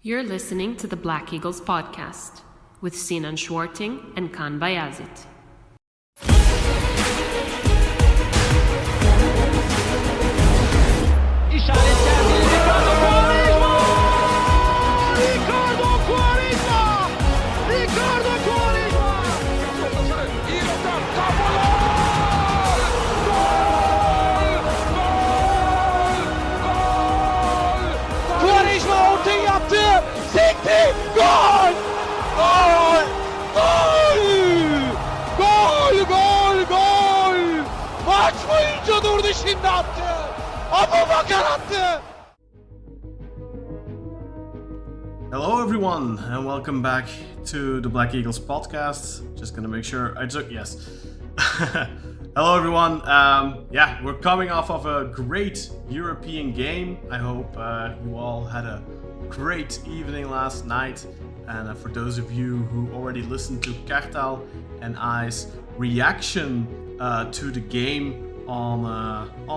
You're listening to the Black Eagles podcast with Sinan Schwarting and Kaan Bayazit. Sekti! Gol! Gol! Gol! Gol! Gol! Gol! Maç boyunca durdu, şimdi attı. Abubakar attı. Hello everyone and welcome back to the Black Eagles podcast. Just gonna make sure I took yes. Hello everyone. We're coming off of a great European game. I hope you all had a great evening last night, and for those of you who already listened to Kartal and I's reaction to the game on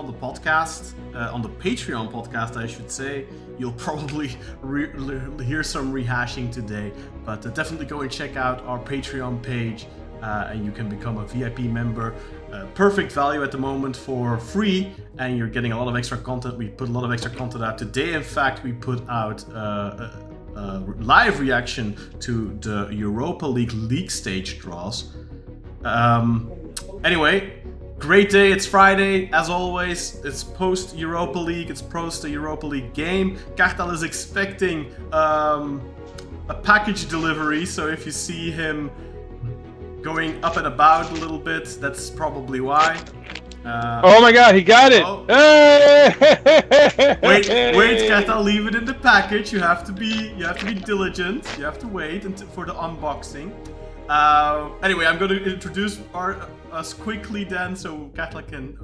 the podcast, on the Patreon podcast I should say, you'll probably hear some rehashing today, but definitely go and check out our Patreon page and you can become a VIP member. Perfect value at the moment for free, and you're getting a lot of extra content. We put a lot of extra content out today. In fact, we put out a live reaction to the Europa League stage draws. Anyway, great day. It's Friday, as always. It's post Europa League. It's post the Europa League game. Kartal is expecting a package delivery, so if you see him going up and about a little bit, that's probably why. Oh my god, he got it! Oh. Hey! Wait, Kartal, leave it in the package. You have to be diligent. You have to wait for the unboxing. Anyway, I'm going to introduce us quickly then, so Kartal can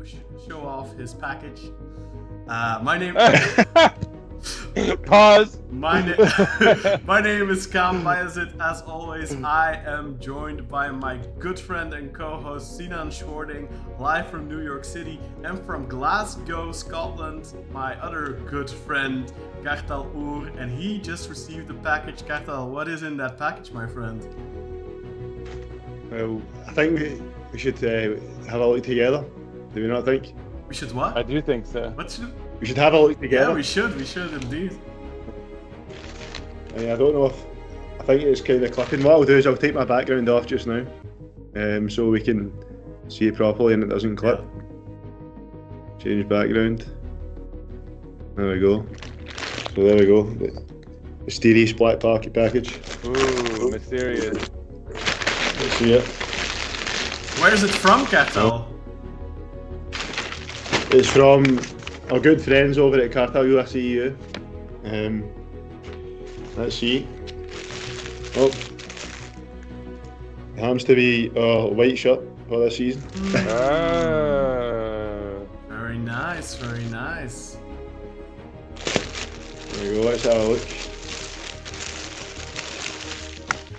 show off his package. My name. Pause. My name is Kaan Bayazit. As always, I am joined by my good friend and co-host Sinan Schwarting, live from New York City, and from Glasgow, Scotland, my other good friend Kartal Oer, and he just received the package. Kartal, what is in that package, my friend? Well, I think we should have a look together. Do we not think? We should what? I do think so. We should have a look together. Yeah, we should indeed. I don't know if... I think it's kind of clipping. What I'll do is I'll take my background off just now, so we can see it properly and it doesn't clip. Yeah. Change background. There we go. So there we go. The mysterious black pocket package. Ooh, mysterious. Let's see it. Where is it from, Kartal? It's from our good friends over at Kartal USEU. Let's see. Oh, it happens to be a white shirt for this season. Very nice, very nice. There we go, let's have a look.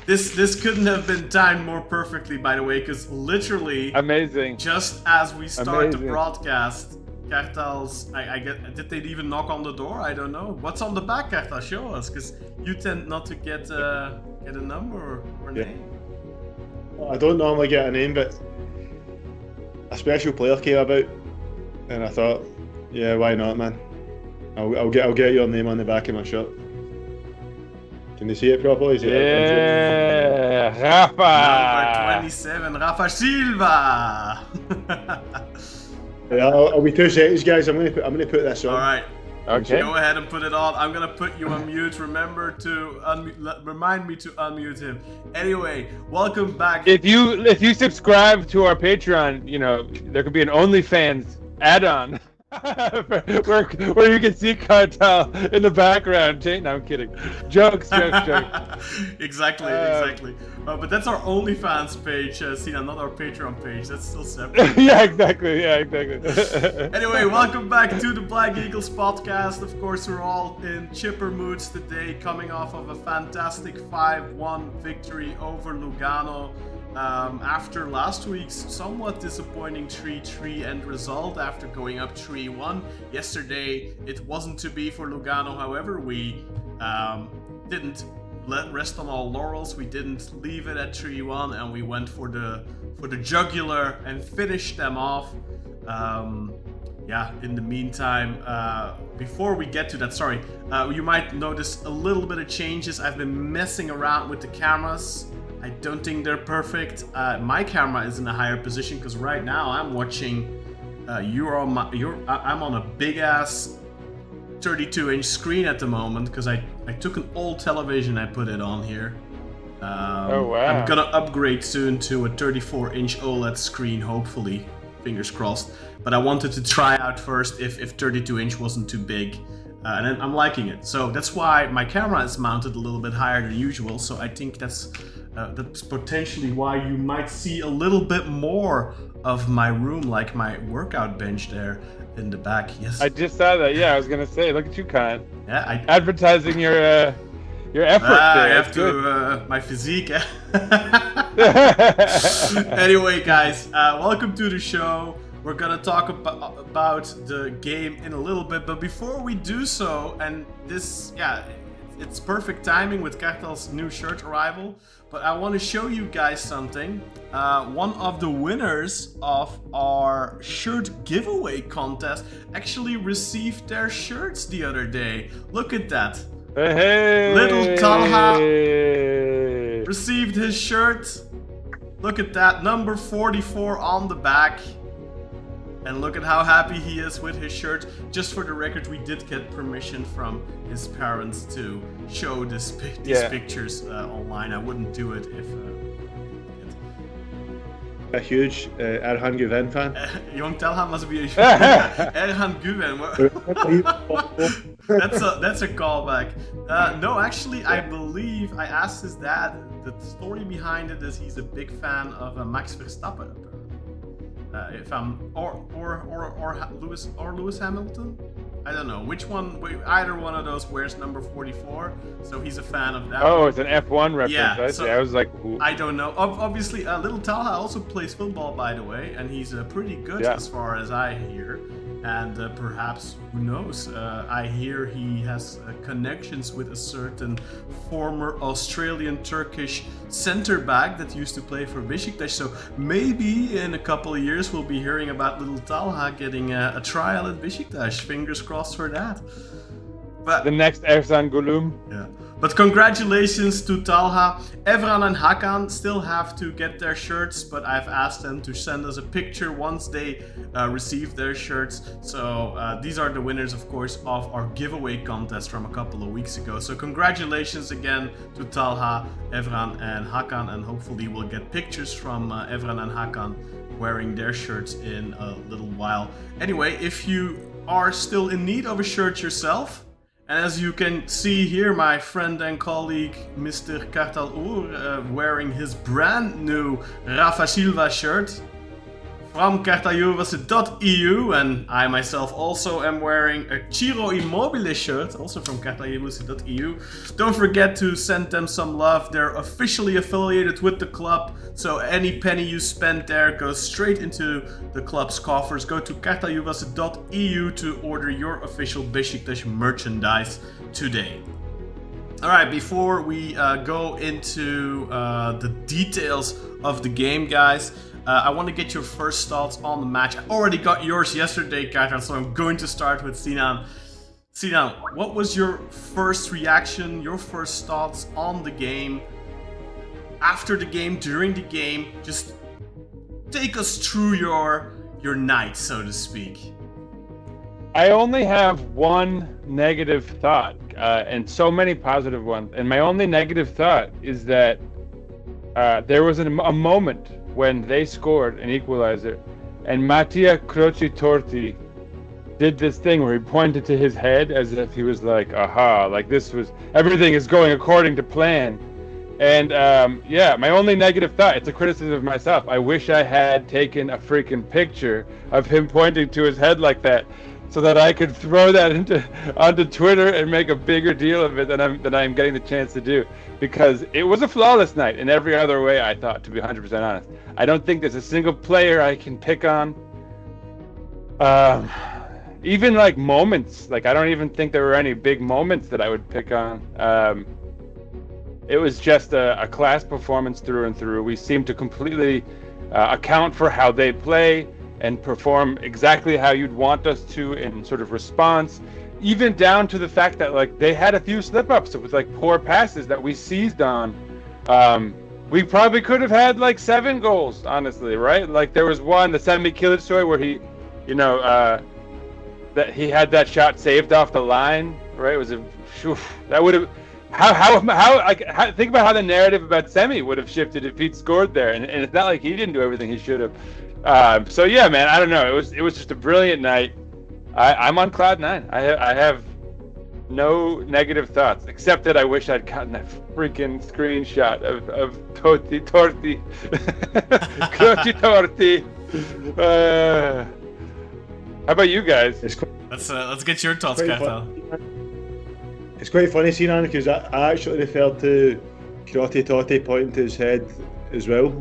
This couldn't have been timed more perfectly, by the way, because literally, amazing. Just as we start the Amazing. Broadcast, Kartal's, did they even knock on the door? I don't know. What's on the back, Kartal? Show us, because you tend not to get a number or name. I don't normally get a name, but a special player came about, and I thought, yeah, why not, man? I'll get your name on the back of my shirt. Can you see it properly? Yeah, Rafa. Number 27, Rafa Silva. Yeah, I'll be 2 seconds, guys. I'm gonna put this on. All right. Okay. Go ahead and put it on. I'm gonna put you on mute. Remember to remind me to unmute him. Anyway, welcome back. If you subscribe to our Patreon, you know there could be an OnlyFans add-on. where you can see Kartal in the background. No, I'm kidding. Jokes. Exactly. But that's our OnlyFans page, Sinan, not our Patreon page. That's still separate. Yeah, exactly. Anyway, welcome back to the Black Eagles podcast. Of course, we're all in chipper moods today, coming off of a fantastic 5-1 victory over Lugano. After last week's somewhat disappointing 3-3 end result after going up 3-1. Yesterday it wasn't to be for Lugano, however, we didn't rest on our laurels. We didn't leave it at 3-1, and we went for the jugular and finished them off. In the meantime, before we get to that, you might notice a little bit of changes. I've been messing around with the cameras. I don't think they're perfect. My camera is in a higher position because right now I'm watching. I'm on a big ass 32-inch screen at the moment because I took an old television, I put it on here. Oh wow! I'm gonna upgrade soon to a 34-inch OLED screen, hopefully. Fingers crossed. But I wanted to try out first if 32-inch wasn't too big. And I'm liking it. So that's why my camera is mounted a little bit higher than usual. So I think that's potentially why you might see a little bit more of my room, like my workout bench there in the back. Yes. I just saw that. Yeah, I was gonna say, look at you, Kaan. Yeah, advertising your effort there. I have to my physique. Anyway, guys, welcome to the show. We're gonna talk about the game in a little bit, but before we do so, and this, it's perfect timing with Kartal's new shirt arrival, but I want to show you guys something. One of the winners of our shirt giveaway contest actually received their shirts the other day. Look at that. Hey. Little Talha received his shirt. Look at that, number 44 on the back. And look at how happy he is with his shirt. Just for the record, we did get permission from his parents to show these pictures online. I wouldn't do it if... A huge Erhan Güven fan. Young Talha must be a Erhan Güven. That's a callback. No, actually, I believe I asked his dad. The story behind it is he's a big fan of Max Verstappen. If I'm or Lewis Hamilton, I don't know which one. Either one of those wears number 44, so he's a fan of that. Oh, it's an F1 reference. Yeah, I was like, ooh. I don't know. Obviously, little Talha also plays football, by the way, and he's pretty good as far as I hear. And perhaps, who knows, I hear he has connections with a certain former Australian-Turkish centre-back that used to play for Beşiktaş. So maybe in a couple of years we'll be hearing about little Talha getting a trial at Beşiktaş. Fingers crossed for that. But the next Ersan Gulum. Yeah. But congratulations to Talha. Evran and Hakan still have to get their shirts, but I've asked them to send us a picture once they receive their shirts. So these are the winners, of course, of our giveaway contest from a couple of weeks ago. So congratulations again to Talha, Evran and Hakan, and hopefully we'll get pictures from Evran and Hakan wearing their shirts in a little while. Anyway, if you are still in need of a shirt yourself, and as you can see here, my friend and colleague, Mr. Kartal wearing his brand new Rafa Silva shirt from kartaljurvasse.eu, and I myself also am wearing a Ciro Immobile shirt, also from kartaljurvasse.eu. Don't forget to send them some love. They're officially affiliated with the club, so any penny you spend there goes straight into the club's coffers. Go to kartaljurvasse.eu to order your official Beşiktaş merchandise today. Alright, before we go into the details of the game, guys, I want to get your first thoughts on the match. I already got yours yesterday, Kartal, so I'm going to start with Sinan. Sinan, what was your first reaction, your first thoughts on the game? After the game, during the game, just take us through your night, so to speak. I only have one negative thought, and so many positive ones. And my only negative thought is that there was a moment when they scored an equalizer, and Mattia Croci-Torti did this thing where he pointed to his head as if he was like, aha, like everything is going according to plan. And my only negative thought, it's a criticism of myself. I wish I had taken a freaking picture of him pointing to his head like that, so that I could throw that onto Twitter and make a bigger deal of it than I'm getting the chance to do. Because it was a flawless night in every other way, I thought, to be 100% honest. I don't think there's a single player I can pick on. Even like moments, like I don't even think there were any big moments that I would pick on. it was just a class performance through and through. We seemed to completely account for how they play and perform exactly how you'd want us to in sort of response, even down to the fact that like they had a few slip-ups with like poor passes that we seized on. We probably could have had like 7 goals, honestly, right? Like there was one, the Semi Kilic story, where he, that he had that shot saved off the line, right? It was that would have think about how the narrative about Semi would have shifted if he'd scored there, and it's not like he didn't do everything he should have. So yeah, man, I don't know. It was just a brilliant night. I'm on cloud 9. I have no negative thoughts, except that I wish I'd gotten that freaking screenshot of Torti. Torti. How about you guys? Let's get your thoughts, Kartal. It's quite funny, Sinan, because I actually referred to Crotty Totti pointing to his head as well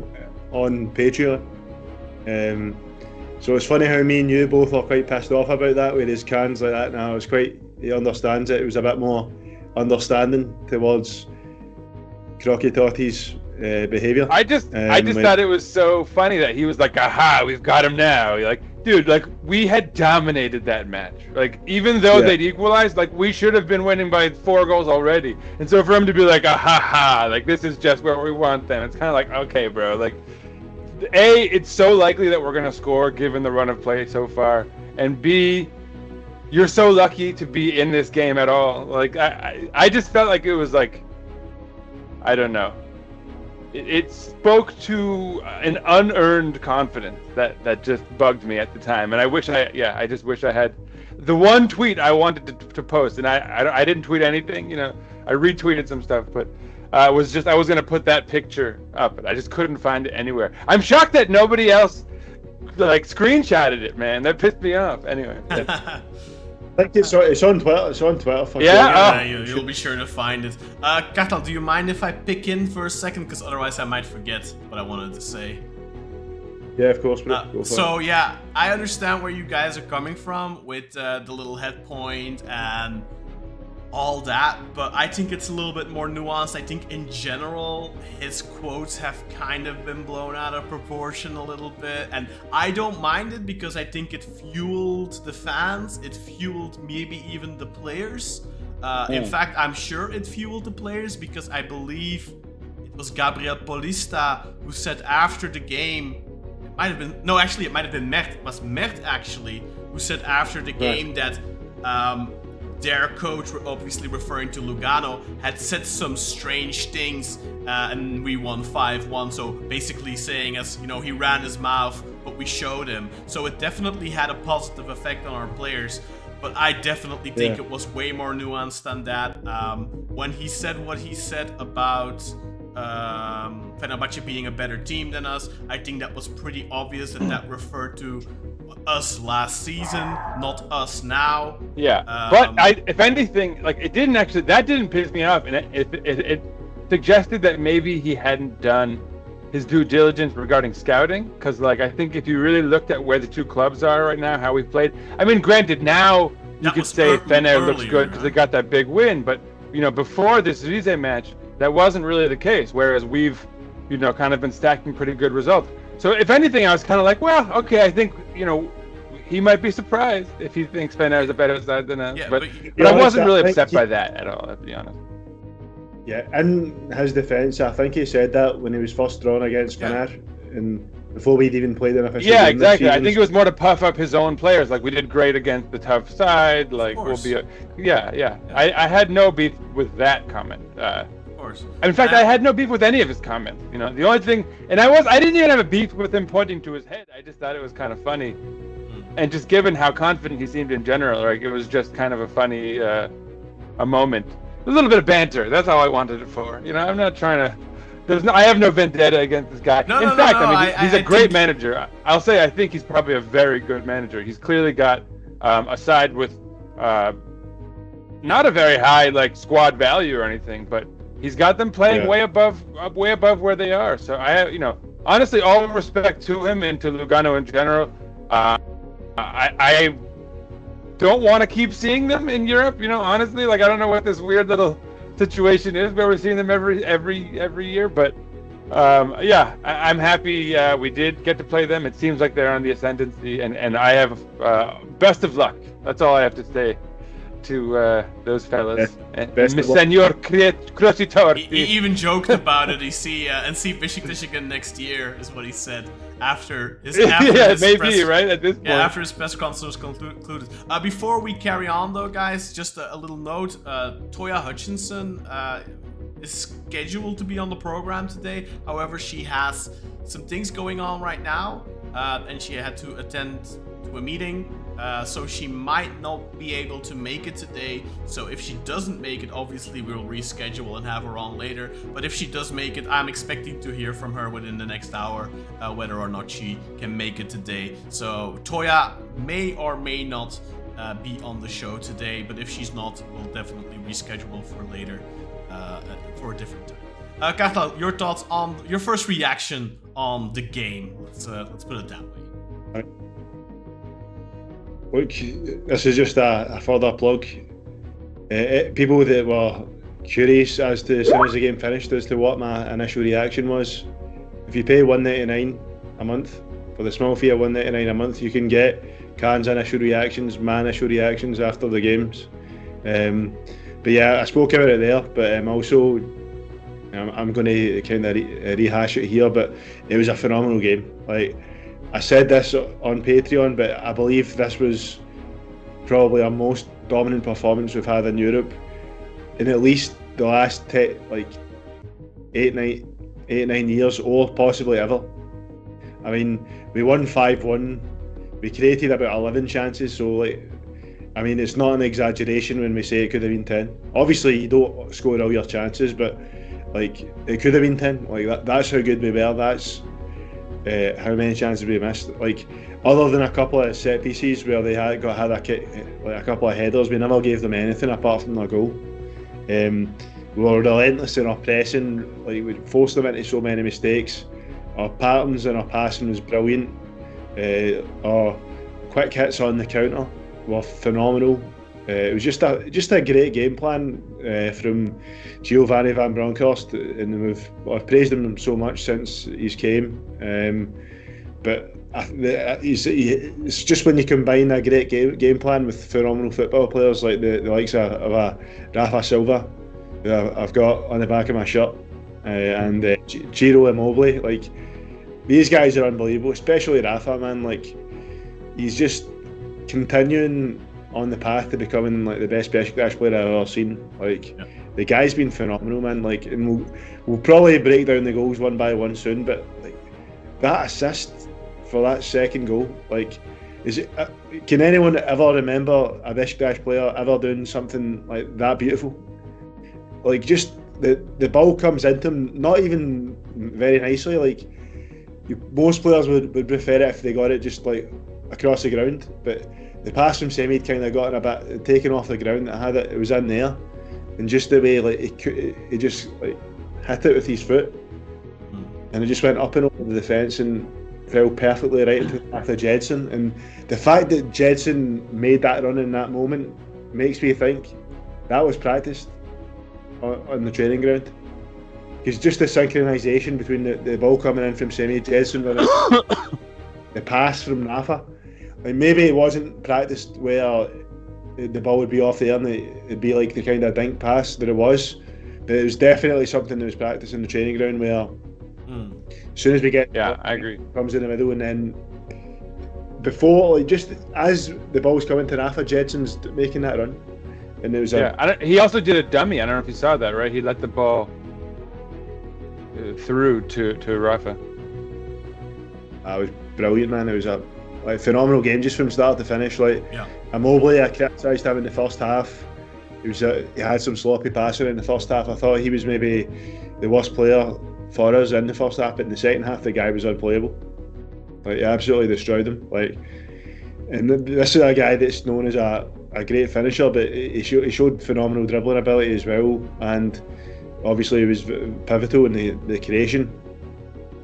on Patreon. So it's funny how me and you both are quite pissed off about that, whereas Caan's like that now. He understands it. It was a bit more understanding towards Crocky Totti's behaviour. I just thought it was so funny that he was like, aha, we've got him now. You're like, dude, like we had dominated that match. Like even though they'd equalized, like we should have been winning by 4 goals already. And so for him to be like, aha, like this is just where we want them. It's kind of like, okay, bro, like A, it's so likely that we're gonna score given the run of play so far, and B, you're so lucky to be in this game at all. Like I just felt like it was like, I don't know. It spoke to an unearned confidence that just bugged me at the time, and I just wish I had the one tweet I wanted to post, and I didn't tweet anything, I retweeted some stuff, but I was gonna put that picture up, but I just couldn't find it anywhere. I'm shocked that nobody else like screenshotted it, man. That pissed me off. Anyway. I think it's on Twitter. It's on Twitter. You'll be sure to find it. Kartal, do you mind if I pick in for a second? Because otherwise I might forget what I wanted to say. Yeah, of course. I understand where you guys are coming from with the little head point and all that, but I think it's a little bit more nuanced. I think in general his quotes have kind of been blown out of proportion a little bit, and I don't mind it because I think it fueled the fans, it fueled maybe even the players. In fact, I'm sure it fueled the players because I believe it was Gabriel Paulista who said after the game, it might have been Mert, it was Mert actually, who said after the game that their coach, obviously referring to Lugano, had said some strange things, and we won 5-1. So basically saying he ran his mouth, but we showed him. So it definitely had a positive effect on our players. But I definitely think it was way more nuanced than that. When he said what he said about Fenerbahce being a better team than us, I think that was pretty obvious that referred to us last season, not us now. Yeah, but if anything, like that didn't piss me off, and it suggested that maybe he hadn't done his due diligence regarding scouting, because like I think if you really looked at where the two clubs are right now, how we played, I mean, granted now you could say Fener looks good because they got that big win, but before this Rize match, that wasn't really the case, whereas we've kind of been stacking pretty good results. So if anything, I was kind of like, well, okay, I think, he might be surprised if he thinks Fener is a better side than us. Yeah, but I wasn't really upset by that at all, to be honest. Yeah, in his defence, I think he said that when he was first drawn against Fener, and before we'd even played an official game. Yeah, exactly. I think it was more to puff up his own players. Like, we did great against the tough side. Like, we'll be... I had no beef with that comment. In fact, I had no beef with any of his comments. The only thing, and I didn't even have a beef with him pointing to his head. I just thought it was kind of funny, and just given how confident he seemed in general, like it was just kind of a funny, a moment, a little bit of banter. That's all I wanted it for. I'm not trying to. I have no vendetta against this guy. In fact, he's a great manager. I'll say I think he's probably a very good manager. He's clearly got a side with not a very high like squad value or anything, but he's got them playing way above where they are. So I have, honestly, all respect to him and to Lugano in general. I don't want to keep seeing them in Europe. Honestly, like I don't know what this weird little situation is where we're seeing them every year. But I'm happy we did get to play them. It seems like they're on the ascendancy, and I have best of luck. That's all I have to say to those fellas. And Senor Crocitor. He even joked about it. He see Beşiktaş again next year is what he said after his right at this point. Yeah, after his press conference was concluded. Before we carry on though, guys, just a little note. Toya Hutchinson is scheduled to be on the program today. However, she has some things going on right now, and she had to attend to a meeting. So she might not be able to make it today. So if she doesn't make it, obviously we'll reschedule and have her on later. But if she does make it, I'm expecting to hear from her within the next hour whether or not she can make it today. So Toya may or may not be on the show today, but if she's not, we'll definitely reschedule for later for a different time. Kartal, your thoughts on your first reaction on the game? Let's put it that way. Look, this is just a further plug. People that were curious as soon as the game finished as to what my initial reaction was. If you pay $1.99 a month, for the small fee of $1.99 a month, you can get Kaan's initial reactions, my initial reactions after the games. But yeah, I spoke about it there, but also I'm going to kind of rehash it here, but it was a phenomenal game. Like, I said this on Patreon, but I believe this was probably our most dominant performance we've had in Europe in at least the last 8-9 years, or possibly ever. I mean, we won 5-1. We created about 11 chances, so it's not an exaggeration when we say it could have been 10. Obviously, you don't score all your chances, but it could have been 10. That's how good we were. That's how many chances we missed. Other than a couple of set pieces where they had a couple of headers, we never gave them anything apart from their goal. We were relentless in our pressing. We forced them into so many mistakes. Our patterns and our passing was brilliant. Our quick hits on the counter were phenomenal. It was just a great game plan from Giovanni van Bronckhorst, and I've praised him so much since he's came. But it's just when you combine a great game plan with phenomenal football players like the likes of Rafa Silva, who I've got on the back of my shirt, and Ciro Immobile. These guys are unbelievable, especially Rafa, man. He's just continuing on the path to becoming the best Beşiktaş player I've ever seen. The guy's been phenomenal, man. And we'll probably break down the goals one by one soon, but that assist for that second goal, can anyone ever remember a Beşiktaş player ever doing something that beautiful? Just the ball comes into him, not even very nicely. Most players would prefer it if they got it just across the ground, but the pass from Semi kind of got a bit taken off the ground. It was in there, and just the way he just hit it with his foot, and it just went up and over the defence and fell perfectly right into the path of Gedson. And the fact that Gedson made that run in that moment makes me think that was practiced on the training ground. Because just the synchronisation between the ball coming in from Semi, Gedson running, the pass from Rafa. Maybe it wasn't practiced where the ball would be off the air and it'd be the kind of dink pass that it was, but it was definitely something that was practiced in the training ground where as soon as we get I agree, comes in the middle, and then before, just as the ball's coming to Rafa, Jedson's making that run, and it was he also did a dummy. I don't know if you saw that, right? He let the ball through to Rafa. That was brilliant, man. It was a phenomenal game just from start to finish. Immobile, I criticised him in the first half. He had some sloppy passing in the first half. I thought he was maybe the worst player for us in the first half, but in the second half the guy was unplayable. He absolutely destroyed him. And this is a guy that's known as a great finisher, but he showed phenomenal dribbling ability as well, and obviously he was pivotal in the creation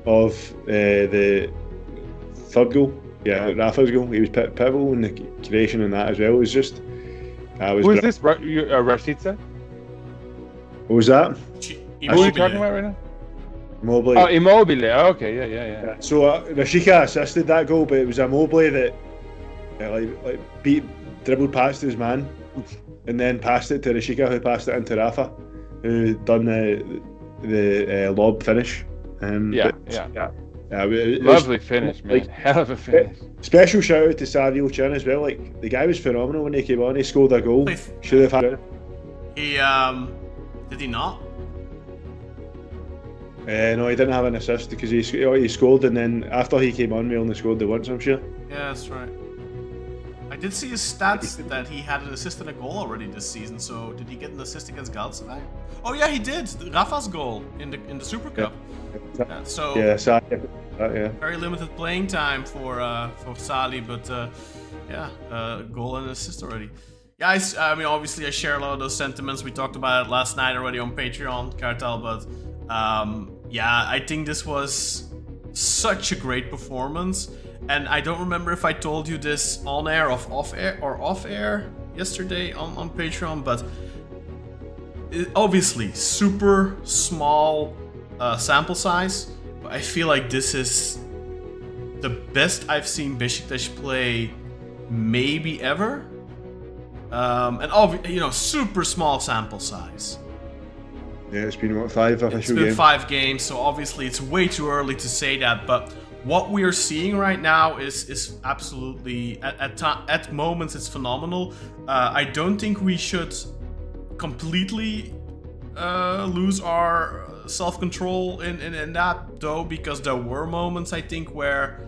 of the third goal. Yeah, Rafa's goal. He was pivotal in the creation in that as well. It was just. Who is this? Rashica? What was that? Who are you talking about right now? Immobile. Oh, Immobile. Oh, okay, yeah. So Rashica assisted that goal, but it was Immobile that dribbled past his man, and then passed it to Rashica, who passed it into Rafa, who done the lob finish. Lovely finish, man. Hell of a finish. Special shout out to Salih Uçan as well. Like, the guy was phenomenal when he came on. He scored a goal. Should have had it. He did he not? No, he didn't have an assist because he scored, and then after he came on, we only scored the once, I'm sure. Yeah, that's right. I did see his stats that he had an assist and a goal already this season. So did he get an assist against Galatasaray? Oh yeah, he did. Rafa's goal in the Super Cup. Very limited playing time for Salih, but goal and assist already. Guys, I mean, obviously I share a lot of those sentiments. We talked about it last night already on Patreon, Kartal, but I think this was such a great performance. And I don't remember if I told you this on air or off air yesterday on Patreon, but obviously super small sample size. But I feel like this is the best I've seen Beşiktaş play maybe ever. And super small sample size. Yeah, it's been 5 official games. It's been 5 games, so obviously it's way too early to say that. But what we are seeing right now is absolutely at moments it's phenomenal. I don't think we should completely lose our self-control in that though, because there were moments I think where,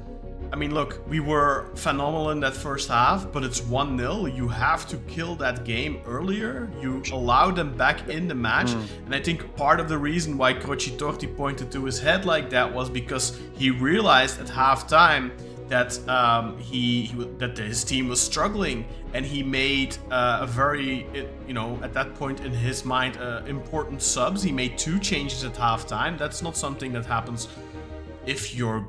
I mean, look, we were phenomenal in that first half, but it's 1-0. You have to kill that game earlier. You allow them back in the match. And I think part of the reason why Crocitorti pointed to his head like that was because he realized at halftime that that his team was struggling, and he made a very, at that point in his mind, important subs. He made 2 changes at halftime. That's not something that happens if your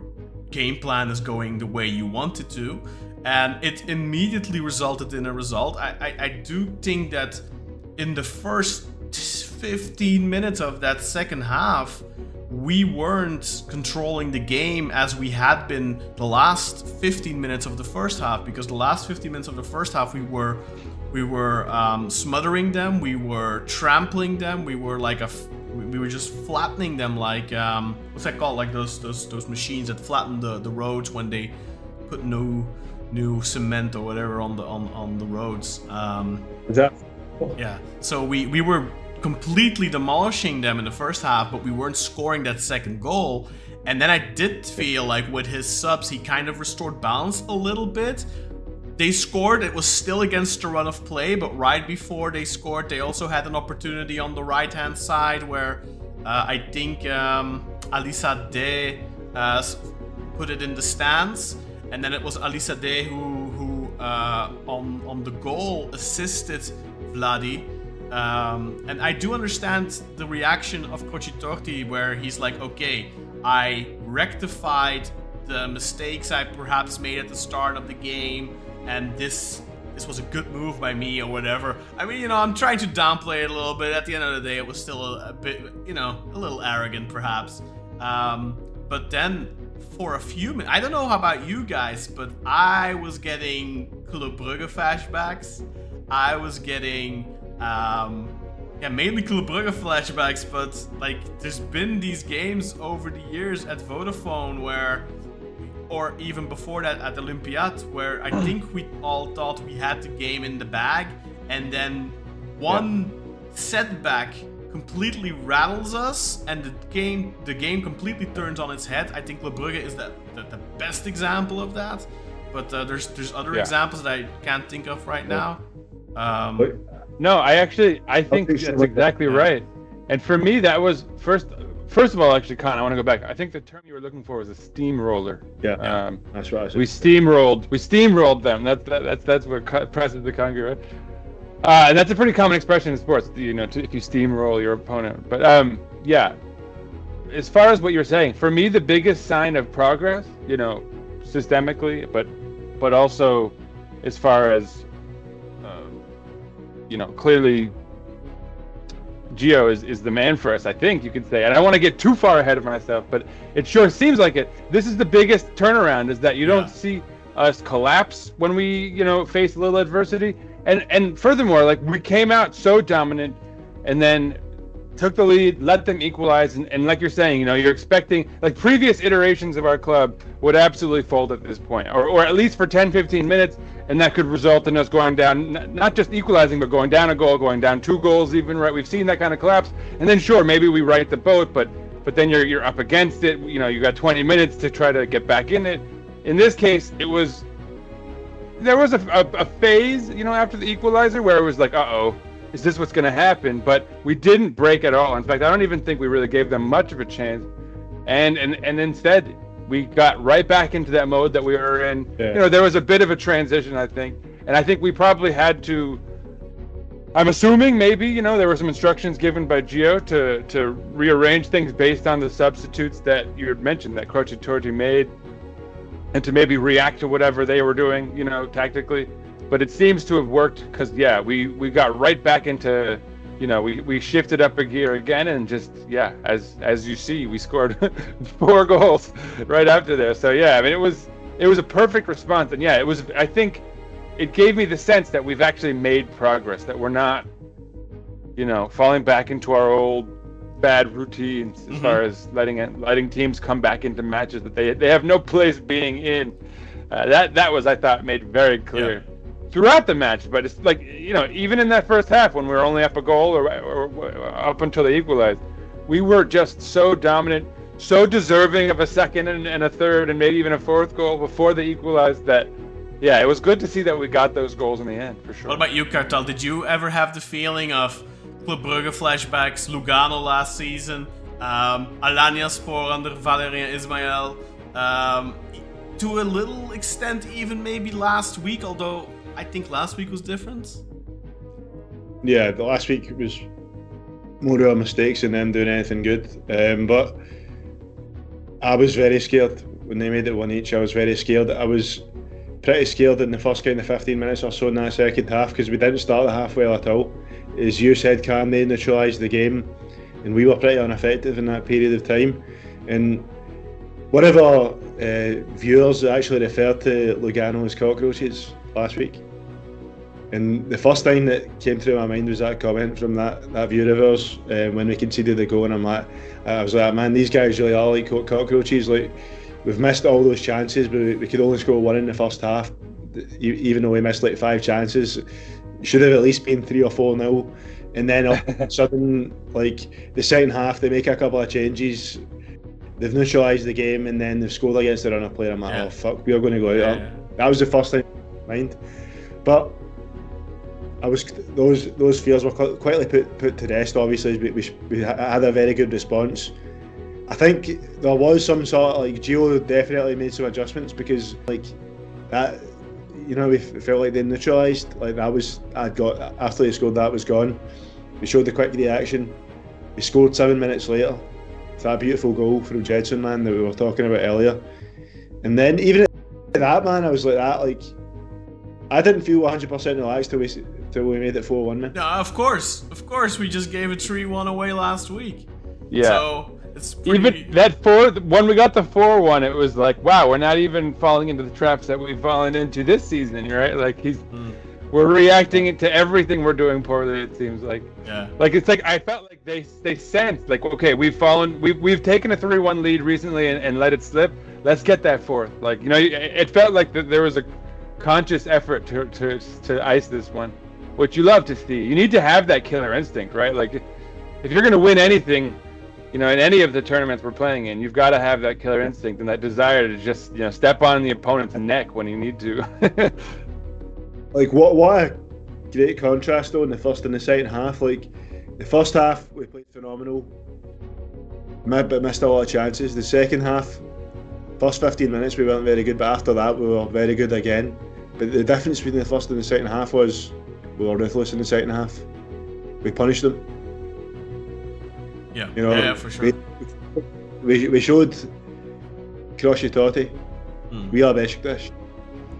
game plan is going the way you want it to, and it immediately resulted in a result. I do think that in the first 15 minutes of that second half, we weren't controlling the game as we had been the last 15 minutes of the first half, because the last 15 minutes of the first half we were smothering them, we were trampling them, we were just flattening them like what's that called? Like those machines that flatten the roads when they put new cement or whatever on the roads. So we were completely demolishing them in the first half, but we weren't scoring that second goal. And then I did feel like with his subs, he kind of restored balance a little bit. They scored, it was still against the run of play, but right before they scored, they also had an opportunity on the right-hand side where I think Alisadeh put it in the stands, and then it was Alisadeh who on the goal assisted Vladi. And I do understand the reaction of Crocitorti, where he's like, okay, I rectified the mistakes I perhaps made at the start of the game, and this was a good move by me or whatever. I mean, I'm trying to downplay it a little bit. At the end of the day, it was still a bit, a little arrogant perhaps. But then for a few minutes, I don't know about you guys, but I was getting Club Brugge flashbacks. I was getting mainly Club Brugge flashbacks, but like there's been these games over the years at Vodafone where, or even before that at Olympiad, where I think we all thought we had the game in the bag, and then one setback completely rattles us, and the game completely turns on its head. I think Club Brugge is the best example of that, but there's other examples that I can't think of right now. No, I think that's exactly right. And for me, that was first of all, actually, Kaan, I want to go back. I think the term you were looking for was a steamroller. Yeah, that's right. We steamrolled them. That's what presses the concrete, right? And that's a pretty common expression in sports, if you steamroll your opponent. But as far as what you're saying, for me, the biggest sign of progress, systemically, but also as far as clearly Gio is the man for us, I think you could say. And I don't want to get too far ahead of myself, but it sure seems like it. This is the biggest turnaround, is that you don't see us collapse when we, face a little adversity. And furthermore, like, we came out so dominant and then took the lead, let them equalize, and like you're saying, you're expecting, like, previous iterations of our club would absolutely fold at this point, or at least for 10-15 minutes, and that could result in us going down, not just equalizing, but going down a goal, going down 2 goals even, right? We've seen that kind of collapse, and then sure, maybe we right the boat, but then you're up against it, you got 20 minutes to try to get back in it. In this case, there was a phase, after the equalizer where it was like, uh-oh, is this what's going to happen? But we didn't break at all. In fact, I don't even think we really gave them much of a chance. And instead, we got right back into that mode that we were in. Yeah. There was a bit of a transition, I think. And I think we probably had to, I'm assuming maybe, there were some instructions given by Gio to rearrange things based on the substitutes that you had mentioned, that Croce Torti made, and to maybe react to whatever they were doing, tactically. But it seems to have worked because, we got right back into, we shifted up a gear again, and just, as you see, we scored 4 goals right after there. So, it was a perfect response. And, I think it gave me the sense that we've actually made progress, that we're not, falling back into our old bad routines as far as letting teams come back into matches that they have no place being in. That was, I thought, made very clear throughout the match. But it's like, even in that first half when we were only up a goal or up until they equalized, we were just so dominant, so deserving of a second and a third and maybe even a 4th goal before they equalized that. It was good to see that we got those goals in the end, for sure. What about you, Kartal? Did you ever have the feeling of Club Brugge flashbacks, Lugano last season, Alanyaspor under Valérien Ismaël, to a little extent even maybe last week, although I think last week was different? Yeah, the last week was more of mistakes than them doing anything good. But I was very scared when they made it 1-1. I was very scared. I was pretty scared in the first kind of 15 minutes or so in that second half, because we didn't start the half well at all. As you said, Cam, they neutralised the game, and we were pretty ineffective in that period of time. And one of our viewers actually referred to Lugano as cockroaches last week. And the first thing that came through my mind was that comment from that viewer of ours when we conceded the goal, and I was like, man, these guys really are like cockroaches. Like, we've missed all those chances, but we could only score 1 in the first half, even though we missed like 5 chances. Should have at least been 3 or 4-0. And then all of a sudden, like, the second half, they make a couple of changes, they've neutralised the game, and then they've scored against the runner player. I'm like, oh fuck, we are going to go out. That was the first thing in my mind. But those fears were quickly put to rest. Obviously, we had a very good response. I think there was some sort of, like, Gio definitely made some adjustments, because like that, we felt like they neutralised. Like, after they scored, that was gone. We showed the quick reaction. We scored 7 minutes later. That beautiful goal from Gedson, man, that we were talking about earlier. And then even at that, man, I was like that. Like, I didn't feel 100% relaxed till we made it 4-1, man. No, of course, we just gave it 3-1 away last week. Yeah. So it's pretty... Even that when we got the 4-1, it was like, wow, we're not even falling into the traps that we've fallen into this season, right? Like, we're reacting to everything we're doing poorly, it seems like. Yeah. Like, it's like I felt like they sensed, like, okay, we've taken a 3-1 lead recently and let it slip. Let's get that 4th. Like, it felt like there was a conscious effort to ice this one, which you love to see. You need to have that killer instinct, right? Like, if you're going to win anything, in any of the tournaments we're playing in, you've got to have that killer instinct and that desire to just, step on the opponent's neck when you need to. Like, what a great contrast though in the first and the second half. Like, the first half we played phenomenal, but missed a lot of chances. The second half, first 15 minutes we weren't very good, but after that we were very good again. But the difference between the first and the second half was we were ruthless in the second half. We punished them. Yeah, yeah, for sure. We showed Croce Torti. We are Beşiktaş.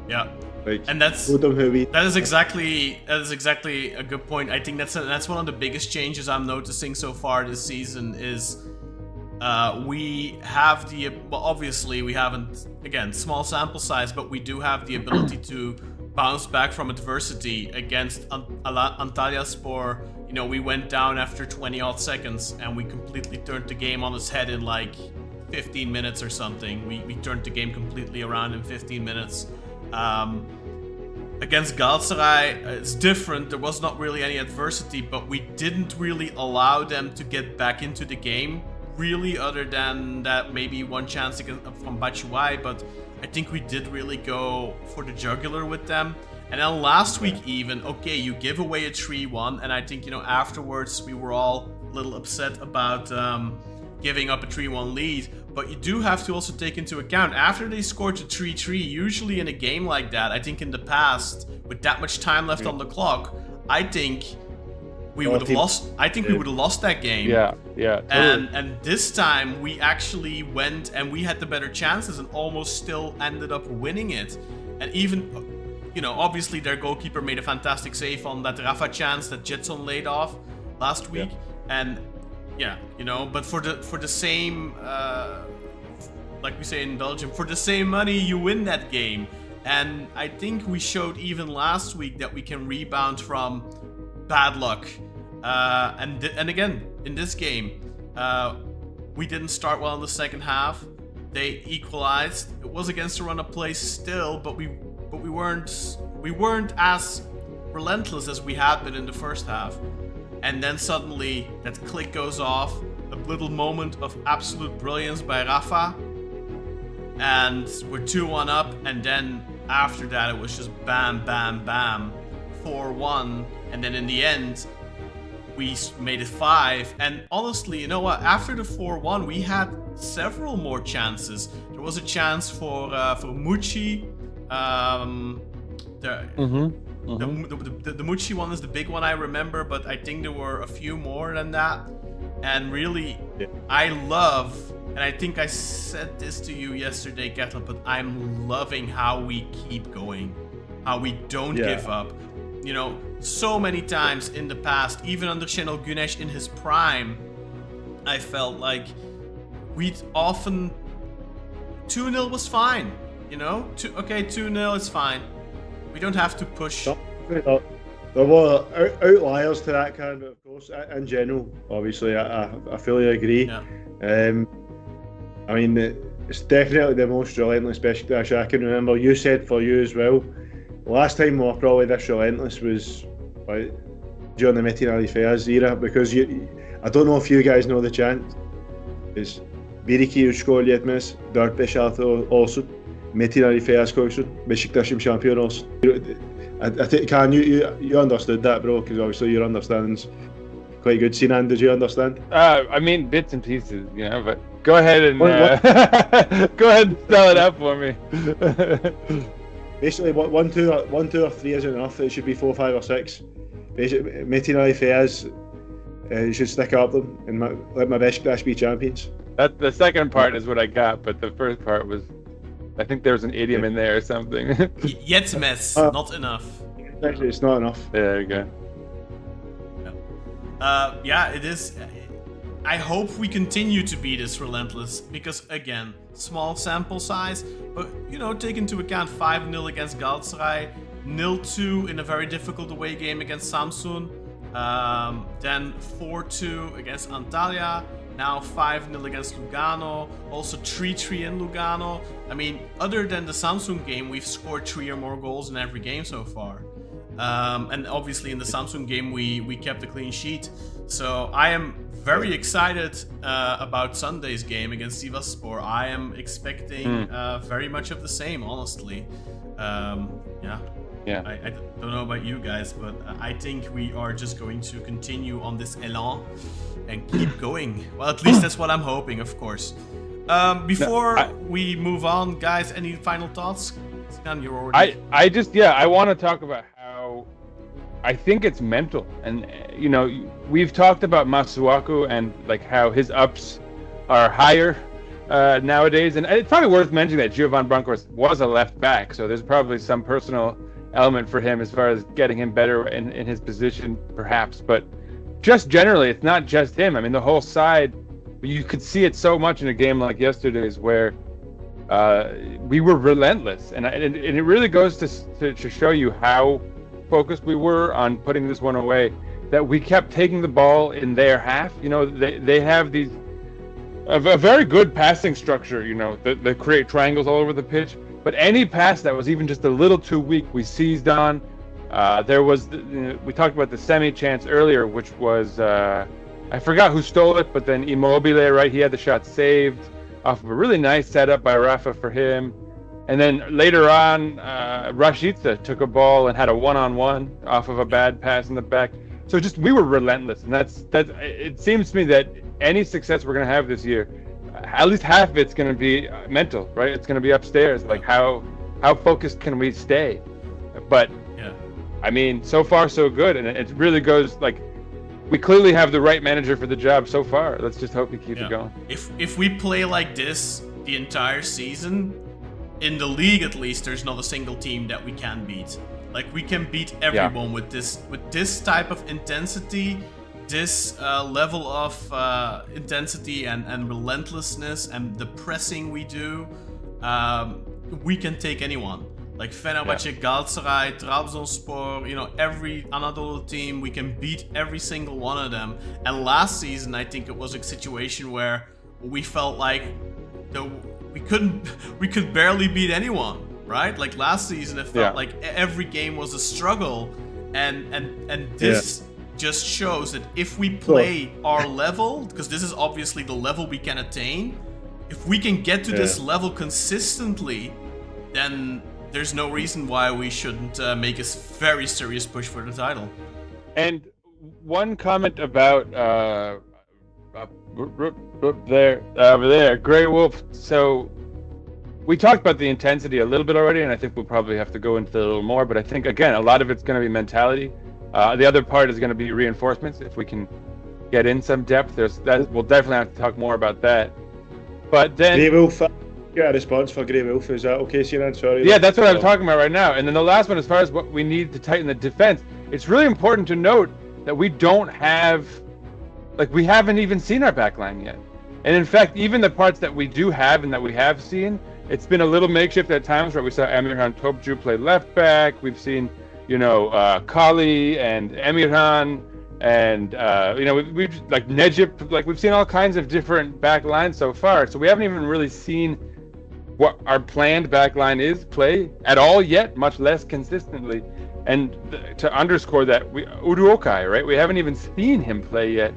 Yeah. Like, And that's showed them who we. that is exactly a good point. I think that's one of the biggest changes I'm noticing so far this season is we have obviously we haven't, again, small sample size, but we do have the ability to bounce back from adversity. Against Antalyaspor, you know, we went down after 20 odd seconds and we completely turned the game on its head in like 15 minutes or something. We turned the game completely around in 15 minutes. Against Galatasaray, it's different. There was not really any adversity, but we didn't really allow them to get back into the game, really, other than that maybe one chance from Batshuayi, but I think we did really go for the jugular with them. And then last week even, okay, you give away a 3-1, and I think, you know, afterwards we were all a little upset about giving up a 3-1 lead, but you do have to also take into account, after they scored a 3-3, usually in a game like that, I think in the past, with that much time left on the clock, I think we would have lost. I think we would have lost that game. Yeah, totally. And this time we actually went and we had the better chances and almost still ended up winning it. And even, you know, obviously their goalkeeper made a fantastic save on that Rafa chance that Gedson laid off last week. And yeah, you know, but for the same, like we say in Belgium, for the same money you win that game. And I think we showed even last week that we can rebound from bad luck. And again, in this game, we didn't start well in the second half. They equalized. It was against a run of play still, but we weren't as relentless as we had been in the first half. And then suddenly that click goes off, a little moment of absolute brilliance by Rafa, and we're 2-1 up, and then after that it was just bam, bam, bam, 4-1, and then in the end we made it 5. And honestly, you know what, after the 4-1 we had several more chances. There was a chance for Mucci. The Mucci one is the big one I remember, but I think there were a few more than that. And really, I love, and I think I said this to you yesterday, Kartal, but I'm loving how we keep going, how we don't give up. You know, so many times in the past, even under Şenol Güneş in his prime, I felt like we'd often 2-0 was fine. You know, 2-0 is fine. We don't have to push. There were outliers to that kind, of course. In general, obviously, I fully agree. Yeah. I mean, it's definitely the most relentless Beşiktaş I can remember. You said for you as well. Last time we were probably this relentless was during the Metin Ali Fayez era, because I don't know if you guys know the chant. It's Bir-iki üç gol yetmez, 4-5-6 olsun. Metin Ali Fayez koysun, Beşiktaş'ım şampiyon olsun. I think, Kaan, you understood that, bro, because obviously your understanding's quite good. Sinan, did you understand? I mean, bits and pieces, you know, but go ahead and go ahead and spell it out for me. Basically, 1, 2, or 3 isn't enough. It should be 4, 5, or 6. Basically, Metin Ali Fayez should stick up them and let my Beşiktaş be champions. That the second part is what I got, but the first part was, I think there was an idiom in there or something. Yetmez, not enough. Actually, it's not enough. There you go. Yeah, it is. I hope we continue to be this relentless, because again, small sample size, but you know, take into account 5-0 against Galatasaray, 0-2 in a very difficult away game against Samsun, then 4-2 against Antalya, now 5-0 against Lugano, also 3-3 in Lugano. I mean, other than the Samsung game, we've scored 3 or more goals in every game so far. And obviously in the Samsung game, we kept a clean sheet. So I am very excited about Sunday's game against Sivasspor. I am expecting very much of the same, honestly. Yeah. I don't know about you guys, but I think we are just going to continue on this elan and keep going. Well, at least that's what I'm hoping, of course. Before we move on, guys, any final thoughts? Sinan, you're already... I want to talk about how I think it's mental. And, you know, we've talked about Masuaku and like how his ups are higher nowadays. And it's probably worth mentioning that Giovan Bronckhorst was a left back, so there's probably some personal element for him as far as getting him better in his position, perhaps. But just generally, it's not just him. I mean, the whole side, you could see it so much in a game like yesterday's where we were relentless. And it really goes to show you how focused we were on putting this one away, that we kept taking the ball in their half. You know, they have a very good passing structure, you know, they create triangles all over the pitch. But any pass that was even just a little too weak, we seized on. There was, we talked about the semi-chance earlier, which was, I forgot who stole it, but then Immobile, right? He had the shot saved off of a really nice setup by Rafa for him. And then later on, Rashica took a ball and had a one-on-one off of a bad pass in the back. So just, we were relentless. And that's it seems to me that any success we're going to have this year, at least half of it's going to be mental, right? It's going to be upstairs. Like how focused can we stay? But yeah, I mean, so far so good, and it really goes like we clearly have the right manager for the job so far. Let's just hope he keeps it going. If we play like this the entire season, in the league at least, there's not a single team that we can beat. Like we can beat everyone with this type of intensity. This level of intensity and relentlessness and the pressing we do, we can take anyone. Like Fenerbahce, Galatasaray, Trabzonspor, you know, every Anadolu team, we can beat every single one of them. And last season, I think it was a situation where we felt like we could barely beat anyone, right? Like last season, it felt like every game was a struggle, and this. Just shows that if we play our level, because this is obviously the level we can attain, if we can get to this level consistently, then there's no reason why we shouldn't make a very serious push for the title. And one comment about over there, Grey Wolf. So we talked about the intensity a little bit already, and I think we'll probably have to go into it a little more. But I think again, a lot of it's going to be mentality. The other part is going to be reinforcements. If we can get in some depth, we'll definitely have to talk more about that. But then Grey Wolf, get a response for Grey Wolf. Is that okay, Sinan? Sorry. Yeah, that's what I'm talking about right now. And then the last one, as far as what we need to tighten the defense, it's really important to note that we don't have, like, we haven't even seen our back line yet. And in fact, even the parts that we do have and that we have seen, it's been a little makeshift at times, where we saw Emirhan Topçu play left back. We've seen, Colley and Emirhan, and we've like Necip, like we've seen all kinds of different back lines so far. So we haven't even really seen what our planned back line is play at all yet, much less consistently. And to underscore that, Uduokhai, right? We haven't even seen him play yet,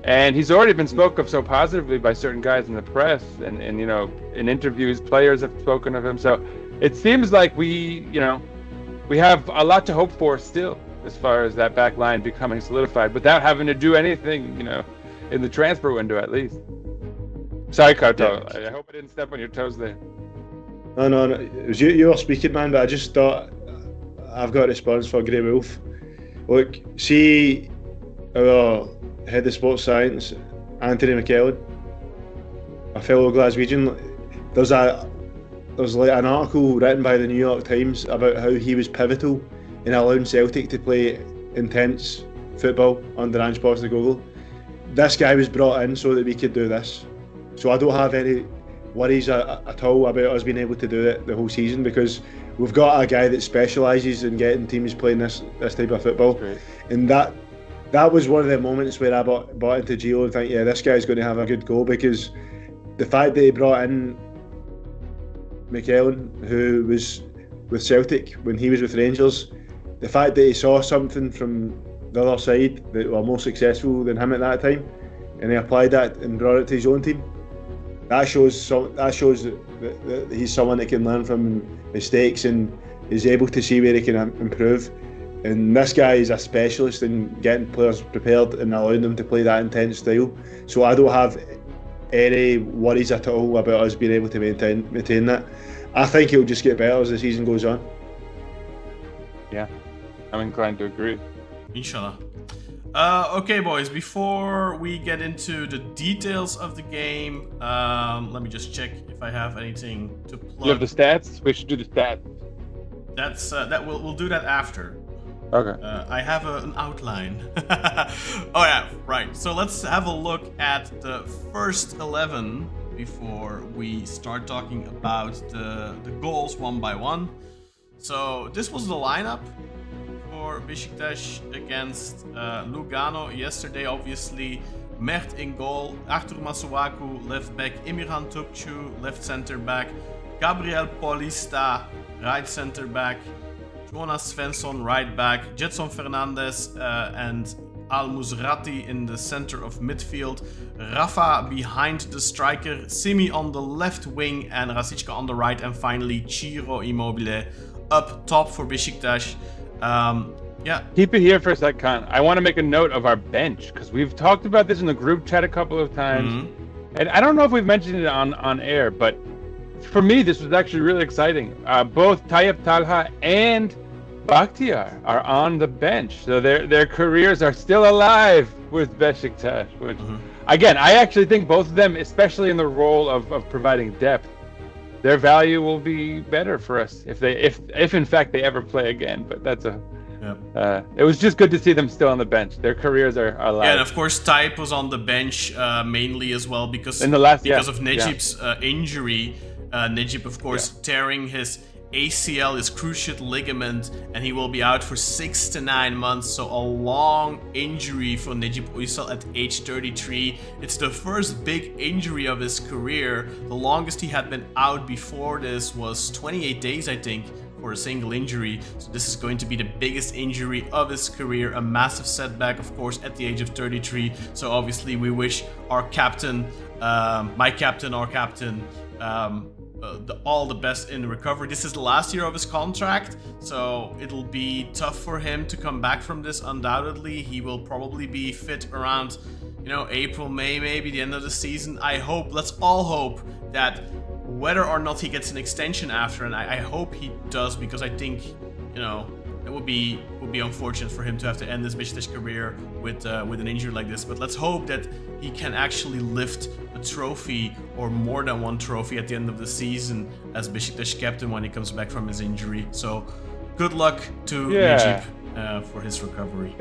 and he's already been spoken of so positively by certain guys in the press, and in interviews, players have spoken of him. So it seems like we have a lot to hope for still, as far as that back line becoming solidified without having to do anything, in the transfer window at least. Sorry, Kartal. I hope I didn't step on your toes there. No. It was you were speaking, man, but I just thought I've got a response for Grey Wolf. Look, see our head of sports science, Anthony McKellen, a fellow Glaswegian. There's like an article written by the New York Times about how he was pivotal in allowing Celtic to play intense football under Ange Postecoglou. This guy was brought in so that we could do this. So I don't have any worries at all about us being able to do it the whole season, because we've got a guy that specialises in getting teams playing this type of football. Right. And that was one of the moments where I bought into Gio and think, yeah, this guy's going to have a good go, because the fact that he brought in McKellen, who was with Celtic when he was with Rangers, the fact that he saw something from the other side that were more successful than him at that time, and he applied that and brought it to his own team, that shows that he's someone that can learn from mistakes and is able to see where he can improve. And this guy is a specialist in getting players prepared and allowing them to play that intense style. So I don't have any worries at all about us being able to maintain that. I think it'll just get better as the season goes on. Yeah, I'm inclined to agree. Inshallah. Okay, boys, before we get into the details of the game, let me just check if I have anything to plug. You have the stats? We should do the stats. That's we'll do that after. Okay. I have an outline. Oh yeah, right. So let's have a look at the first 11 before we start talking about the goals one by one. So this was the lineup for Beşiktaş against Lugano yesterday. Obviously, Mert in goal, Artur Masuaku left back, Emirhan Topçu left center back, Gabriel Paulista right center back, Jonas Svensson right back, Gedson Fernandes and Al Musrati in the center of midfield, Rafa behind the striker, Simi on the left wing and Rasicka on the right, and finally Ciro Immobile up top for Beşiktaş. Yeah. Keep it here for a sec, Kaan. I want to make a note of our bench because we've talked about this in the group chat a couple of times, and I don't know if we've mentioned it on air, but for me this was actually really exciting. Both Tayyip Talha and Bakhtiar are on the bench, so their careers are still alive with Beşiktaş. Which, again, I actually think both of them, especially in the role of providing depth, their value will be better for us if in fact they ever play again. But that's it was just good to see them still on the bench. Their careers are alive. Yeah, and of course Tayyip was on the bench mainly as well because of Necip's injury. Necip, of course, tearing his ACL, his cruciate ligament, and he will be out for 6 to 9 months. So a long injury for Necip Uysal at age 33. It's the first big injury of his career. The longest he had been out before this was 28 days, I think, for a single injury. So this is going to be the biggest injury of his career. A massive setback, of course, at the age of 33. So obviously we wish our captain, all the best in recovery. This is the last year of his contract, so it'll be tough for him to come back from this. Undoubtedly, he will probably be fit around, April, May, maybe the end of the season. Let's all hope that whether or not he gets an extension after, and I hope he does, because I think, it would be unfortunate for him to have to end his Beşiktaş career with an injury like this. But let's hope that he can actually lift a trophy or more than one trophy at the end of the season as Beşiktaş captain when he comes back from his injury. So good luck to Necip for his recovery.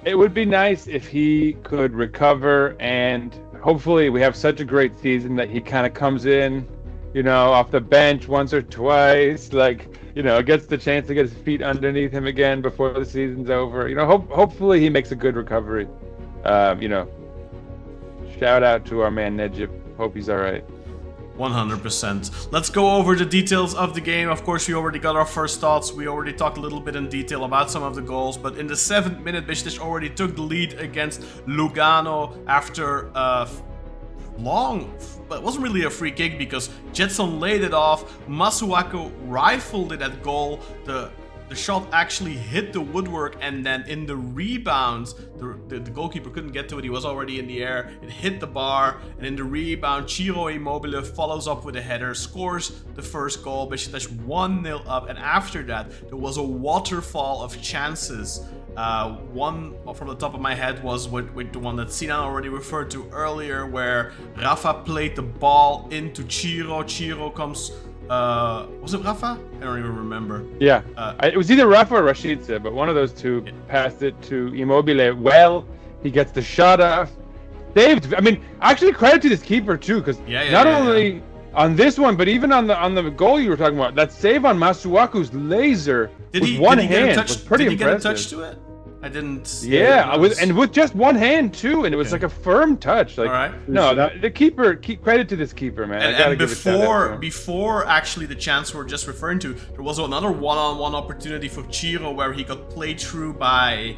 It would be nice if he could recover, and hopefully we have such a great season that he kind of comes in, off the bench once or twice, gets the chance to get his feet underneath him again before the season's over. Hopefully he makes a good recovery. Shout out to our man Necip. Hope he's all right. 100%. Let's go over the details of the game. Of course, we already got our first thoughts. We already talked a little bit in detail about some of the goals. But in the 7th minute, Beşiktaş already took the lead against Lugano after but it wasn't really a free kick because Gedson laid it off. Masuaku rifled it at goal. The shot actually hit the woodwork, and then in the rebound, the goalkeeper couldn't get to it. He was already in the air. It hit the bar, and in the rebound, Ciro Immobile follows up with a header, scores the first goal. Beşiktaş 1-0 up, and after that, there was a waterfall of chances. One from the top of my head was with the one that Sinan already referred to earlier, where Rafa played the ball into Ciro. Ciro comes... was it Rafa? I don't even remember. Yeah, it was either Rafa or Rashica, but one of those two passed it to Immobile. Well, he gets the shot off. Saved. I mean, actually credit to this keeper too, because not only on this one, but even on the goal you were talking about, that save on Masuaku's laser with one hand was pretty impressive. Did he get a touch to it? I didn't. Yeah, with just one hand too, and it was like a firm touch. All right. No, the keeper. Credit to this keeper, man. And before actually the chance we're just referring to, there was another one-on-one opportunity for Ciro where he got played through by,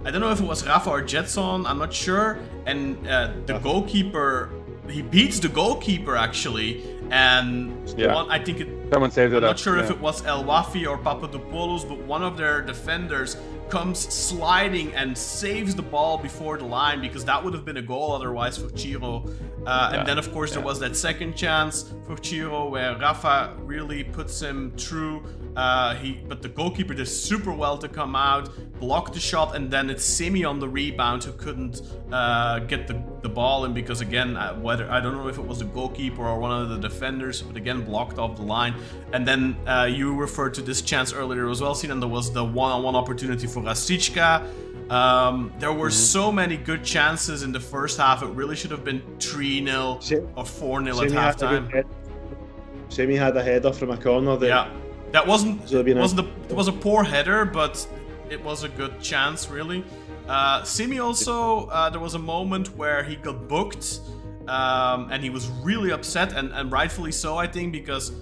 I don't know if it was Rafa or Gedson. I'm not sure. And the goalkeeper, he beats the goalkeeper actually, and I think someone saved it up. I'm not sure if it was El Wafi or Papadopoulos, but one of their defenders comes sliding and saves the ball before the line, because that would have been a goal otherwise for Ciro. And then of course there was that second chance for Ciro where Rafa really puts him through. But the goalkeeper did super well to come out, block the shot, and then it's Simi on the rebound who couldn't get the ball in because again, whether I don't know if it was the goalkeeper or one of the defenders, but again blocked off the line. And then you referred to this chance earlier as well, Sinan. There was the one-on-one opportunity for Rasicka. There were so many good chances in the first half. It really should have been 3-0 or 4-0 at halftime. Simi had a header from a corner. That wasn't it was a poor header, but it was a good chance, really. Simi also, there was a moment where he got booked, and he was really upset, and rightfully so, I think, because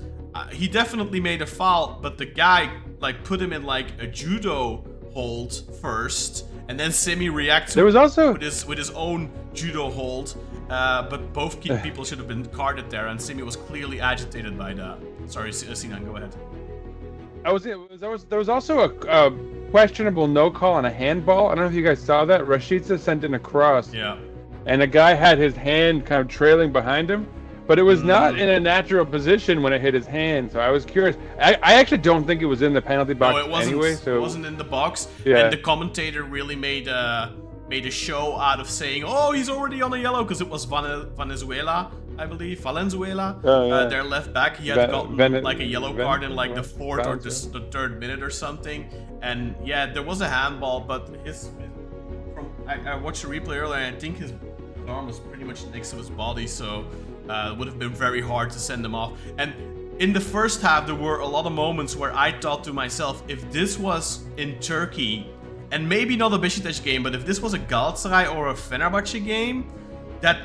he definitely made a foul, but the guy like put him in like a judo hold first, and then Simi reacted there was also with his own judo hold. But both people should have been carded there, and Simi was clearly agitated by that. Sorry, Sinan, go ahead. There was also a questionable no call on a handball. I don't know if you guys saw that. Rashica sent in a cross. Yeah. And a guy had his hand kind of trailing behind him, but it was not in a natural position when it hit his hand. So I was curious. I actually don't think it was in the penalty box anyway. So it wasn't in the box. Yeah. And the commentator really made a show out of saying, "Oh, he's already on a yellow," because it was Venezuela, I believe, Valenzuela, their left back. He had gotten like a yellow card in like the fourth or the third minute or something. And yeah, there was a handball, but I watched the replay earlier, and I think his arm was pretty much next to his body, so it would have been very hard to send him off. And in the first half, there were a lot of moments where I thought to myself, if this was in Turkey, and maybe not a Beşiktaş game, but if this was a Galatasaray or a Fenerbahçe game, that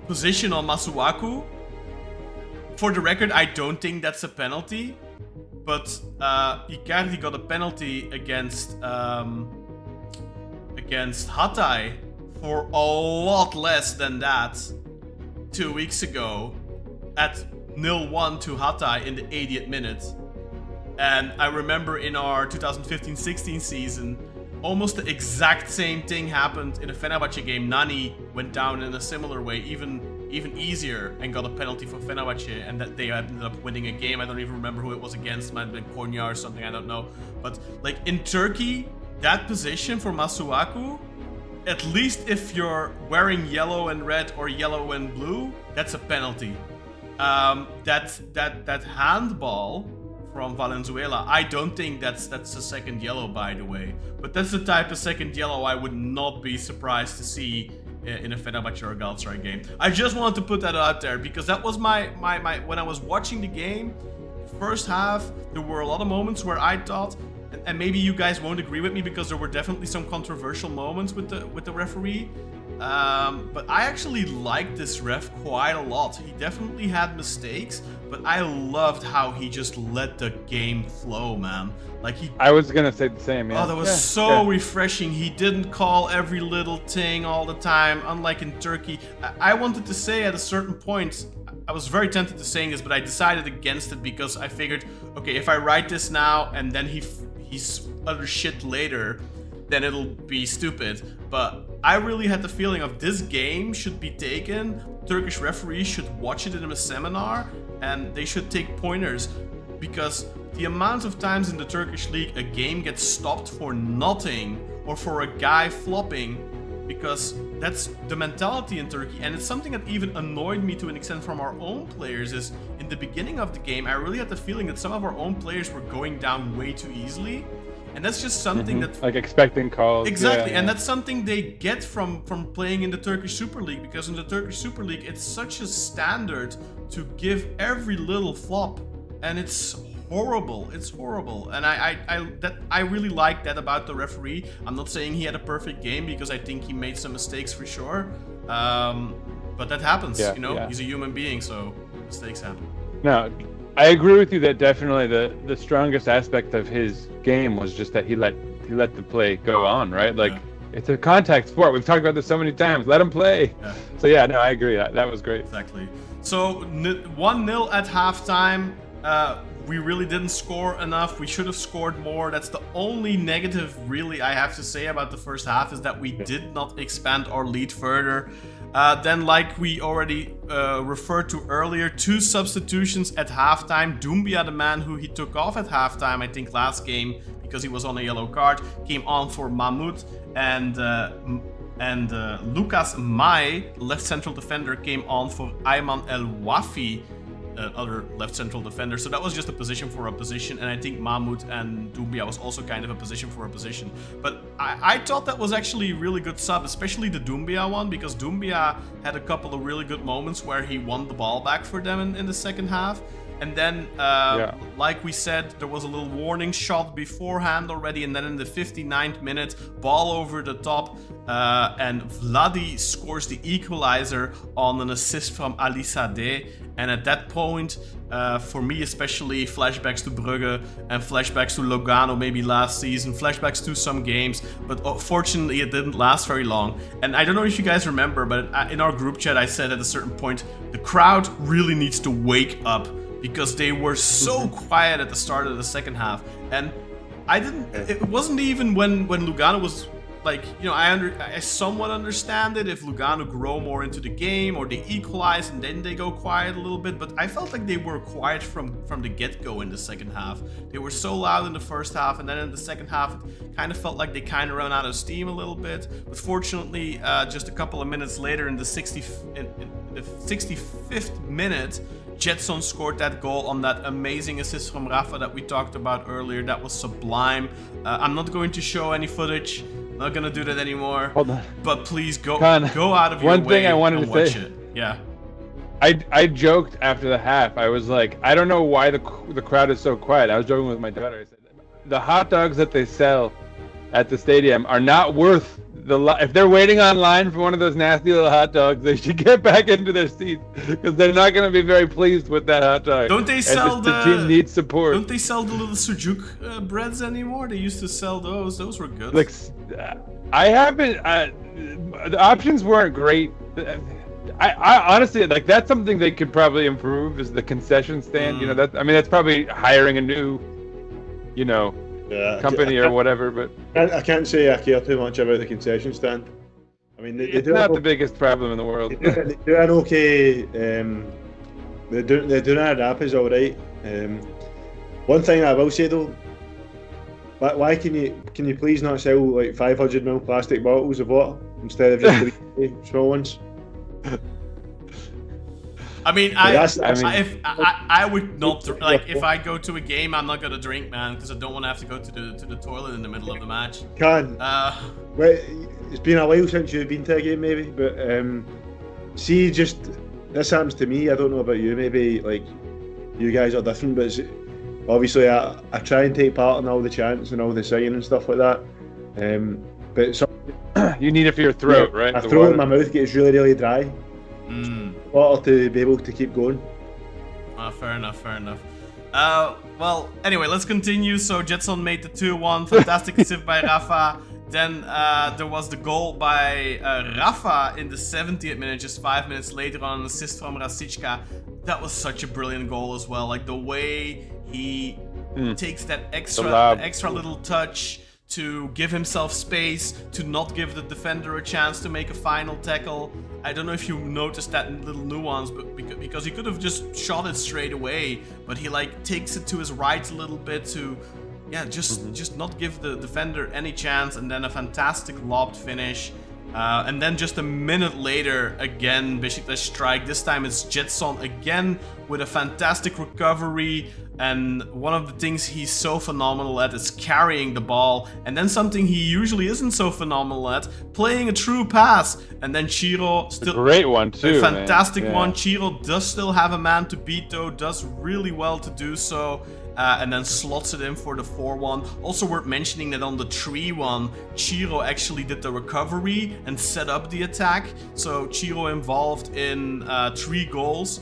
position on Masuaku, for the record, I don't think that's a penalty, but Icardi got a penalty against Hatay for a lot less than that 2 weeks ago at 0-1 to Hatay in the 80th minute. And I remember in our 2015-16 season, almost the exact same thing happened in a Fenerbahçe game. Nani went down in a similar way, even easier, and got a penalty for Fenerbahçe, and that they ended up winning a game. I don't even remember who it was against. Might have been Konya or something, I don't know. But like in Turkey, that position for Masuaku, at least if you're wearing yellow and red or yellow and blue, that's a penalty. That handball from Valenzuela, I don't think that's a second yellow, by the way. But that's the type of second yellow I would not be surprised to see in a Fenerbahçe or a Galatasaray game. I just wanted to put that out there because that was my when I was watching the game, first half, there were a lot of moments where I thought, and maybe you guys won't agree with me because there were definitely some controversial moments with the referee. But I actually liked this ref quite a lot. He definitely had mistakes, but I loved how he just let the game flow, man. Like I was gonna say the same. Yeah. Oh, that was so refreshing. He didn't call every little thing all the time, unlike in Turkey. I wanted to say at a certain point, I was very tempted to saying this, but I decided against it because I figured, okay, if I write this now and then he's utter shit later, then it'll be stupid. But I really had the feeling of this game should be taken. Turkish referees should watch it in a seminar and they should take pointers, because the amount of times in the Turkish league a game gets stopped for nothing or for a guy flopping, because that's the mentality in Turkey. And it's something that even annoyed me to an extent from our own players, is in the beginning of the game I really had the feeling that some of our own players were going down way too easily. And that's just something that... Like expecting calls. Exactly, and that's something they get from playing in the Turkish Super League, because in the Turkish Super League it's such a standard to give every little flop, and it's horrible. It's horrible, and I really like that about the referee. I'm not saying he had a perfect game, because I think he made some mistakes for sure, but that happens. He's a human being, so mistakes happen. No, I agree with you that definitely the strongest aspect of his game was just that he let the play go on, right? Like it's a contact sport. We've talked about this so many times. Let him play. Yeah. So yeah, no, I agree. That was great. Exactly. So 1-0 at halftime. We really didn't score enough. We should have scored more. That's the only negative really I have to say about the first half, is that we did not expand our lead further. Then, like we already referred to earlier, 2 substitutions at halftime. Doumbia, the man who he took off at halftime, I think last game because he was on a yellow card, came on for Mahmoud, and Lucas Mai, left central defender, came on for Ayman El Wafi, other left central defender. So that was just a position for a position, and I think Mahmoud and Doumbia was also kind of a position for a position. But I thought that was actually a really good sub, especially the Doumbia one, because Doumbia had a couple of really good moments where he won the ball back for them in the second half. And then, like we said, there was a little warning shot beforehand already, and then in the 59th minute, ball over the top, and Vladi scores the equalizer on an assist from Ali Sadeh. And at that point, for me especially, flashbacks to Brugge and flashbacks to Lugano maybe last season, flashbacks to some games, but fortunately it didn't last very long. And I don't know if you guys remember, but in our group chat I said at a certain point, the crowd really needs to wake up, because they were so quiet at the start of the second half. And it wasn't even when Lugano was like, you know, I somewhat understand it if Lugano grow more into the game or they equalize and then they go quiet a little bit, but I felt like they were quiet from the get-go in the second half. They were so loud in the first half, and then in the second half it kind of felt like they kind of ran out of steam a little bit. But fortunately, just a couple of minutes later in the 65th minute, Gedson scored that goal on that amazing assist from Rafa that we talked about earlier. That was sublime. I'm not going to show any footage. Not gonna do that anymore. Hold on. But please go Con, out of your way. One thing I wanted to watch say. It. Yeah. I joked after the half. I was like, I don't know why the crowd is so quiet. I was joking with my daughter. I said, the hot dogs that they sell at the stadium are not worth if they're waiting online for one of those nasty little hot dogs, they should get back into their seats, because they're not going to be very pleased with that hot dog. Don't they sell the team needs support? Don't they sell the little sujuk breads anymore? They used to sell those. Those were good. Like, I haven't. The options weren't great. I honestly, like, that's something they could probably improve, is the concession stand. You know, that's probably hiring a new, company or whatever. But I can't say I care too much about the concession stand. I mean, it's not the biggest problem in the world. They do an okay. The Dunar app is all right. One thing I will say though, why can you please not sell like 500ml plastic bottles of water instead of just 3 small ones? I mean, I would not like, if I go to a game, I'm not gonna drink, man, because I don't want to have to go to the toilet in the middle of the match. Well, it's been a while since you've been to a game, maybe, but see, just this happens to me. I don't know about you. Maybe like you guys are different, but obviously I try and take part in all the chants and all the singing and stuff like that. But you need it for your throat, right? My throat and my mouth gets really, really dry. Water to be able to keep going. Fair enough. Well, anyway, let's continue. So Gedson made the 2-1. Fantastic assist by Rafa. Then there was the goal by Rafa in the 70th minute, just 5 minutes later, on an assist from Rasicka. That was such a brilliant goal as well. Like the way he takes that extra little touch to give himself space, to not give the defender a chance to make a final tackle. I don't know if you noticed that little nuance, but because he could have just shot it straight away, but he like takes it to his right a little bit to, just not give the defender any chance, and then a fantastic lobbed finish. And then just a minute later, again, Beşiktaş strike. This time it's Gedson again with a fantastic recovery. And one of the things he's so phenomenal at is carrying the ball. And then something he usually isn't so phenomenal at, playing a true pass. And then Ciro, still a great one too. A fantastic one. Ciro does still have a man to beat though, does really well to do so. And then slots it in for the 4-1. Also worth mentioning that on the 3-1, Ciro actually did the recovery and set up the attack. So Ciro involved in 3 goals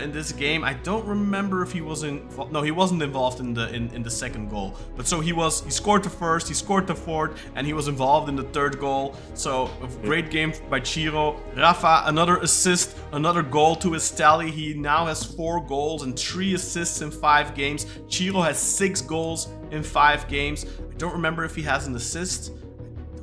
in this game. I don't remember if he was he wasn't involved in the second goal. But so he scored the first, he scored the fourth, and he was involved in the third goal. So a great game by Ciro. Rafa, another assist, another goal to his tally. He now has 4 goals and 3 assists in 5 games. Ciro has 6 goals in 5 games. I don't remember if he has an assist.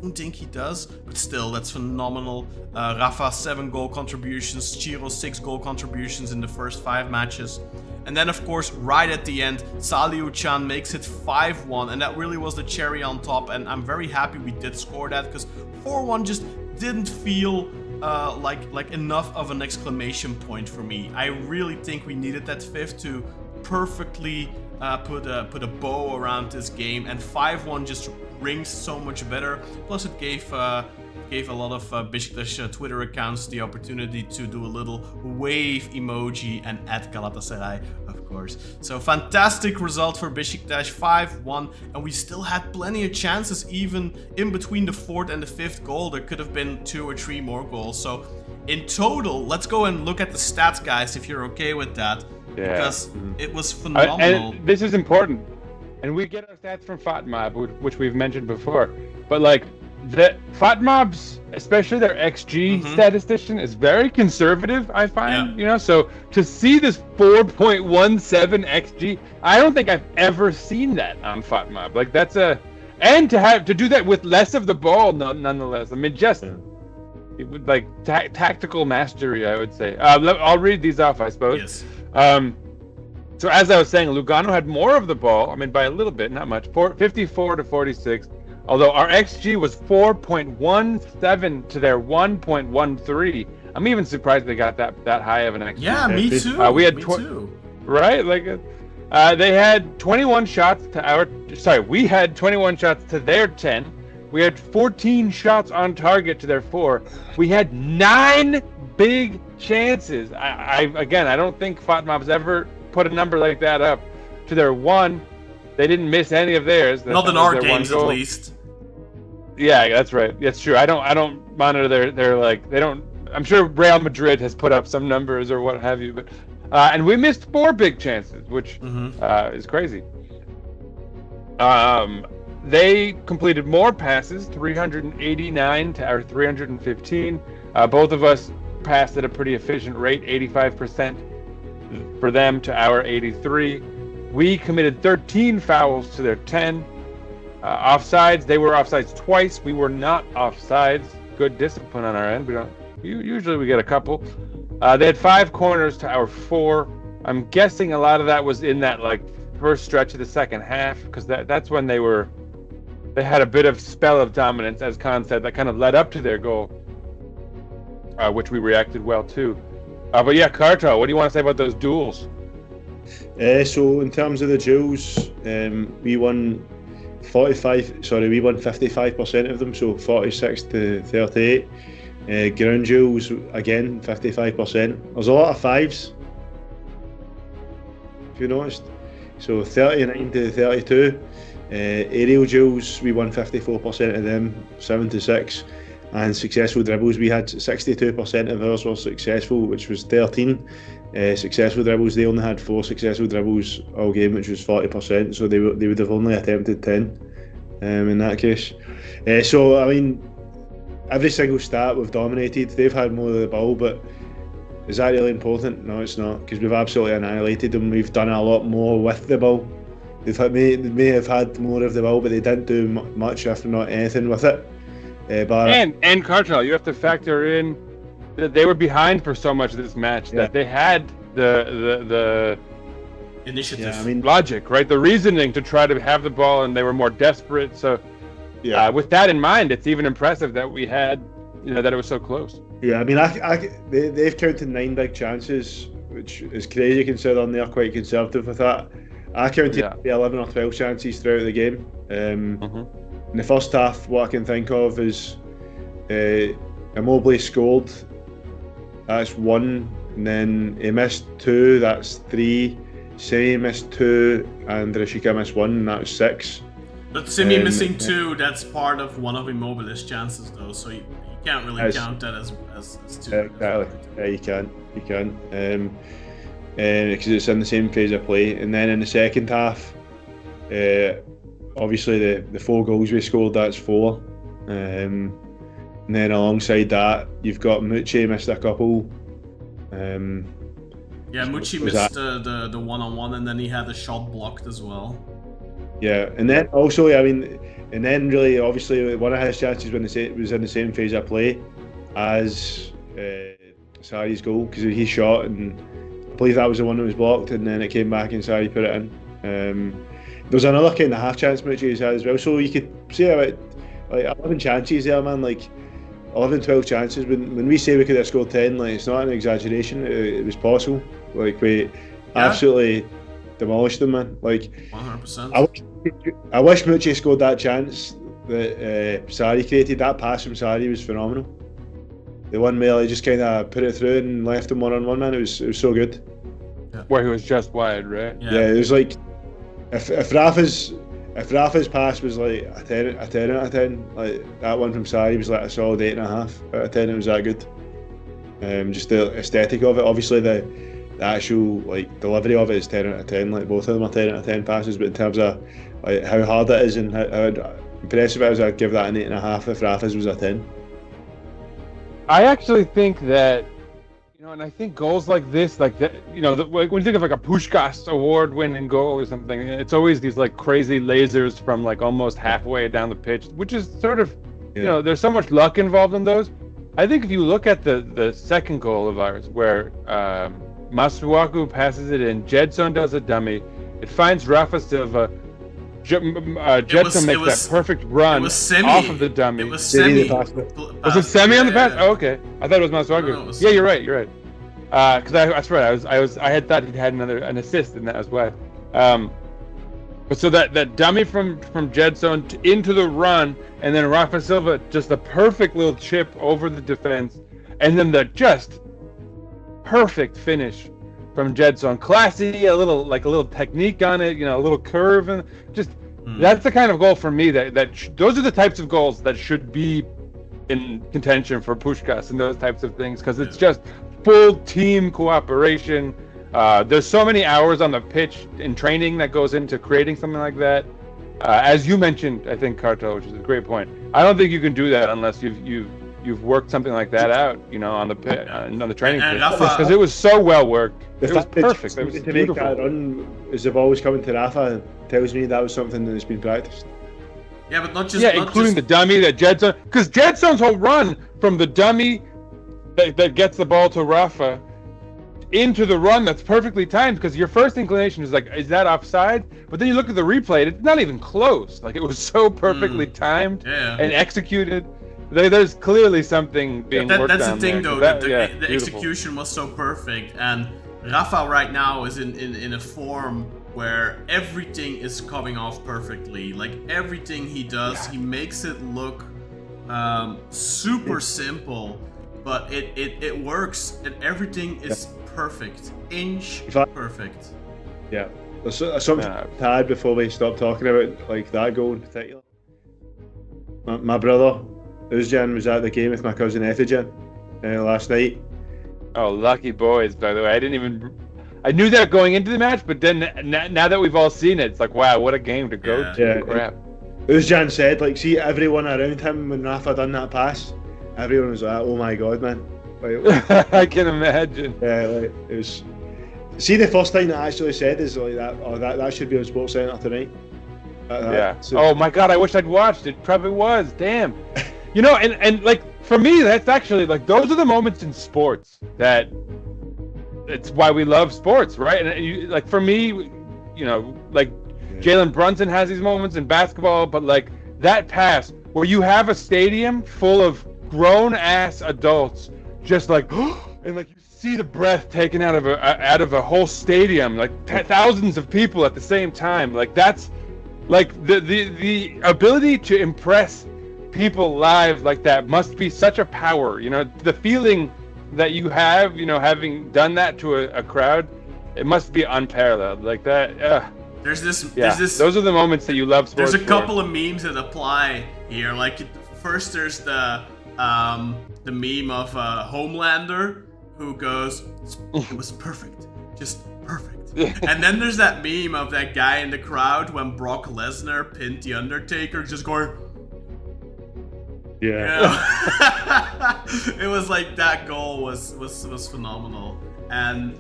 don't think he does, but still, that's phenomenal. Rafa, 7 goal contributions, Ciro, 6 goal contributions in the first 5 matches. And then, of course, right at the end, Salih Uçan makes it 5-1, and that really was the cherry on top, and I'm very happy we did score that, because 4-1 just didn't feel like enough of an exclamation point for me. I really think we needed that 5th to perfectly put a bow around this game, and 5-1 just rings so much better. Plus, it gave a lot of Beşiktaş Twitter accounts the opportunity to do a little wave emoji and add Galatasaray, of course. So fantastic result for Beşiktaş, 5-1, and we still had plenty of chances even in between the 4th and the 5th goal. There could have been 2 or 3 more goals. So in total, let's go and look at the stats, guys, if you're okay with that. Yeah. Because it was phenomenal. And this is important. And we get our stats from FotMob, which we've mentioned before. But like, the FotMob's, especially their XG statistician, is very conservative, I find. Yeah. You know, so to see this 4.17 XG, I don't think I've ever seen that on FotMob. Like, that's and to do that with less of the ball, nonetheless. I mean, just it would, like, tactical mastery, I would say. I'll read these off, I suppose. Yes. So as I was saying, Lugano had more of the ball. I mean, by a little bit, not much. 54 to 46. Although our XG was 4.17 to their 1.13. I'm even surprised they got that high of an XG. Yeah, me too. We had me too. Right? Like, they had 21 shots to our. Sorry, we had 21 shots to their 10. We had 14 shots on target to their 4. We had 9 big chances. I don't think FotMob's ever put a number like that up to their 1. They didn't miss any of theirs. Not in our games, at least. Yeah, that's right. That's true. I don't monitor their like, they don't. I'm sure Real Madrid has put up some numbers or what have you, but and we missed 4 big chances, which is crazy. They completed more passes, 389 to our 315. Both of us passed at a pretty efficient rate, 85% for them to our 83. We committed 13 fouls to their 10. Offsides, they were offsides twice. We were not offsides. Good discipline on our end. Usually we get a couple. They had 5 corners to our 4. I'm guessing a lot of that was in that like first stretch of the second half, because that's when they had a bit of spell of dominance, as Kaan said, that kind of led up to their goal, which we reacted well to. But yeah, Kartal, what do you want to say about those duels? So in terms of the duels, we won 55% of them, so 46 to 38. Ground duels, again, 55%. There's a lot of 5s, if you noticed. So 39 to 32. Aerial duels, we won 54% of them, 7 to 6. And successful dribbles, we had 62% of ours were successful, which was 13. Successful dribbles, they only had 4 successful dribbles all game, which was 40%, so they would have only attempted 10 in that case. So I mean, every single stat we've dominated. They've had more of the ball, but is that really important? No, it's not, because we've absolutely annihilated them. We've done a lot more with the ball. They may have had more of the ball, but they didn't do much, if not anything, with it. And Kartal, you have to factor in that they were behind for so much of this match that they had the initiative, logic, right? The reasoning to try to have the ball, and they were more desperate. So, with that in mind, it's even impressive that we had, that it was so close. Yeah, I mean, they've counted 9 big chances, which is crazy considering they're quite conservative with that. I counted 11 or 12 chances throughout the game. In the first half, what I can think of is Immobile scored. That's 1, and then he missed 2. That's 3. Simi missed 2, and Rashica missed 1, and that was 6. But Simi missing 2, that's part of one of Immobile's chances, though. So you can't really count that as 2. Exactly. Yeah, you can. Because it's in the same phase of play. And then in the second half, obviously the 4 goals we scored, that's 4. And then alongside that, you've got Mucci missed a couple. Mucci missed the one-on-one, and then he had a shot blocked as well. Yeah, and then also, I mean, And then really, obviously, one of his chances was in the same phase of play as Sarri's goal, because he shot, and I believe that was the one that was blocked, and then it came back and Sarri put it in. There was another kind of half chance Mucci had as well, so you could say about like 11 chances there, man, like 11, 12 chances. When we say we could have scored 10, like, it's not an exaggeration, it was possible. Like, we absolutely demolished them, man. Like 100%. I wish Mucci scored that chance that Sarri created. That pass from Sarri was phenomenal. The one where he just kind of put it through and left him one-on-one, man. It was so good. Yeah. Where he was just wide, right? Yeah, it was like if Rafa's pass was like a 10 out of 10, like that one from Sarri was like a solid 8.5 out of 10. It was that good. Just the aesthetic of it. Obviously the actual like delivery of it is 10 out of 10. Like both of them are 10 out of 10 passes, but in terms of like how hard it is and how impressive it is, I'd give that an 8.5 if Rafa's was a 10. I actually think that, you know, and I think goals like this, like that, you know, like when you think of like a Puskás award-winning goal or something, it's always these like crazy lasers from like almost halfway down the pitch, which is sort of, you know, there's so much luck involved in those. I think if you look at the second goal of ours, where Masuaku passes it in, Gedson does a dummy, it finds Rafa Silva. Gedson makes that perfect run off of the dummy. It was semi. Was it semi on the pass? Oh, okay. I thought it was Masuaku. Yeah, you're right. Because that's right. I had thought he'd had an assist in that as well. But so that dummy from Gedson into the run, and then Rafa Silva, just a perfect little chip over the defense, and then the just perfect finish from Gedson. Classy, a little technique on it, you know, a little curve, and just that's the kind of goal for me that those are the types of goals that should be in contention for Puskás and those types of things, because it's just full team cooperation. There's so many hours on the pitch in training that goes into creating something like that. As you mentioned, I think, Kartal, which is a great point. I don't think you can do that unless you've worked something like that out, you know, on the training pitch, because it was so well worked. It was perfect. It was to beautiful. Make that run as the ball was coming to Rafa tells me that was something that has been practiced. Yeah, but not just including the dummy that Gedson, because Gedson's whole run from the dummy that gets the ball to Rafa into the run, that's perfectly timed, because your first inclination is like, is that offside? But then you look at the replay, it's not even close. Like, it was so perfectly timed and executed. There's clearly something being worked on. That's the thing, there. though. The execution was so perfect, and Rafa right now is in a form where everything is coming off perfectly. Like, everything he does, he makes it look super simple, but it works, and everything is perfect, perfect. Yeah, there's something to add before we stop talking about like that goal in particular. My brother Uçan was at the game with my cousin Effijan last night. Oh, lucky boys! By the way, I knew that going into the match, but then now that we've all seen it, it's like, wow, what a game to go to! Yeah. Crap. Uçan said, like, see everyone around him when Rafa done that pass, everyone was like, oh my god, man. Like, I can imagine. Yeah, like, it was. See, the first thing that I actually said is like that. Oh, that should be on Sports Centre tonight. Oh my god, I wish I'd watched it. Probably was. Damn. You know, and like for me, that's actually like those are the moments in sports that it's why we love sports, right? And like for me, you know, like Jalen Brunson has these moments in basketball, but like that pass where you have a stadium full of grown ass adults, just like, and like you see the breath taken out of a whole stadium, like thousands of people at the same time. Like that's like the ability to impress people live like that must be such a power, you know, the feeling that you have, you know, having done that to a crowd, it must be unparalleled like that. There's this those are the moments that you love sports. There's a couple of memes that apply here. Like first there's the meme of Homelander who goes, it was perfect, just perfect. And then there's that meme of that guy in the crowd when Brock Lesnar pinned the Undertaker, just going, yeah. You know? It was like that goal was phenomenal, and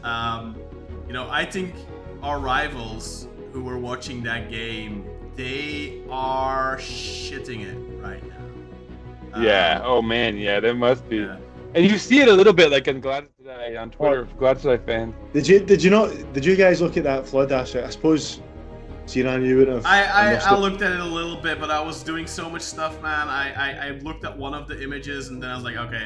you know, I think our rivals who were watching that game they are shitting it right now. Yeah. Oh man. Yeah. There must be. Yeah. And you see it a little bit, like in Galatasaray on Twitter. Galatasaray fans. Did you guys look at that flood? I suppose, Sinan, you wouldn't have. I looked at it a little bit, but I was doing so much stuff, man. I looked at one of the images and then I was like, okay,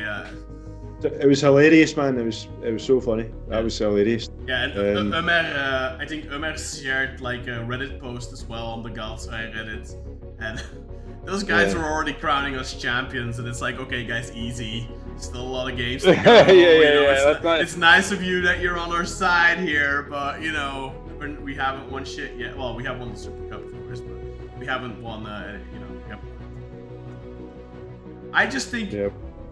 It was hilarious, man. It was so funny. That was hilarious. yeah. And Ömer, I think Ömer shared like a Reddit post as well on the Galatasaray Reddit, and those guys were already crowning us champions, and it's like, okay, guys, easy. Still a lot of games to go. It's nice of you that you're on our side here, but you know, we haven't won shit yet. Well, we have won the Super Cup, of course, but we haven't won. I just think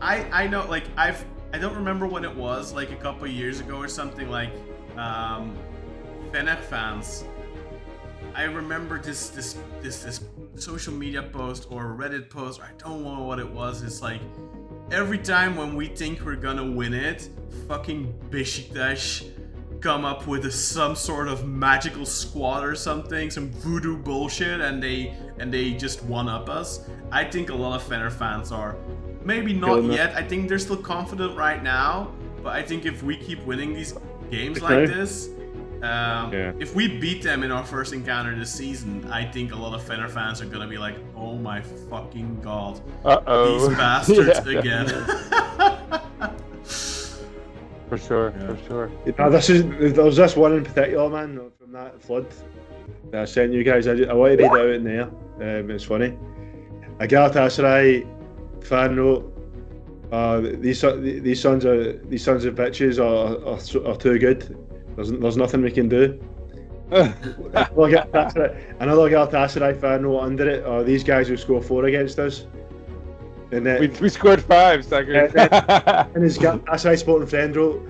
I know, like I don't remember when it was, like a couple of years ago or something, like Fener fans. I remember this social media post or Reddit post, or I don't know what it was. It's like, every time when we think we're gonna win it, fucking Beşiktaş come up with some sort of magical squad or something, some voodoo bullshit, and they just one-up us. I think a lot of Fener fans are, maybe not yet. I think they're still confident right now, but I think if we keep winning these games like this, if we beat them in our first encounter this season, I think a lot of Fener fans are gonna be like, "Oh my fucking god, these bastards again." For sure. There was this one in particular, man, from that flood that I sent you guys. I want to read it out in there. It's funny. A Galatasaray fan wrote, "These sons of bitches are too good. There's nothing we can do." Another Galatasaray fan wrote under it, "These guys will score 4 against us." And then we scored 5, suckers. And his Galatasaray sporting friend wrote,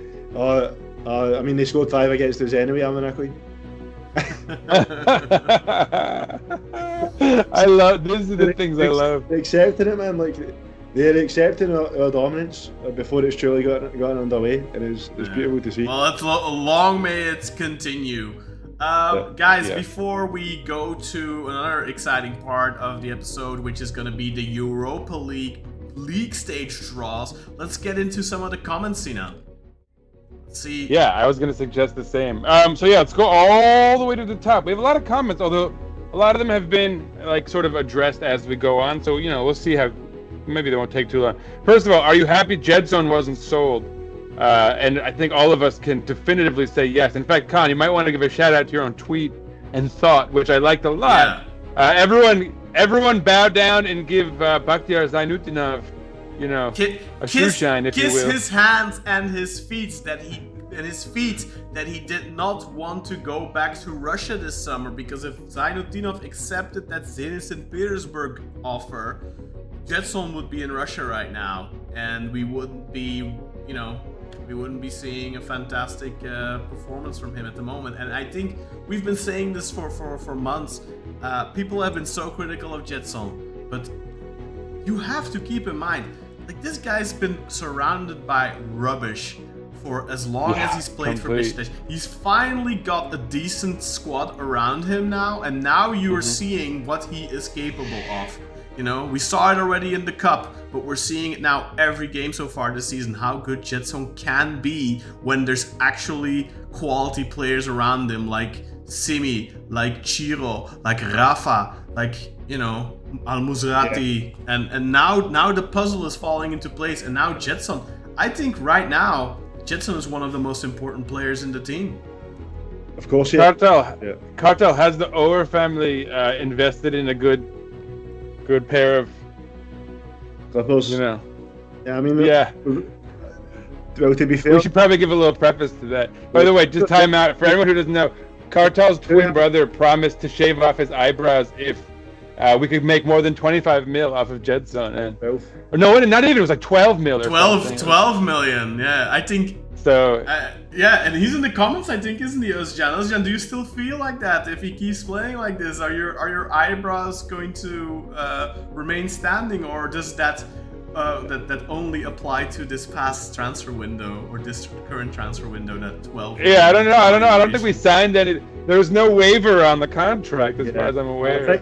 I mean, they scored 5 against us anyway, ironically. I love, these are the things I love. They're accepting it, man. Like, they're accepting our dominance before it's truly gotten underway, and it's beautiful to see. Well, long may it continue. Guys, before we go to another exciting part of the episode, which is going to be the Europa League stage draws, let's get into some of the comments, Sinan. Let's see. Yeah, I was going to suggest the same. Let's go all the way to the top. We have a lot of comments, although a lot of them have been like sort of addressed as we go on. So, we'll see how. Maybe they won't take too long. First of all, are you happy Gedson wasn't sold? And I think all of us can definitively say yes. In fact, Kaan, you might want to give a shout out to your own tweet and thought, which I liked a lot. Yeah. Everyone bow down and give Bakhtiar Zainutinov, a shoe shine, if you will. Kiss his hands and his feet that he did not want to go back to Russia this summer, because if Zainutinov accepted that Zenit St. Petersburg offer, Gedson would be in Russia right now, and we wouldn't be seeing a fantastic performance from him at the moment. And I think we've been saying this for months. People have been so critical of Gedson, but you have to keep in mind, like, this guy's been surrounded by rubbish for as long as he's played for Beşiktaş. He's finally got a decent squad around him now, and now you are seeing what he is capable of. We saw it already in the Cup, but we're seeing it now every game so far this season, how good Gedson can be when there's actually quality players around him, like Simi, like Ciro, like Rafa, like, Al-Musrati. And now the puzzle is falling into place, and now Gedson, I think right now, Gedson is one of the most important players in the team. Of course, yeah. Kartal has the Ower family invested in a good pair of Clippers. Yeah, I mean, well, to be fair, we should probably give a little preface to that. By the way, just time out for anyone who doesn't know. Kartal's twin brother promised to shave off his eyebrows if we could make more than 25 mil off of Gedson. And 12. Or no, not even. It was like 12 mil. 12 million. Yeah, I think. So. And he's in the comments, I think, isn't he, Özcan? Özcan, do you still feel like that? If he keeps playing like this, are your eyebrows going to remain standing, or does that that only apply to this past transfer window or this current transfer window. That 12. Yeah, I don't know. I don't think we signed any. There was no waiver on the contract, as far as I'm aware.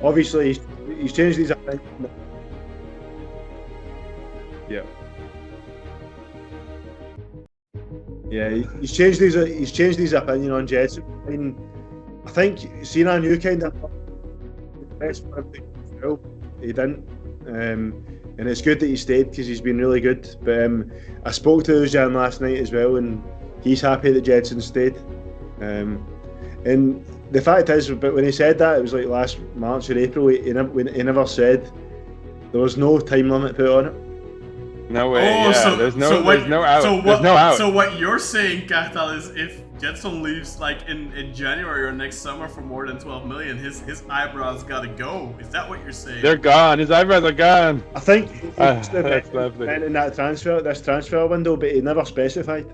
Obviously, he's changed his opinion. Yeah. Yeah, he's changed his opinion on Gedson. I mean, I think Sinan, you kind of best for him to go. He didn't, and it's good that he stayed because he's been really good. But I spoke to Uçan last night as well, and he's happy that Gedson stayed. And the fact is, but when he said that, it was like last March or April. He never said there was no time limit put on it. No way. Oh, yeah. There's no out. There's no out. So what you're saying, Kartal, is if Gedson leaves like in January or next summer for more than 12 million, his eyebrows gotta go. Is that what you're saying? They're gone. His eyebrows are gone. I think that's lovely. In that transfer window, but he never specified.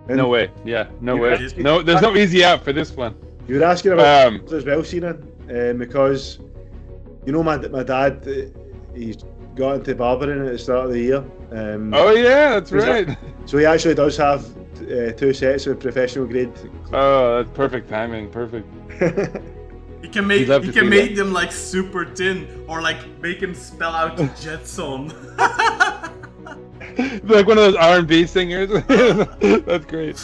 No way. Yeah, no way. No, there's no easy out for this one. You were asking about as well, Sinan, because you know my dad, he's got into barbering at the start of the year. Oh yeah, that's right. So he actually does have 2 sets of professional grade. Oh, that's perfect timing. Perfect. He can make them like super thin, or like make him spell out Gedson. Like one of those R&B singers. That's great.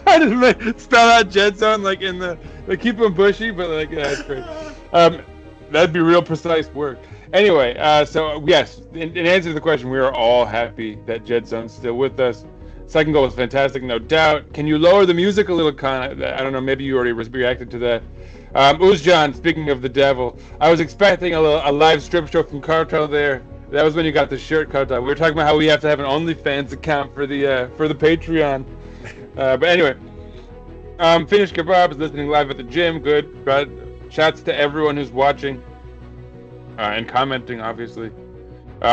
I just spell out Gedson like in the keep them bushy, but like that's great. That'd be real precise work. Anyway, so yes, in answer to the question, we are all happy that Gedson's still with us. Second goal was fantastic, no doubt. Can you lower the music a little, Kaan? I don't know, maybe you already reacted to that. Uçan, speaking of the devil, I was expecting a live strip show from Kartal there. That was when you got the shirt, Kartal. We were talking about how we have to have an OnlyFans account for the Patreon. But anyway, finished kebabs, listening live at the gym, good. But shouts to everyone who's watching. And commenting, obviously.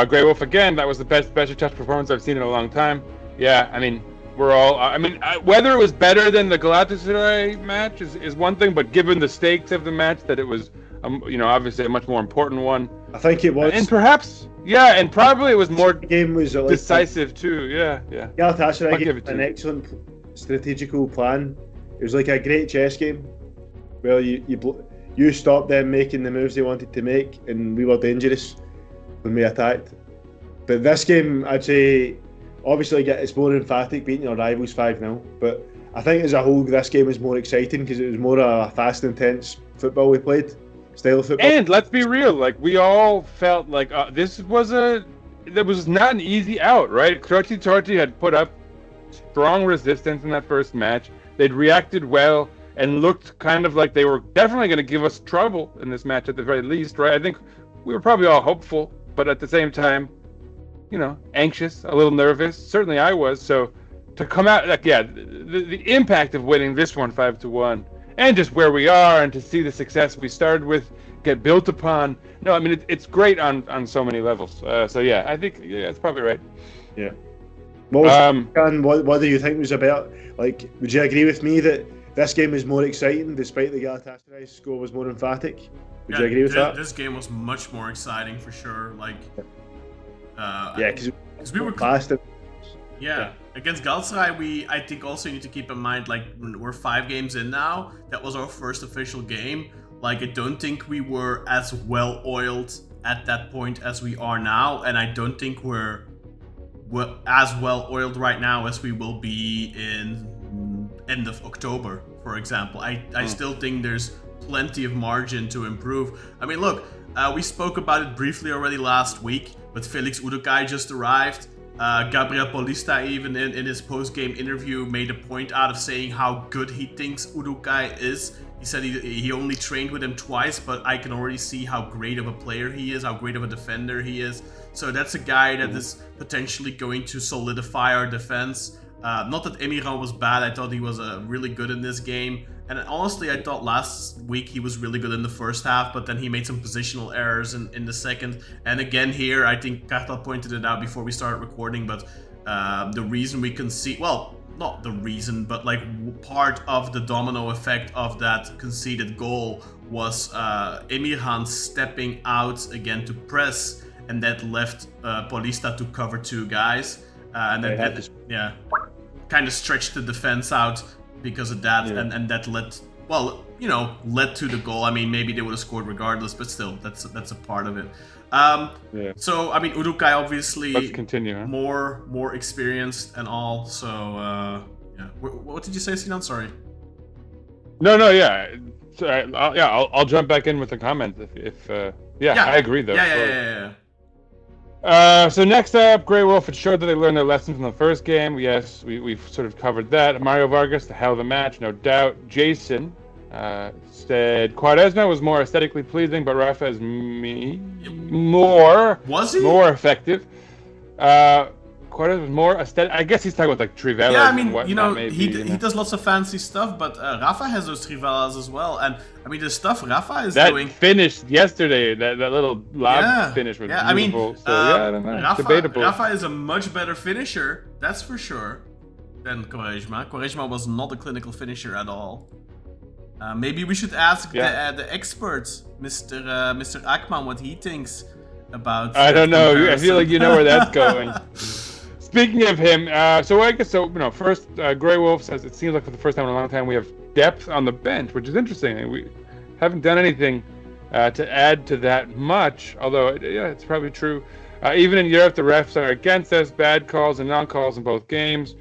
Grey Wolf again. That was the best Beşiktaş performance I've seen in a long time. Yeah, I mean, we're all. I mean, whether it was better than the Galatasaray match is one thing, but given the stakes of the match, that it was, obviously a much more important one. I think it was. And perhaps, yeah, and probably it was more. The game was decisive too. Yeah. Galatasaray gave an excellent strategical plan. It was like a great chess game, where you stopped them making the moves they wanted to make, and we were dangerous when we attacked. But this game, I'd say, obviously it's more emphatic beating our rivals 5-0. But I think as a whole, this game was more exciting because it was more a fast, intense football we played, style of football. And let's be real, like we all felt like this was not an easy out, right? Torti had put up strong resistance in that first match. They'd reacted well and looked kind of like they were definitely going to give us trouble in this match at the very least, right? I think we were probably all hopeful, but at the same time, anxious, a little nervous. Certainly I was. So to come out, the impact of winning this one 5-1, and just where we are, and to see the success we started with get built upon. No, I mean it's great on so many levels. So yeah, I think it's probably right. Yeah. What do you think was about? Like, would you agree with me that this game was more exciting despite the Galatasaray score was more emphatic? Would you agree with that? This game was much more exciting for sure. Like, because we were fast. Yeah, against Galatasaray, I think also you need to keep in mind, like, we're 5 games in now. That was our first official game. Like, I don't think we were as well oiled at that point as we are now, and I don't think we're as well oiled right now as we will be in end of October, for example. I still think there's plenty of margin to improve. I mean, look, we spoke about it briefly already last week, but Felix Uduokhai just arrived. Gabriel Paulista, even in his post-game interview, made a point out of saying how good he thinks Uduokhai is. He said he only trained with him twice, but I can already see how great of a player he is, how great of a defender he is. So that's a guy that is potentially going to solidify our defense. Not that Emirhan was bad. I thought he was really good in this game. And honestly, I thought last week he was really good in the first half, but then he made some positional errors in the second. And again here, I think Kartal pointed it out before we started recording, but the reason we concede... Well, not the reason, but like part of the domino effect of that conceded goal was Emirhan stepping out again to press, and that left Paulista to cover two guys, and then kind of stretched the defense out because of that, and that led to the goal. I mean, maybe they would have scored regardless, but still, that's a part of it. So I mean, Uduokhai obviously Let's continue, huh? more experienced and all. So what did you say, Sinan? Sorry. No, yeah. Sorry, I'll jump back in with a comment if I agree though. So next up, Grey Wolf. It showed that they learned their lesson from the first game. Yes, we've sort of covered that. Mario Vargas, the hell of the match, no doubt. Jason said Quaresma was more aesthetically pleasing, but Rafa is more effective. Quaresma was more aesthetic. I guess he's talking about like Trivelas. Yeah, I mean, and whatnot, he does lots of fancy stuff, but Rafa has those Trivelas as well. And I mean, the stuff Rafa is doing. That finished yesterday. That little lob finish was beautiful. I mean, I don't know. Debatable. Rafa is a much better finisher, that's for sure, than Quaresma. Quaresma was not a clinical finisher at all. Maybe we should ask the experts, Mr. Akman, what he thinks about. I don't know. Comparison. I feel like you know where that's going. Speaking of him, first, Grey Wolf says it seems like for the first time in a long time we have depth on the bench, which is interesting. We haven't done anything to add to that much, although it's probably true. Even in Europe, the refs are against us, bad calls and non-calls in both games.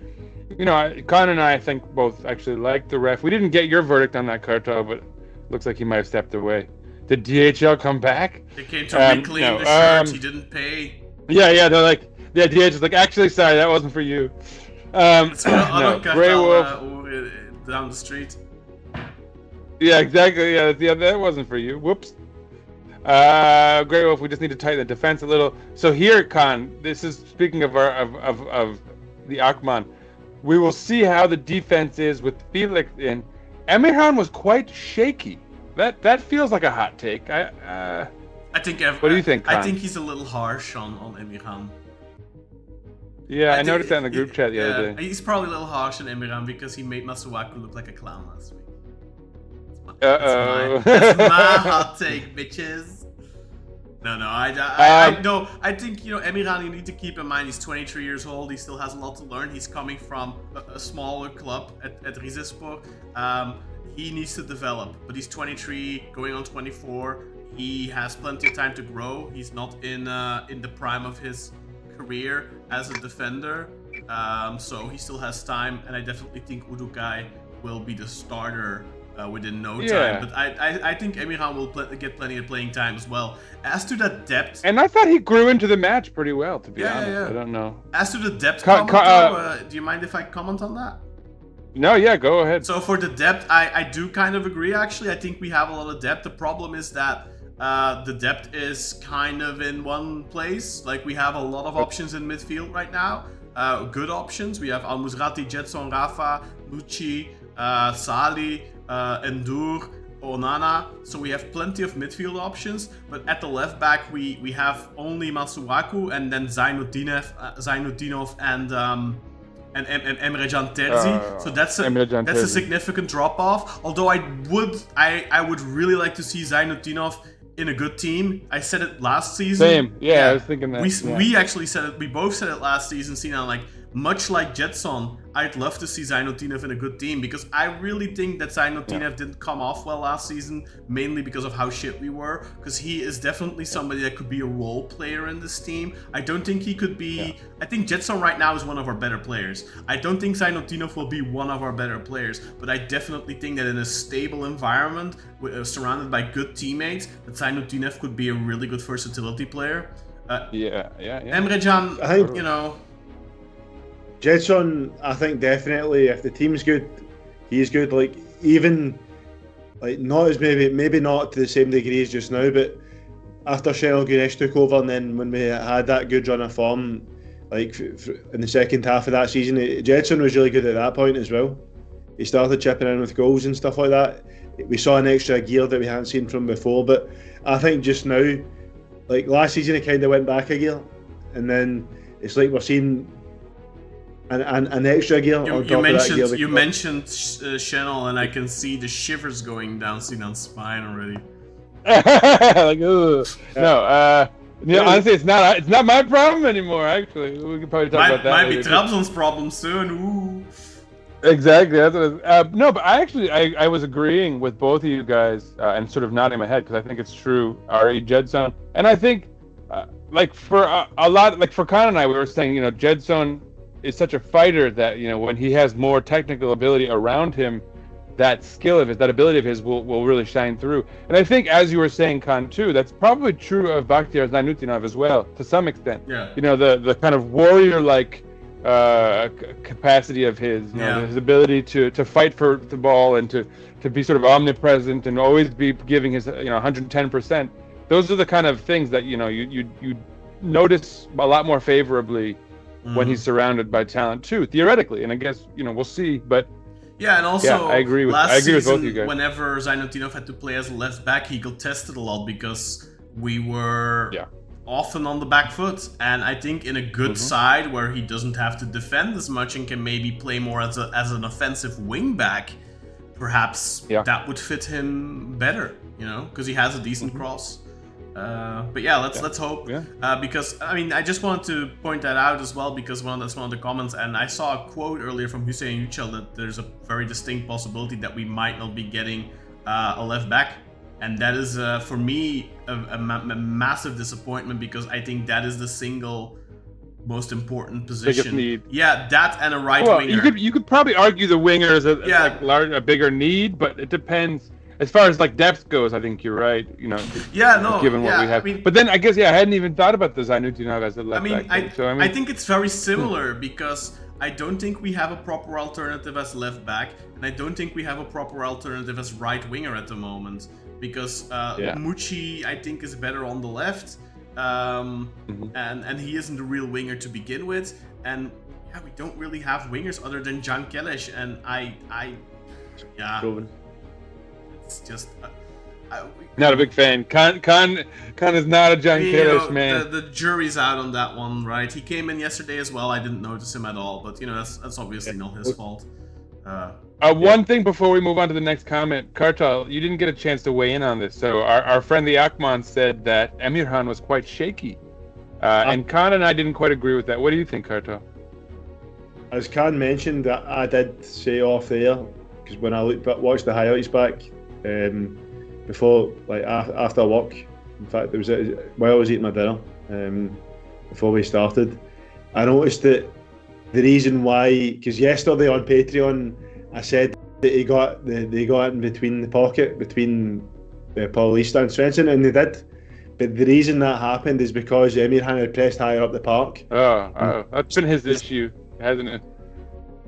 Kaan and I think both actually liked the ref. We didn't get your verdict on that, Kartal, but it looks like he might have stepped away. Did DHL come back? They came to reclaim the shirt he didn't pay. Yeah, they're like, DHL is like, actually, sorry, that wasn't for you. Grey Wolf down the street. Yeah, exactly. Yeah, that wasn't for you. Whoops. Grey Wolf, we just need to tighten the defense a little. So here, Kaan, this is speaking of the Akman. We will see how the defense is with Felix in. Emirhan was quite shaky. That feels like a hot take. I think. What do you think, Kaan? I think he's a little harsh on Emirhan. Yeah, I noticed that in the group chat the other day. He's probably a little harsh on Emirhan because he made Masuaku look like a clown last week. That's my hot take, bitches. No, I think Emirhan, you need to keep in mind he's 23 years old. He still has a lot to learn. He's coming from a smaller club at Rizespor. He needs to develop, but he's 23, going on 24. He has plenty of time to grow. He's not in the prime of his career as a defender, so he still has time. And I definitely think Uduokhai will be the starter within no time. But I think Emirhan will get plenty of playing time as well. As to that depth, and I thought he grew into the match pretty well, to be honest. I don't know. As to the depth, do you mind if I comment on that? No, yeah, go ahead. So for the depth, I do kind of agree. Actually, I think we have a lot of depth. The problem is that the depth is kind of in one place. Like, we have a lot of options in midfield right now. Good options. We have Al-Musrati, Gedson, Rafa, Lucci, Salih, Endur, Onana. So we have plenty of midfield options. But at the left back, we have only Masuaku and then Zainudinov and Emrecan Terzi. So that's a significant drop off. Although I would really like to see Zainudinov in a good team. I said it last season. Same. Yeah, I was thinking that. We actually said it. We both said it last season, Sinan. Like, much like Gedson, I'd love to see Zainudinov in a good team because I really think that Zainudinov didn't come off well last season, mainly because of how shit we were. Because he is definitely somebody that could be a role player in this team. I don't think he could be. I think Gedson right now is one of our better players. I don't think Zainudinov will be one of our better players, but I definitely think that in a stable environment, surrounded by good teammates, that Zainudinov could be a really good versatility player. Emrecan, I think, Gedson, I think definitely if the team's good, he's good. Like, even not as maybe not to the same degree as just now, but after Cheryl Gunesh took over, and then when we had that good run of form, like in the second half of that season, Gedson was really good at that point as well. He started chipping in with goals and stuff like that. We saw an extra gear that we hadn't seen from before, but I think just now, like last season, he kind of went back a gear, and then it's like we're seeing an extra gear on top of that gear. You mentioned Channel, and I can see the shivers going down Sinan's spine already. Like, ugh. No, honestly, it's not my problem anymore. Actually, we could probably talk about that. Might be Trabzon's problem soon. Ooh. Exactly. That's what no, but I was agreeing with both of you guys and sort of nodding my head because I think it's true. Gedson, and I think like for a lot, like for Kaan and I, we were saying, Gedson is such a fighter that when he has more technical ability around him, that skill of his, that ability of his will really shine through. And I think, as you were saying, Kaan, too, that's probably true of Bakhtiar Zainuddinov as well, to some extent. Yeah. The kind of warrior-like capacity of his, his ability to fight for the ball and to be sort of omnipresent and always be giving his 110%. Those are the kind of things that you notice a lot more favorably when he's surrounded by talent too, theoretically. And I guess we'll see, but. Yeah, and also I agree with last both season, you guys. Whenever Zainuddinov had to play as a left back, he got tested a lot because we were often on the back foot. And I think in a good side where he doesn't have to defend as much and can maybe play more as an offensive wing back, perhaps that would fit him better, because he has a decent cross. But let's hope. Yeah. Because I just wanted to point that out as well, because that's one of the comments, and I saw a quote earlier from Hüseyin Yücel that there's a very distinct possibility that we might not be getting a left back, and that is for me a massive disappointment, because I think that is the single most important position. Biggest need. Yeah, that and a right winger. You could probably argue the winger is a bigger need, but it depends. As far as depth goes, I think you're right. Given what we have. But then I guess I hadn't even thought about the Zainuddinov as a left back. I think it's very similar because I don't think we have a proper alternative as left back, and I don't think we have a proper alternative as right winger at the moment, because Mucci I think is better on the left, and he isn't a real winger to begin with, and we don't really have wingers other than Jan Kelesh, and Proven. It's just not a big fan. Kaan is not a Jan Kelesh man. The jury's out on that one, right? He came in yesterday as well. I didn't notice him at all, but that's obviously not his fault. One thing before we move on to the next comment, Kartal, you didn't get a chance to weigh in on this. So our friend the Akman said that Emirhan was quite shaky, and Kaan and I didn't quite agree with that. What do you think, Kartal? As Kaan mentioned, I did say off there, because when I watched the highlights back. Before, after work, in fact, it was while I was eating my dinner, before we started, I noticed that the reason why, because yesterday on Patreon, I said that they got in between the pocket between Paulista and Svensson, and they did. But the reason that happened is because Emirhan had pressed higher up the park. Oh, that's been his issue, hasn't it?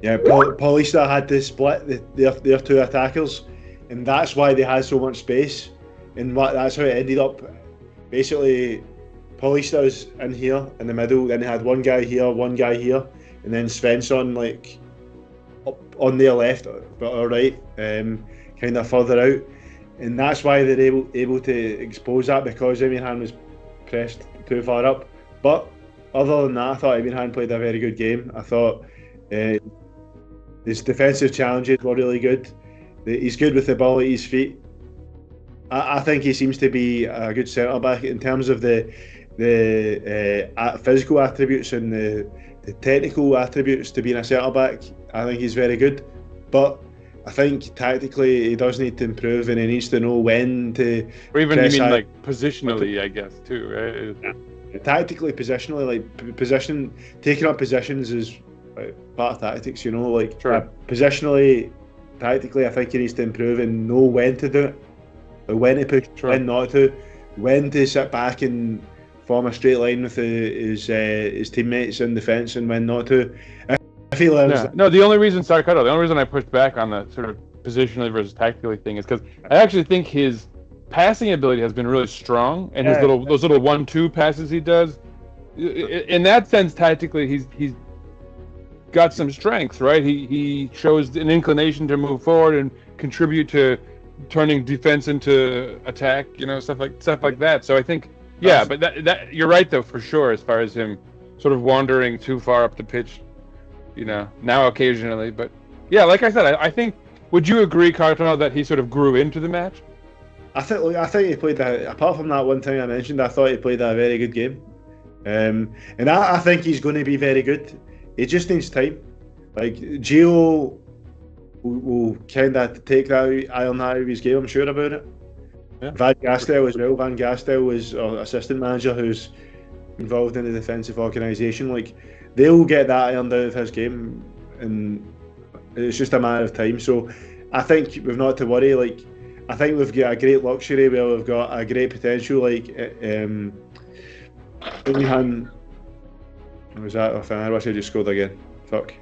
Yeah, Paulista had to split their two attackers. And that's why they had so much space, and that's how it ended up. Basically, Paulista's in here in the middle, then they had one guy here, and then Svensson up on their left or right, kind of further out, and that's why they're able to expose that, because Emirhan was pressed too far up. But other than that, I thought Emirhan played a very good game. I thought his defensive challenges were really good. He's good with the ball at his feet. I think he seems to be a good centre back in terms of the physical attributes and the technical attributes to being a centre back. I think he's very good, but I think tactically he does need to improve, and he needs to know when to. Or even you mean positionally, I guess too, right? Yeah. Tactically, positionally, taking up positions is part of tactics. Sure. Positionally. Tactically, I think he needs to improve and know when to do it, when to push, when not to, when to sit back and form a straight line with his teammates in defence, and when not to. If he learns that. No, the only reason I pushed back on the sort of positionally versus tactically thing is because I actually think his passing ability has been really strong, and those little 1-2 passes he does. In that sense, tactically, he's got some strengths, right? He shows an inclination to move forward and contribute to turning defense into attack, stuff like that. So I think, but that you're right though, for sure, as far as him sort of wandering too far up the pitch. now occasionally. But yeah, like I said, I think. Would you agree, Kartal, that he sort of grew into the match? I think he played apart from that one thing I mentioned. I thought he played a very good game, and I think he's going to be very good. He just needs time. Like Gio will kind of take that iron out of his game. I'm sure about it. Yeah. Van Gastel as well. Van Gastel was our assistant manager who's involved in the defensive organisation. Like they'll get that ironed out of his game, and it's just a matter of time. So I think we've not to worry. Like I think we've got a great luxury where we've got a great potential. Like Uçan, was that? Oh, I wish I just scored again. Fuck.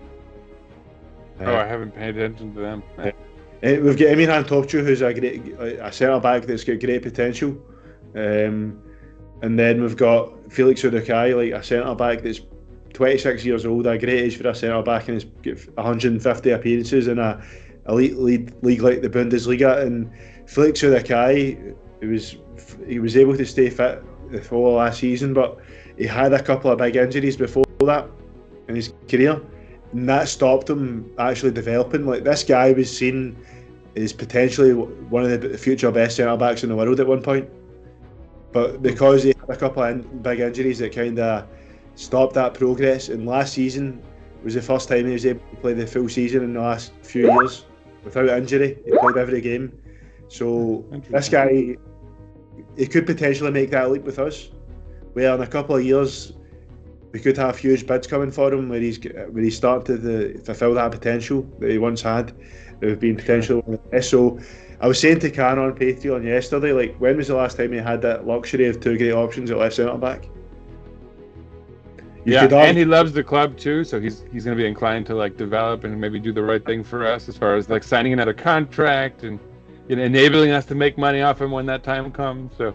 I haven't paid attention to them. We've got Emirhan Topçu, who's a centre back that's got great potential, and then we've got Felix Uduokhai, like a centre back that's 26 years old, a great age for a centre back, and has got 150 appearances in a elite league like the Bundesliga. And Felix Uduokhai, he was able to stay fit the whole last season, but he had a couple of big injuries before that in his career, and that stopped him actually developing. Like this guy was seen as potentially one of the future best centre backs in the world at one point, but because he had a couple of big injuries, it kind of stopped that progress. And last season was the first time he was able to play the full season in the last few years without injury. He played every game. So this guy, he could potentially make that leap with us, where in a couple of years we could have huge bids coming for him, where he's started to fulfil that potential that he once had. It would be potential. So I was saying to Kaan on Patreon yesterday, like, when was the last time he had that luxury of two great options at left centre back? And he loves the club too, so he's going to be inclined to like develop and maybe do the right thing for us as far as like signing another contract and enabling us to make money off him when that time comes. So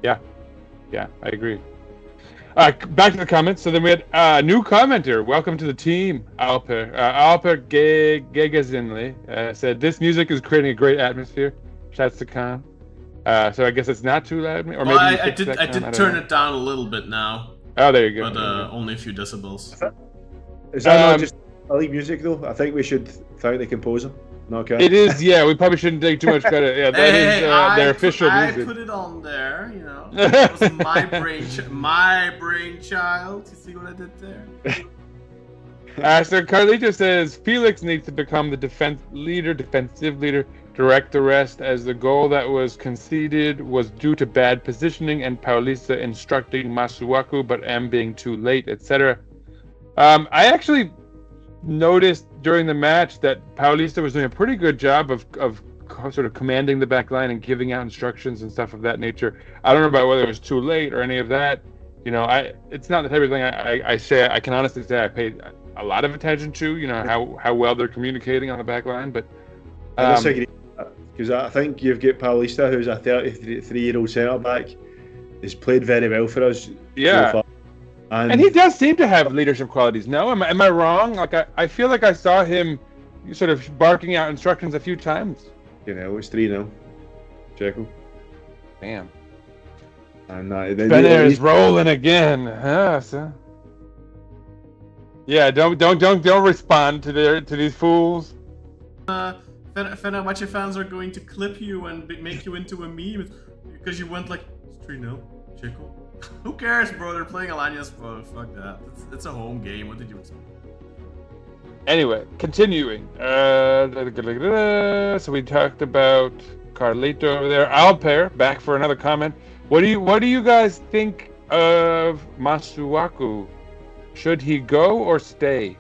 yeah, I agree. Back to the comments. So then we had a new commenter. Welcome to the team, Alper. Alper Gegezinli said, "This music is creating a great atmosphere." Shouts to Kaan. So I guess it's not too loud, or maybe I did turn it down a little bit now. Oh, there you go. But only a few decibels. Is that not just league music though? I think we should thank the composer. Not It is, yeah. We probably shouldn't take too much credit. Yeah, that is their official music. I put it on there, It was my brainchild. You see what I did there? So Carlito says Felix needs to become the defensive leader, direct the rest, as the goal that was conceded was due to bad positioning and Paulista instructing Masuaku, but M being too late, etc. I actually noticed during the match that Paulista was doing a pretty good job of sort of commanding the back line and giving out instructions and stuff of that nature. I don't know about whether it was too late or any of that. It's not the type of thing I can honestly say I paid a lot of attention to, how well they're communicating on the back line, but I disagree, because I think you've got Paulista, who's a 33-year-old centre back, has played very well for us so far. And he does seem to have leadership qualities. No, am I wrong? Like I feel like I saw him sort of barking out instructions a few times. It's 3-0. Checo. Damn. And Benner is rolling again. Yeah, don't respond to these fools. Fenerbahce fans are going to clip you and make you into a meme because you went like 3-0, Checo. Who cares, bro? They're playing Alanyas, bro. Fuck that. It's a home game. What did you expect? Anyway, continuing. So we talked about Carlito over there. Alper back for another comment. What do you guys think of Masuaku? Should he go or stay?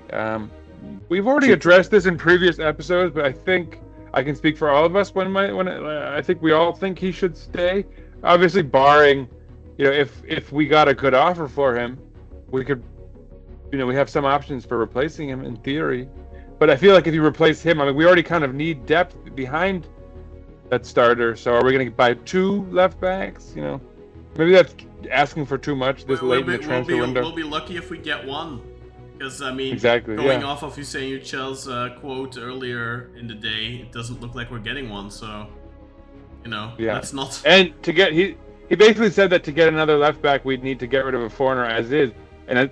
We've already addressed this in previous episodes, but I think I can speak for all of us when I think we all think he should stay. Obviously, barring, if we got a good offer for him, we could, we have some options for replacing him in theory. But I feel like if you replace him, we already kind of need depth behind that starter. So are we going to buy two left backs? Maybe that's asking for too much this late in the transfer window. We'll be lucky if we get one. Because, exactly, going off of Hussein Yücel's quote earlier in the day, it doesn't look like we're getting one, so, that's not... And to get... He basically said that to get another left back, we'd need to get rid of a foreigner as is. And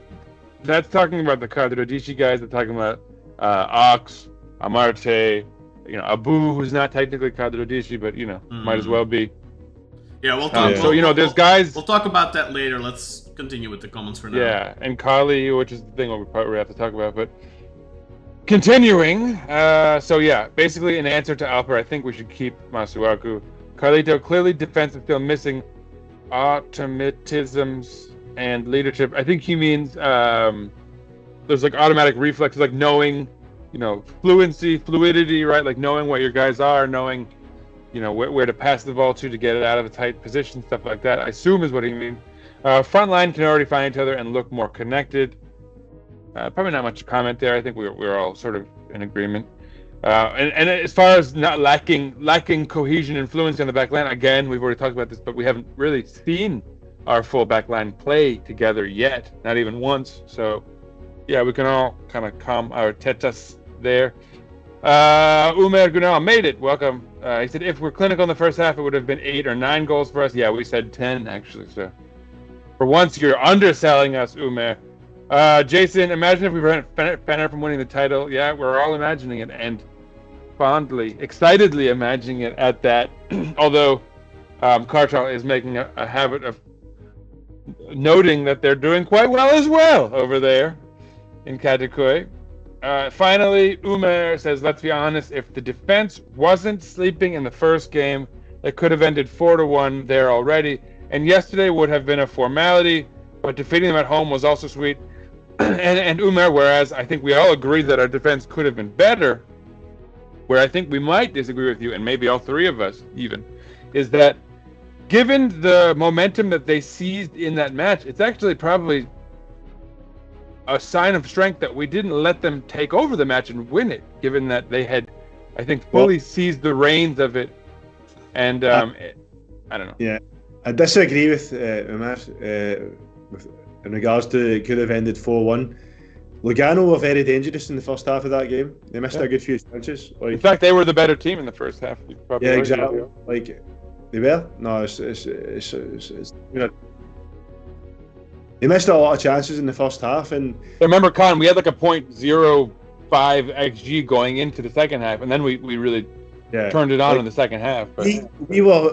that's talking about the Kadrodisi guys. They're talking about Ox, Amarte, Abu, who's not technically Kadrodisi, but might as well be. Yeah, we'll talk. There's guys. We'll talk about that later. Let's continue with the comments for now. Yeah, and Kali, which is the thing we probably have to talk about. But continuing, basically in answer to Alper, I think we should keep Masuaku. Carlito, clearly defensive, still missing automatisms and leadership. I think he means there's like automatic reflexes, like knowing, fluidity, right? Like knowing what your guys are, knowing, where to pass the ball to get it out of a tight position, stuff like that. I assume is what he means. Front line can already find each other and look more connected. Probably not much to comment there. I think we're all sort of in agreement. And as far as not lacking cohesion and fluency on the back line, again, we've already talked about this, but we haven't really seen our full back line play together yet, not even once. So, yeah, we can all kind of calm our tetas there. Umer Gunal made it. Welcome. He said, if we're clinical in the first half, it would have been 8 or 9 goals for us. Yeah, we said 10, actually. So, for once, you're underselling us, Umer. Jason, imagine if we prevent Fener from winning the title. Yeah, we're all imagining it, and fondly, excitedly imagining it at that. Although Kartal is making a habit of noting that they're doing quite well as well over there in Katakoi. Finally, Umer says, let's be honest, if the defense wasn't sleeping in the first game, it could have ended 4-1 there already, and yesterday would have been a formality, but defeating them at home was also sweet. and Umer, whereas I think we all agree that our defense could have been better, where I think we might disagree with you, and maybe all three of us even, is that given the momentum that they seized in that match, it's actually probably a sign of strength that we didn't let them take over the match and win it, given that they had, I think, fully seized the reins of it. And I don't know. Yeah, I disagree with Umar in regards to it could have ended 4-1. Lugano were very dangerous in the first half of that game. They missed a good few chances. In fact, they were the better team in the first half. Yeah, exactly. They were. No, they missed a lot of chances in the first half, and remember, Khan, we had like a .05 xG going into the second half, and then we really turned it on in the second half. But we were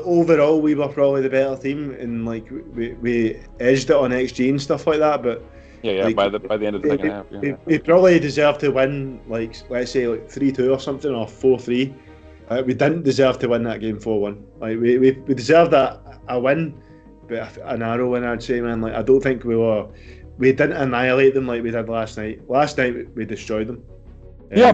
probably the better team, and we edged it on xG and stuff like that. But by the end of the second half, we probably deserved to win, let's say 3-2 or something, or 4-3. We didn't deserve to win that game 4-1. We deserved a win. But a narrow win, I'd say, man. I don't think we didn't annihilate them like we did last night. Last night we destroyed them.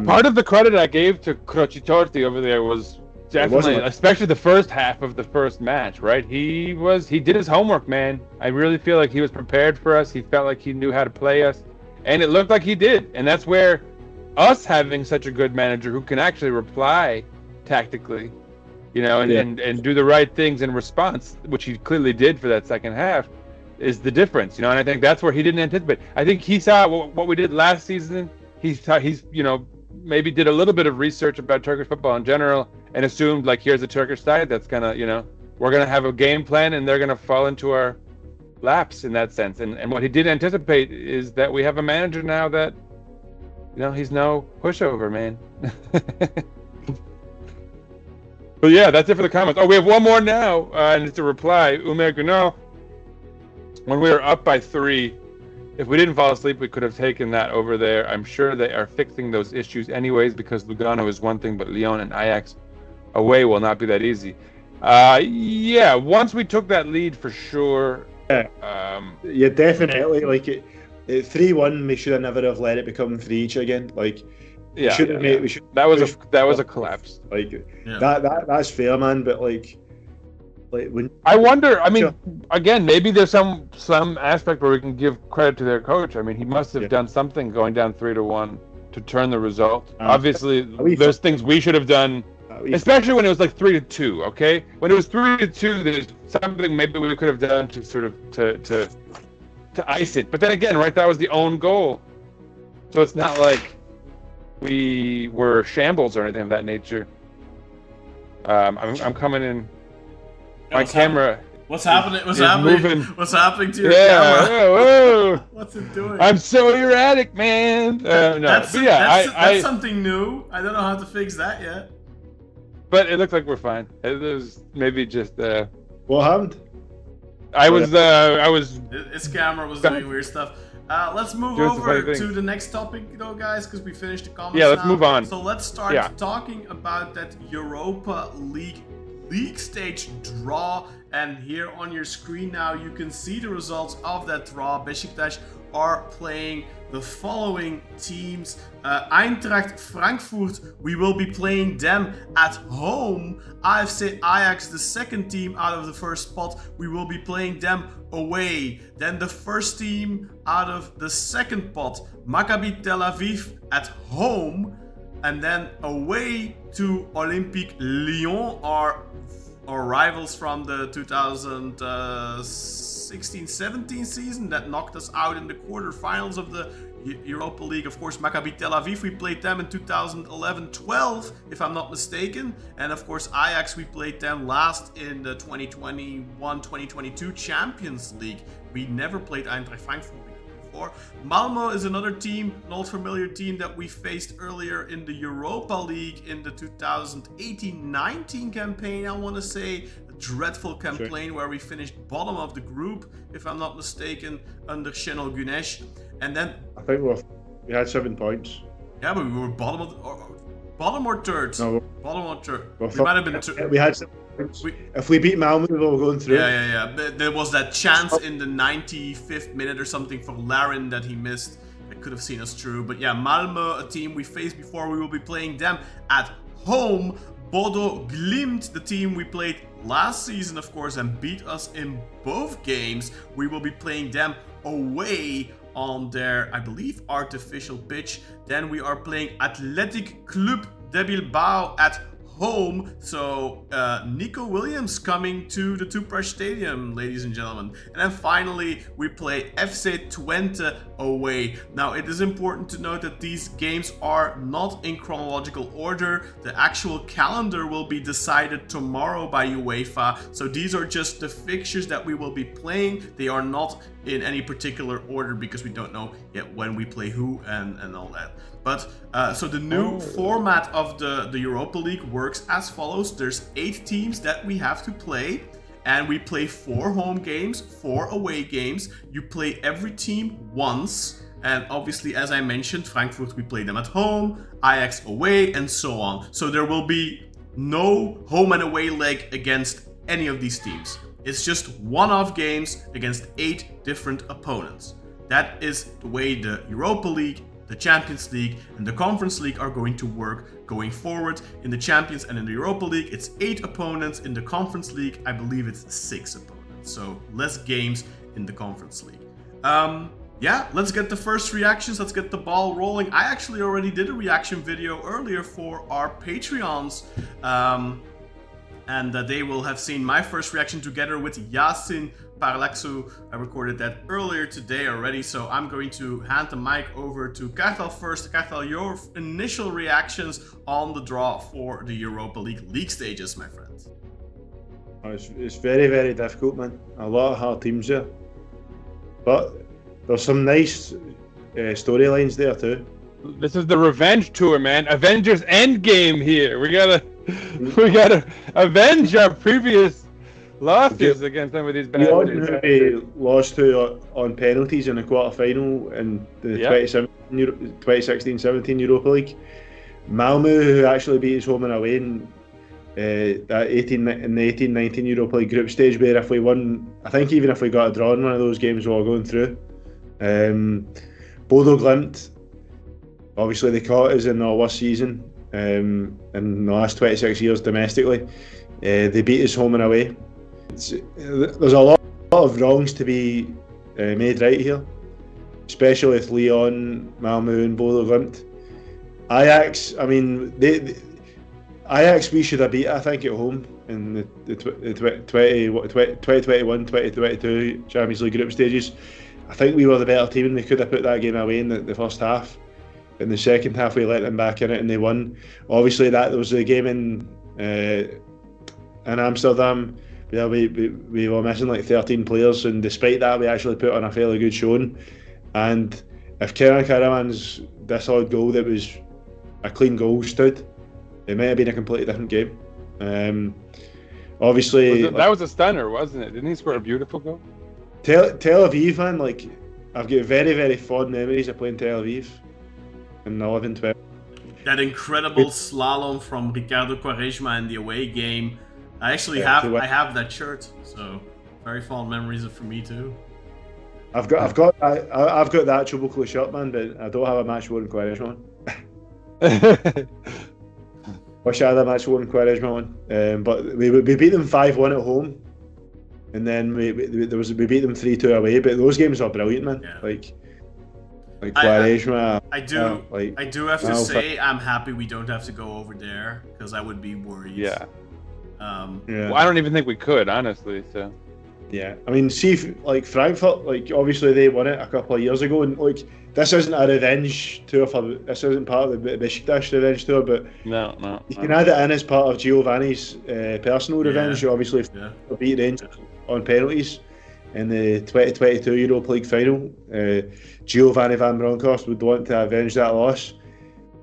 Part of the credit I gave to Crocitorti over there was definitely, especially the first half of the first match, right? He did his homework, man. I really feel like he was prepared for us. He felt like he knew how to play us, and it looked like he did. And that's where us having such a good manager who can actually reply tactically, and do the right things in response, which he clearly did for that second half, is the difference, and I think that's where he didn't anticipate. I think he saw what we did last season. He's maybe did a little bit of research about Turkish football in general and assumed here's a Turkish side that's gonna, we're gonna have a game plan and they're gonna fall into our laps in that sense. And what he didn't anticipate is that we have a manager now that, he's no pushover, man. But yeah, that's it for the comments. Oh, we have one more now, and it's a reply. Umer Gunal, when we were up by 3, if we didn't fall asleep, we could have taken that over there. I'm sure they are fixing those issues anyways, because Lugano is one thing, but Lyon and Ajax away will not be that easy. Once we took that lead, for sure. Yeah, definitely. At 3-1, we should have never have let it become 3-each again. That was a collapse. That's fair, man. But when I wonder, again, maybe there's some aspect where we can give credit to their coach. He must have done something going down 3-1 to turn the result. Obviously, there's things we should have done, especially when it was 3-2. Okay, when it was 3-2, there's something maybe we could have done to sort of to ice it. But then again, right, that was the own goal, so it's not like we were shambles or anything of that nature. I'm coming in. My camera What's happening? What's It's happening? moving. What's happening to your Yeah, camera? whoa. What's it doing? I'm so erratic, man. No, that's but yeah, that's something new. I don't know how to fix that yet. But it looks like we're fine. It was maybe just What happened? I was His camera was doing weird stuff. Let's move Doing some over funny to things. the next topic, though, guys, because we finished the comments. Yeah, let's now. move on. So let's start Yeah. talking about that Europa League stage draw. And here on your screen now, you can see the results of that draw. Beşiktaş are playing the following teams. Eintracht Frankfurt, we will be playing them at home. AFC Ajax, the second team out of the first spot, we will be playing them away. Then the first team out of the second pot, Maccabi Tel-Aviv at home. And then away to Olympique Lyonnais, our rivals from the 2016-17 season that knocked us out in the quarterfinals of the Europa League. Of course, Maccabi Tel-Aviv, we played them in 2011-12, if I'm not mistaken. And of course, Ajax, we played them last in the 2021-2022 Champions League. We never played Eintracht Frankfurt before. Malmö is another team, an old familiar team that we faced earlier in the Europa League in the 2018-19 campaign, I want to say. A dreadful campaign where we finished bottom of the group, if I'm not mistaken, under Şenol Güneş. And then I think we had 7 points. yeah, but we were bottom or third. No, Bottom or third. Well, We might have been third. we had 7 points. If we beat Malmö, we were going through. Yeah. There was that chance in the 95th minute or something for Larin that he missed. That could have seen us through. But yeah, Malmö, a team we faced before, we will be playing them at home. Bodo Glimt, the team we played last season, of course, and beat us in both games. We will be playing them away on their, I believe, artificial pitch. Then we are playing Athletic Club de Bilbao at home. So Nico Williams coming to the Tüpraş Stadium, ladies and gentlemen. And then finally we play FC Twente away. Now it is important to note that these games are not in chronological order. The actual calendar will be decided tomorrow by UEFA. So these are just the fixtures that we will be playing. They are not in any particular order because we don't know yet when we play who and all that. But so the new format of the Europa League works as follows. There's 8 teams that we have to play, and we play 4 home games, 4 away games. You play every team once, and obviously, as I mentioned, Frankfurt, we play them at home, Ajax away, and so on. So there will be no home and away leg against any of these teams. It's just one-off games against 8 different opponents. That is the way the Europa League, the Champions League, and the Conference League are going to work going forward. In the Champions and in the Europa League, it's 8 opponents. In the Conference League, I believe it's 6 opponents. So less games in the Conference League. Yeah, let's get the first reactions. Let's get the ball rolling. I actually already did a reaction video earlier for our Patreons. And they will have seen my first reaction together with Yasin Parlaxu. I recorded that earlier today already, so I'm going to hand the mic over to Kartal first. Kartal, your initial reactions on the draw for the Europa League stages, my friend. It's very, very difficult, man. A lot of hard teams there. But there's some nice storylines there too. This is the revenge tour, man. Avengers Endgame here. We gotta avenge our previous losses against some of these We bastards. we lost to on penalties in the quarter-final in the 2016-17 Europa League. Malmö, who actually beat us home and away in that 18-19 Europa League group stage, where if we won, I think even if we got a draw in one of those games, we were going through. Bodo Glimt, obviously they caught us in our worst season in the last 26 years domestically. They beat us home and away. There's a lot of wrongs to be made right here, especially with Lyon, Malmö and Bodo Glimt. Ajax, I mean, Ajax we should have beat, I think, at home in the 2021-2022 Champions League group stages. I think we were the better team and they could have put that game away in the first half. In the second half we let them back in it and they won. Obviously that was the game in Amsterdam yeah, we were missing like 13 players, and despite that, we actually put on a fairly good showing. And if Kenan Karaman's disallowed goal that was a clean goal stood, it might have been a completely different game. Obviously, that was a stunner, wasn't it? Didn't he score a beautiful goal? Tel Aviv, man, like I've got very, very fond memories of playing Tel Aviv in 11-12. That incredible slalom from Ricardo Quaresma in the away game. I actually have that shirt, so very fond memories for me too. I've got the actual Buckley shirt, man, but I don't have a match worn Quaresma one. Wish I had a match worn Quaresma one. But we beat them 5-1 at home, and then we beat them 3-2 away. But those games are brilliant, man. Yeah. Like Quaresma. I do have to say I'm happy we don't have to go over there, because I would be worried. Yeah. Well, I don't even think we could, honestly. So. Yeah, I mean, see, like Frankfurt, like obviously they won it a couple of years ago, and like this isn't a revenge tour this isn't part of the Beşiktash revenge tour, but no, you can add it in as part of Giovanni's personal revenge. Obviously, for beat Rangers on penalties in the 2022 Europa League final, Giovanni van Bronckhorst would want to avenge that loss.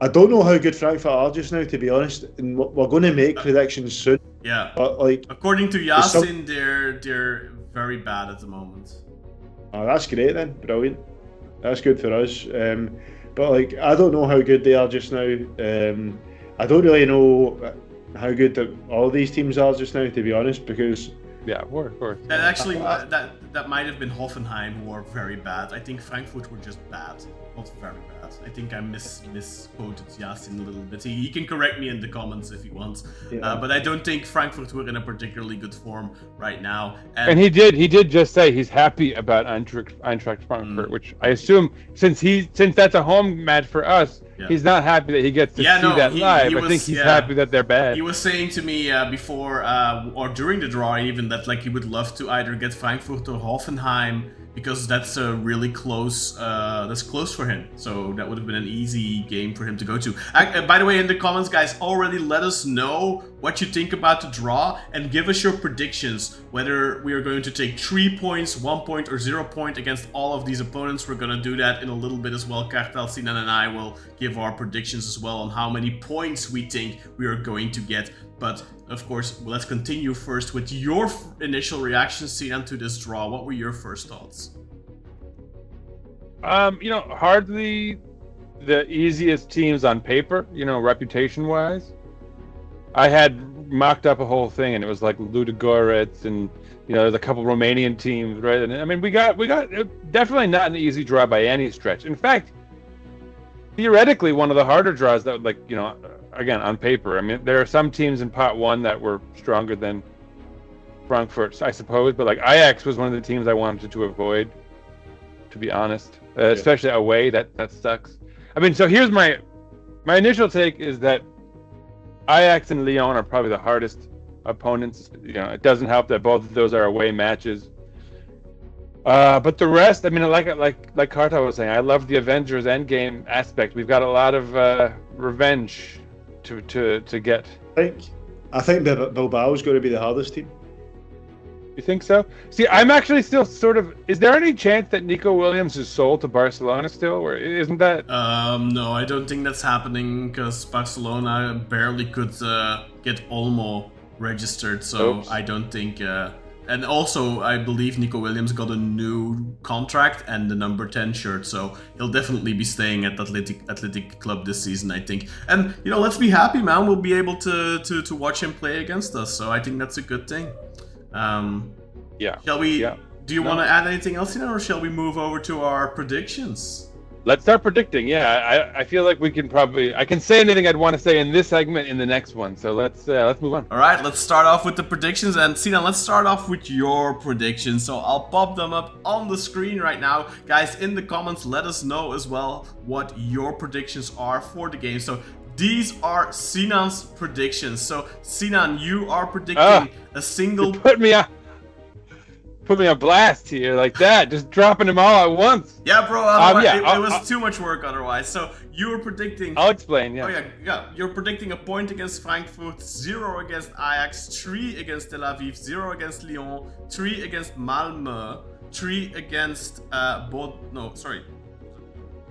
I don't know how good Frankfurt are just now, to be honest, and we're going to make predictions soon. Yeah, but like according to Yasin, they're very bad at the moment. Oh, that's great then, brilliant. That's good for us. But like, I don't know how good they are just now. I don't really know how good all these teams are just now, to be honest, because yeah, of course. That actually that might have been Hoffenheim who are very bad. I think Frankfurt were just bad, not very bad. I think I misquoted Yasin a little bit. He can correct me in the comments if he wants. Yeah. But I don't think Frankfurt were in a particularly good form right now. And he did just say he's happy about Eintracht Frankfurt, which I assume since that's a home match for us, he's not happy that he gets to see that live. I think he's happy that they're bad. He was saying to me before or during the draw even that like he would love to either get Frankfurt or Hoffenheim, because that's a really close. That's close for him. So that would have been an easy game for him to go to. By the way, in the comments, guys, already let us know what you think about the draw and give us your predictions. Whether we are going to take 3 points, 1 point, or 0 point against all of these opponents. We're going to do that in a little bit as well. Kartal, Sinan, and I will give our predictions as well on how many points we think we are going to get. But of course, let's continue first with your initial reactions, Sinan, to this draw. What were your first thoughts? Hardly the easiest teams on paper, reputation-wise. I had mocked up a whole thing, and it was like Ludogorets, and there's a couple Romanian teams, right? And I mean, we got definitely not an easy draw by any stretch. In fact, theoretically, one of the harder draws that, again, on paper. I mean, there are some teams in pot one that were stronger than Frankfurt, I suppose, but like Ajax was one of the teams I wanted to avoid, to be honest. Especially away, that sucks. I mean, so here's my initial take is that Ajax and Lyon are probably the hardest opponents. It doesn't help that both of those are away matches. But the rest, I mean, like Kartal was saying, I love the Avengers Endgame aspect. We've got a lot of revenge to get. I think Bilbao is going to be the hardest team. You think so? See, I'm actually still sort of. Is there any chance that Nico Williams is sold to Barcelona still? Or isn't that? No, I don't think that's happening because Barcelona barely could get Olmo registered. So Oops. I don't think. And also, I believe Nico Williams got a new contract and the number 10 shirt, so he'll definitely be staying at Athletic Club this season, I think. And let's be happy, man. We'll be able to watch him play against us, so I think that's a good thing. Shall we? Yeah. Do you want to add anything else, or shall we move over to our predictions? Let's start predicting. Yeah, I feel like we can probably. I can say anything I'd want to say in this segment in the next one. So let's move on. All right, let's start off with the predictions. And Sinan, let's start off with your predictions. So I'll pop them up on the screen right now, guys. In the comments, let us know as well what your predictions are for the game. So these are Sinan's predictions. So Sinan, you are predicting a single. You put me on. put me on blast here like that, just dropping them all at once. Yeah, bro. It was too much work otherwise. So you were predicting. I'll explain. Yeah. Oh yeah. You're predicting a point against Frankfurt, 0 against Ajax, 3 against Tel Aviv, 0 against Lyon, 3 against Malmö, 3 against Bodo. No, sorry.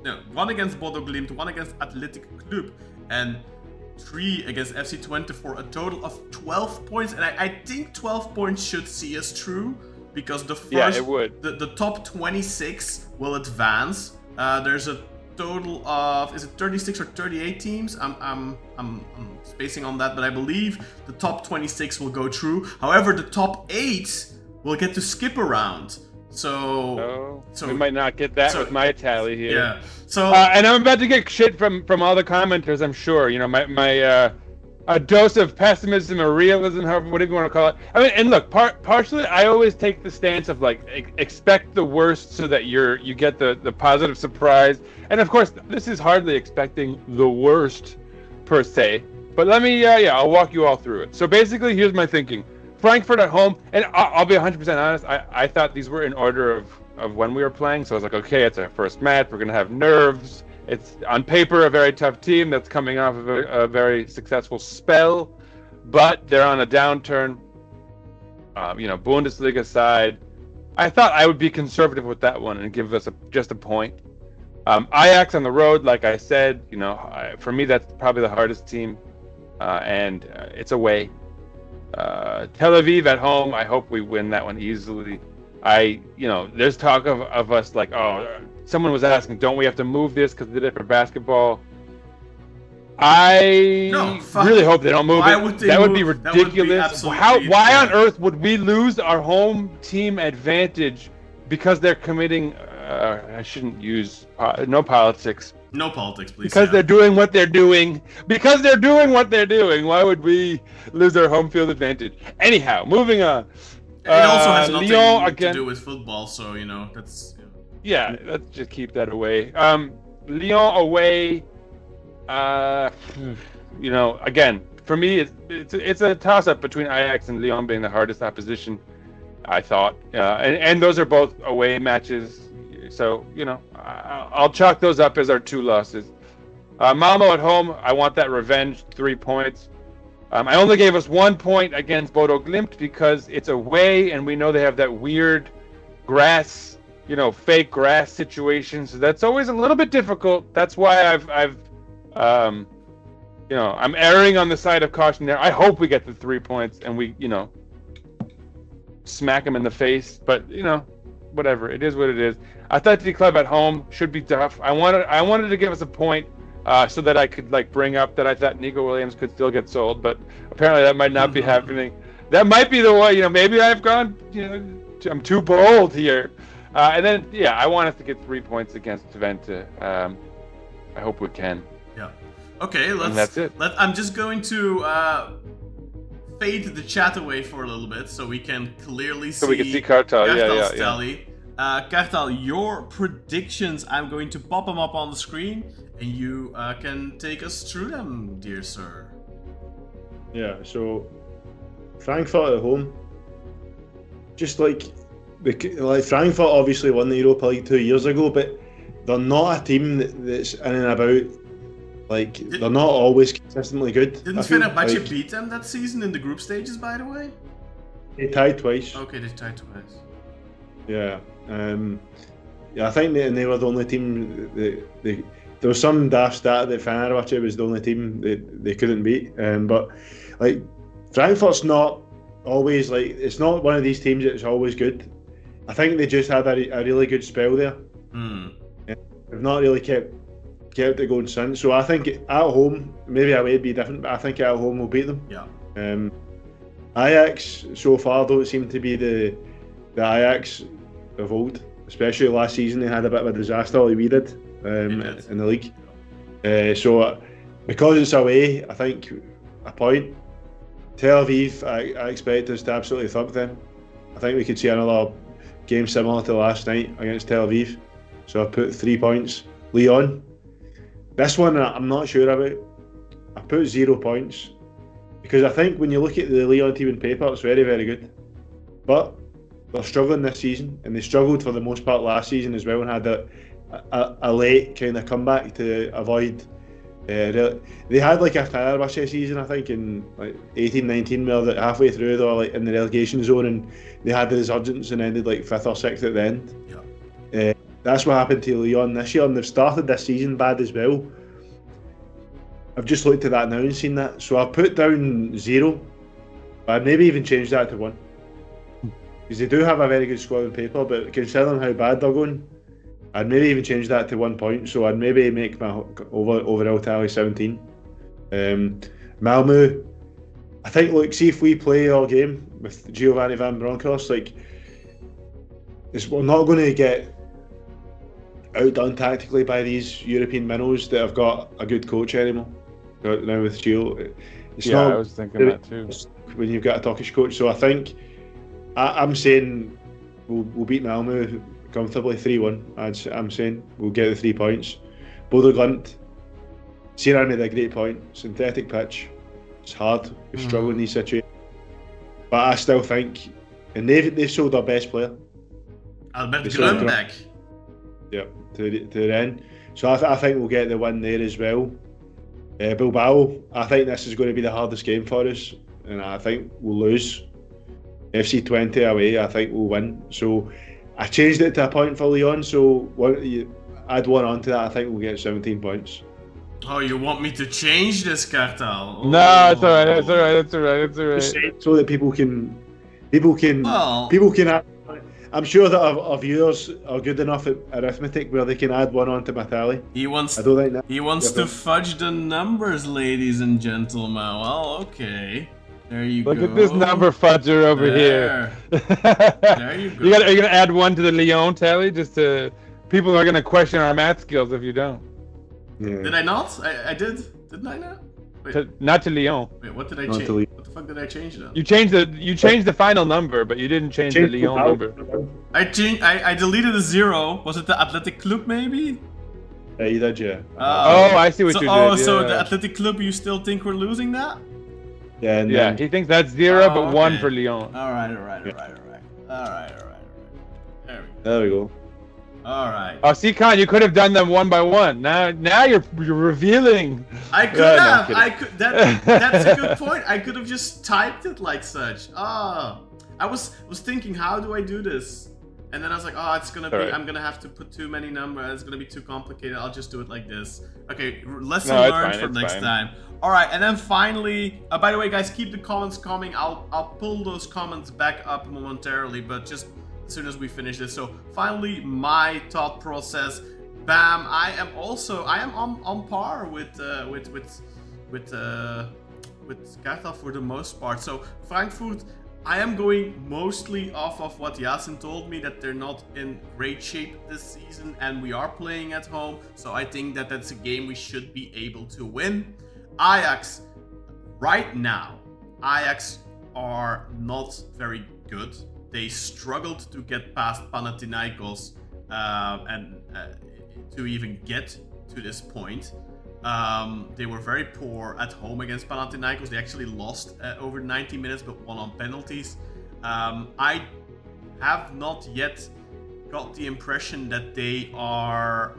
No, 1 against Bodo Glimt, 1 against Athletic Club, and 3 against FC Twente for a total of 12 points. And I think 12 points should see us through. Because the first, it would. The top 26 will advance. There's a total of, is it 36 or 38 teams? I'm spacing on that, but I believe the top 26 will go through. However, the top 8 will get to skip around. So we might not get that with my tally here. Yeah. So and I'm about to get shit from all the commenters. I'm sure. You know, my a dose of pessimism or realism, however, whatever you want to call it. I mean, and look, partially, I always take the stance of like expect the worst so that you get the positive surprise. And of course, this is hardly expecting the worst per se. But let me, I'll walk you all through it. So basically, here's my thinking: Frankfurt at home, and I'll be 100% honest. I thought these were in order of when we were playing. So I was like, okay, it's our first match. We're gonna have nerves. It's on paper a very tough team that's coming off of a very successful spell, but they're on a downturn. Bundesliga side. I thought I would be conservative with that one and give us just a point. Ajax on the road, like I said, for me that's probably the hardest team, and it's away. Tel Aviv at home, I hope we win that one easily. There's talk of us like, someone was asking, don't we have to move this because they did it for basketball? I really hope they don't move it. That would be ridiculous. Why on earth would we lose our home team advantage because they're committing? I shouldn't use no politics. No politics, please. Because they're doing what they're doing. Because they're doing what they're doing. Why would we lose our home field advantage? Anyhow, moving on. It also has nothing Lyon to do with football, so that's. Yeah, let's just keep that away. Lyon away. Again, for me, it's a toss-up between Ajax and Lyon being the hardest opposition, I thought. And those are both away matches, so I'll chalk those up as our 2 losses. Malmö at home, I want that revenge, 3 points. I only gave us 1 point against Bodo Glimt because it's away, and we know they have that weird grass. Fake grass situation. So that's always a little bit difficult. That's why I'm erring on the side of caution there. I hope we get the 3 points and we, smack them in the face. But, whatever. It is what it is. Athletic Club at home should be tough. I wanted to give us a point so that I could bring up that I thought Nico Williams could still get sold, but apparently that might not be happening. That might be the way. Maybe I've gone. I'm too bold here. And then, I want us to get 3 points against Twente. I hope we can. Yeah. Okay, that's it. I'm just going to fade the chat away for a little bit so we can clearly see. So we can see Kartal. Kartal's tally. Kartal, your predictions, I'm going to pop them up on the screen, and you can take us through them, dear sir. Yeah, so Frankfurt at home. Just Frankfurt obviously won the Europa League 2 years ago, but they're not a team that's in and about. They're not always consistently good. Didn't Fenerbahce beat them that season in the group stages, by the way? They tied twice. Okay, they tied twice. Yeah. I think they were the only team there was some daft stat that Fenerbahce was the only team that they couldn't beat. But Frankfurt's not always it's not one of these teams that's always good. I think they just had a really good spell there. They've not really kept it going since. So I think at home, maybe away would be different, but I think at home we'll beat them. Yeah. Ajax so far don't seem to be the Ajax of old. Especially last season, they had a bit of a disaster like we did in the league. So because it's away, I think a point. Tel Aviv, I expect us to absolutely thump them. I think we could see another game similar to last night against Tel Aviv. So I put 3 points. Lyon. This one I'm not sure about. I put 0 points. Because I think when you look at the Lyon team in paper, it's very, very good. But they're struggling this season, and they struggled for the most part last season as well, and had a late kind of comeback to avoid. They had like a Fenerbahce season, I think, in like 18-19, where they're halfway through they were like in the relegation zone, and they had the resurgence and ended like 5th or 6th at the end. Yeah. That's what happened to Lyon this year, and they've started this season bad as well. I've just looked at that now and seen that, so I've put down 0. I'd maybe even change that to 1, because they do have a very good squad on paper, but considering how bad they're going, I'd maybe even change that to 1 point, so I'd maybe make my overall tally 17. Malmö, I think, look, see if we play our game with Giovanni Van Bronckhorst, like, we're not going to get outdone tactically by these European minnows that have got a good coach anymore. Now with Gio, I was thinking that too. When you've got a Turkish coach, so I think I'm saying we'll beat Malmö comfortably 3-1. I'm saying we'll get the 3 points. Bodo Glimt, Sinan made a great point. Synthetic pitch, it's hard. We struggle in these situations, but I still think, and they've sold their best player, Albert Grönbeck. Yep, to the end. So I think we'll get the win there as well. Bilbao, I think this is going to be the hardest game for us, and I think we'll lose. FC Twente away, I think we'll win. So I changed it to a point for Lyon, so you add 1 on to that, I think we'll get 17 points. Oh, you want me to change this, Kartal? Oh. No, it's alright. So that people can add, I'm sure that our viewers are good enough at arithmetic where they can add 1 onto my tally. He wants I don't think that. He wants to fudge the numbers, ladies and gentlemen. Well, okay. There you go. Look at this number fudger over here. There you go. Are you gonna add 1 to the Lyon tally? People are gonna question our math skills if you don't. Yeah. Did I not? I did. Didn't I not? Wait. Not to Lyon. Wait, what did I Not change? to Lyon. What the fuck did I change then? You changed the final number, but you didn't change the Lyon number. I deleted a 0. Was it the Athletic Club maybe? Yeah, you did, yeah. I see what you did. Oh, yeah. so the Athletic Club, you still think we're losing that? Yeah, and Yeah, then, he thinks that's 0, but okay. 1 for Lyon. Alright. there we go. Alright. Oh, see, Kaan, you could have done them 1 by 1. Now you're revealing. I could No, have. I'm I could. That's a good point. I could have just typed it like such. I was thinking, how do I do this? And then I was like, it's gonna be. Right. I'm gonna have to put too many numbers. It's gonna be too complicated. I'll just do it like this. Okay, lesson No, it's learned fine, for it's next fine. time. All right, and then finally, by the way, guys, keep the comments coming. I'll pull those comments back up momentarily, but just as soon as we finish this. So finally, my thought process. Bam! I am on par with Kartal for the most part. So Frankfurt, I am going mostly off of what Yasin told me, that they're not in great shape this season, and we are playing at home. So I think that that's a game we should be able to win. Ajax, right now, Ajax are not very good. They struggled to get past Panathinaikos and to even get to this point. They were very poor at home against Panathinaikos. They actually lost over 90 minutes, but won on penalties. I have not yet got the impression that they are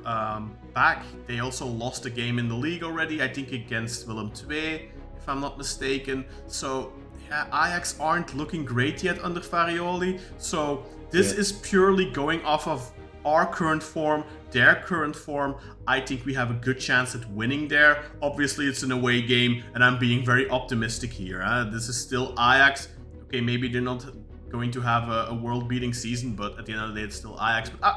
back. They also lost a game in the league already, I think against Willem II, if I'm not mistaken. So yeah, Ajax aren't looking great yet under Farioli. So this is purely going off of our current form, their current form. I think we have a good chance at winning there. Obviously, it's an away game, and I'm being very optimistic here. This is still Ajax. Okay, maybe they're not going to have a world-beating season, but at the end of the day, it's still Ajax. But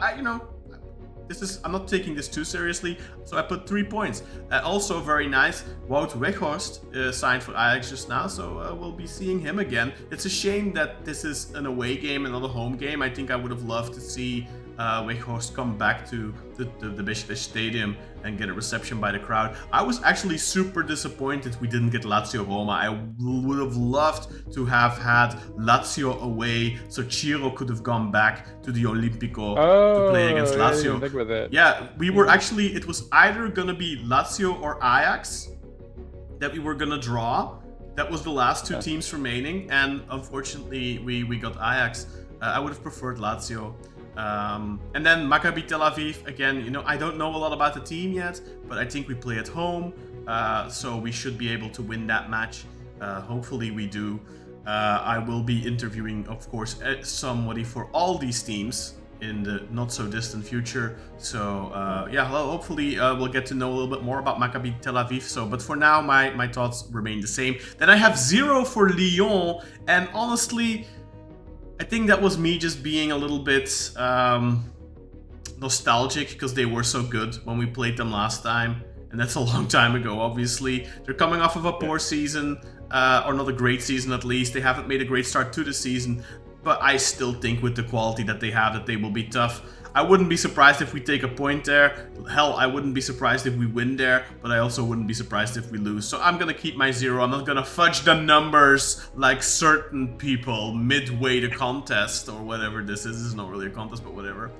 I'm not taking this too seriously, so I put 3 points. Also very nice, Wout Weghorst signed for Ajax just now, so we'll be seeing him again. It's a shame that this is an away game and not a home game. I think I would have loved to see Weghorst come back to the Beşiktaş Stadium and get a reception by the crowd. I was actually super disappointed we didn't get Lazio Roma. I would have loved to have had Lazio away, so Ciro could have gone back to the Olimpico to play against Lazio. I didn't think about that. Yeah, we were actually, it was either gonna be Lazio or Ajax that we were gonna draw. That was the last two teams remaining, and unfortunately we got Ajax. I would have preferred Lazio. And then Maccabi Tel-Aviv, again, I don't know a lot about the team yet, but I think we play at home, so we should be able to win that match. Hopefully we do. I will be interviewing, of course, somebody for all these teams in the not so distant future. So hopefully we'll get to know a little bit more about Maccabi Tel Aviv. But for now, my thoughts remain the same. Then I have 0 for Lyon, and honestly, I think that was me just being a little bit nostalgic because they were so good when we played them last time. And that's a long time ago, obviously. They're coming off of a poor season, or not a great season at least. They haven't made a great start to the season. But I still think with the quality that they have that they will be tough. I wouldn't be surprised if we take a point there. Hell, I wouldn't be surprised if we win there. But I also wouldn't be surprised if we lose. So I'm going to keep my 0. I'm not going to fudge the numbers like certain people midway the contest or whatever this is. This is not really a contest, but whatever.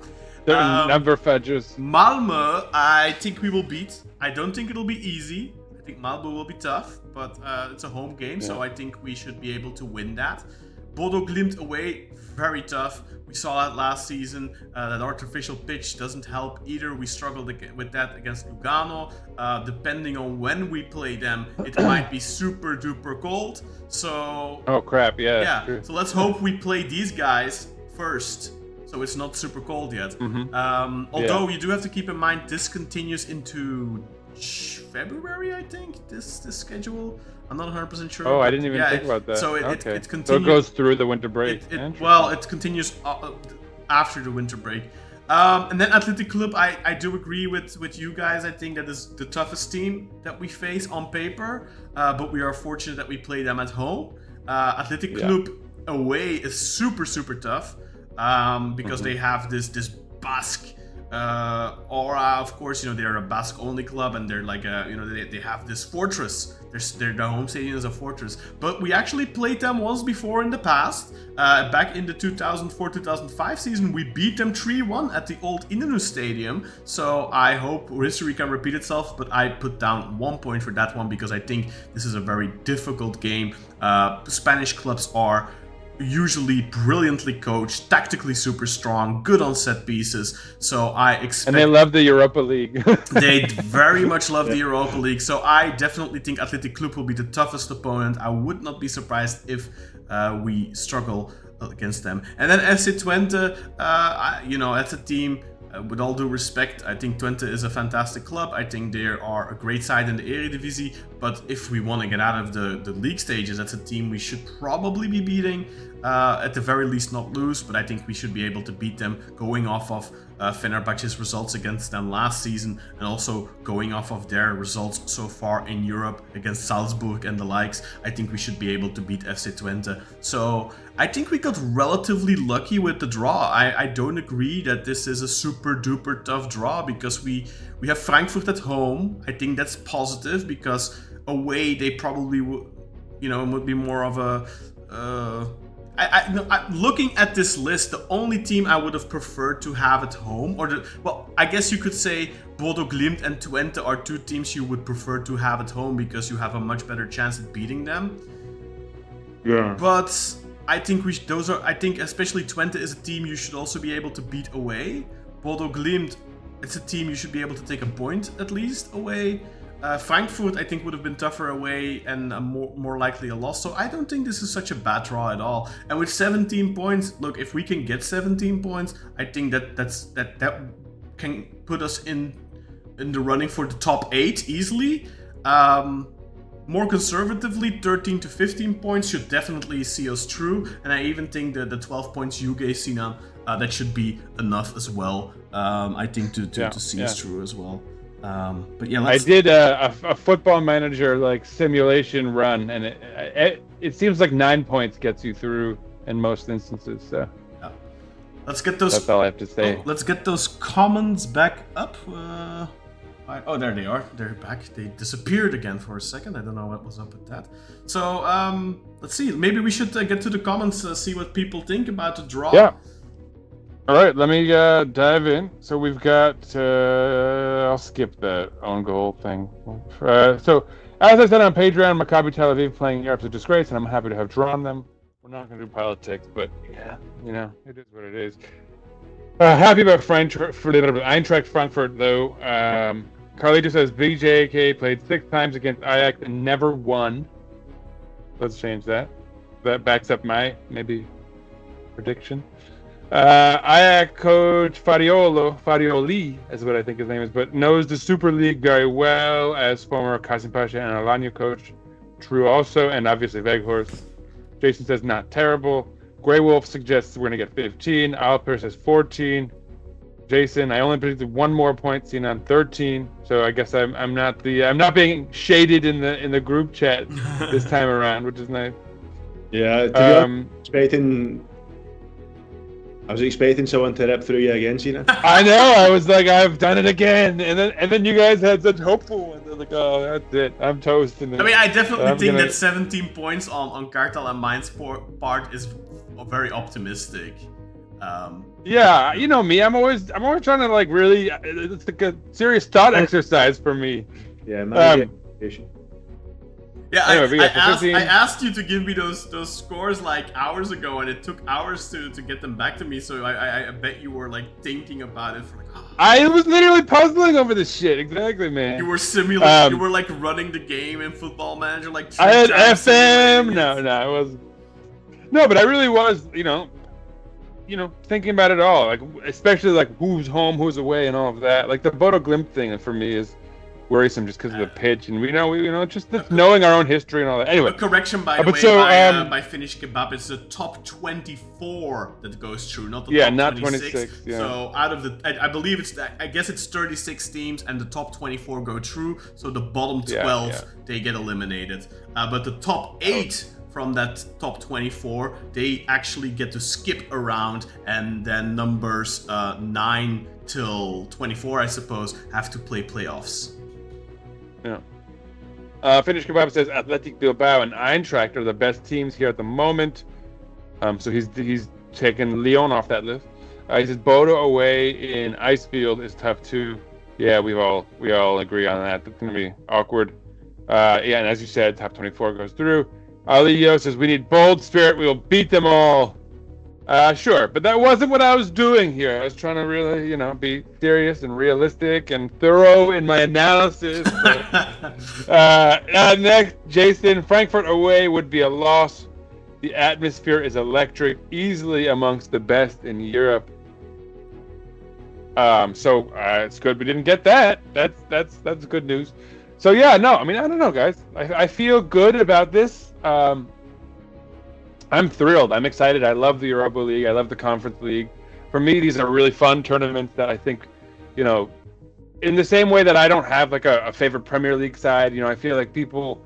Number fudges. Malmö, I think we will beat. I don't think it'll be easy. I think Malmö will be tough, but it's a home game, so I think we should be able to win that. Bodo Glimt away, very tough. We saw that last season. That artificial pitch doesn't help either. We struggled with that against Lugano. Depending on when we play them, it might be super duper cold. So. Oh crap! Yeah. True. So let's hope we play these guys first. So it's not super cold yet. Although you do have to keep in mind this continues into February, I think, this schedule. I'm not 100% sure. Oh, I didn't even think about that. So it continues. So it goes through the winter break. It continues after the winter break. And then Athletic Club, I do agree with you guys. I think that is the toughest team that we face on paper. But we are fortunate that we play them at home. Athletic Club away is super, super tough. Because they have this Basque aura. Of course, they're a Basque only club, and they're like they have this fortress. Their home stadium is a fortress. But we actually played them once before in the past. Back in the 2004-2005 season, we beat them 3-1 at the old Inenu Stadium. So I hope history can repeat itself. But I put down 1 point for that one because I think this is a very difficult game. Spanish clubs are usually brilliantly coached, tactically super strong, good on set pieces. So I expect... And they love the Europa League. They very much love the Europa League. So I definitely think Athletic Club will be the toughest opponent. I would not be surprised if we struggle against them. And then FC Twente, that's a team... with all due respect, I think Twente is a fantastic club. I think they are a great side in the Eredivisie. But if we want to get out of the league stages, that's a team we should probably be beating. At the very least not lose, but I think we should be able to beat them going off of Fenerbahce's results against them last season and also going off of their results so far in Europe against Salzburg and the likes. I think we should be able to beat FC Twente. So I think we got relatively lucky with the draw. I don't agree that this is a super duper tough draw because we have Frankfurt at home. I think that's positive because away they probably would, would be more of a... looking at this list, the only team I would have preferred to have at home, I guess you could say Bodo Glimt and Twente are two teams you would prefer to have at home because you have a much better chance at beating them. Yeah. But I think I think especially Twente is a team you should also be able to beat away. Bodo Glimt, it's a team you should be able to take a point at least away. Frankfurt, I think, would have been tougher away and more likely a loss. So I don't think this is such a bad draw at all. And with 17 points, look, if we can get 17 points, I think that can put us in the running for the top 8 easily. More conservatively, 13 to 15 points should definitely see us through. And I even think that the 12 points you gave, Sinan, that should be enough as well. I think to see us through as well. But yeah, I did a football manager simulation run, and it seems like 9 points gets you through in most instances. So yeah. Let's get those. That's all I have to say. Let's get those comments back up. There they are. They're back. They disappeared again for a second. I don't know what was up with that. So let's see. Maybe we should get to the comments, see what people think about the draw. Yeah. All right, let me dive in. So we've got, I'll skip that own goal thing. So, as I said on Patreon, Maccabi Tel-Aviv playing Europe's a disgrace, and I'm happy to have drawn them. we're not going to do politics, but yeah, it is what it is. Happy about Eintracht Frankfurt, though. Carlito says BJK played 6 times against Ajax and never won. Let's change that. That backs up my maybe prediction. Ajax coach Farioli is what I think his name is, but knows the Super League very well as former Kasımpaşa and Alanya coach. True also, and obviously Weghorst. Jason says not terrible. Grey Wolf suggests we're gonna get 15. Alper says 14. Jason, I only predicted 1 more point. Sinan 13. So I guess I'm not being shaded in the group chat this time around, which is nice. Yeah, to be I was expecting someone to rip through you again, Sinan. I know. I was like, I've done it again, and then you guys had such hopeful ones. I was like, oh, that's it. I'm toast. I mean, I definitely think that 17 points on Kartal and Mine's part is very optimistic. Yeah, you know me. I'm always trying to like really. It's like a serious thought exercise for me. Yeah, my Yeah, anyway, I asked you to give me those scores like hours ago, and it took hours to get them back to me. So I bet you were like thinking about it for like. Oh. I was literally puzzling over this shit. Exactly, man. You were simulating. You were like running the game in Football Manager, like. I had FM. No, I wasn't. No, but I really was. Thinking about it all, like especially like who's home, who's away, and all of that. Like the Bodo Glimt thing for me is worrisome just because of the pitch, and we know just knowing our own history and all that. Anyway, a correction by the way by Finnish Kebab, it's the top 24 that goes through, not the top 26. Yeah. So out of the, I believe I guess it's 36 teams, and the top 24 go through. So the bottom 12 they get eliminated, but the top 8. From that top 24, they actually get to skip around, and then numbers 9 till 24, I suppose, have to play playoffs. Yeah. Finnish Kebab says Athletic Bilbao and Eintracht are the best teams here at the moment. So he's taken Lyon off that list. He says Bodo away in Icefield is tough too. Yeah, we all agree on that. That's gonna be awkward. And as you said, top 24 goes through. Alio says we need bold spirit. We will beat them all. Sure, but that wasn't what I was doing here. I was trying to really, be serious and realistic and thorough in my analysis. Next, Jason, Frankfurt away would be a loss. The atmosphere is electric, easily amongst the best in Europe. So it's good we didn't get that. That's good news. So yeah, no, I mean, I don't know, guys. I feel good about this. I'm thrilled. I'm excited. I love the Europa League. I love the Conference League. For me, these are really fun tournaments that I think, in the same way that I don't have like a favorite Premier League side, I feel like people,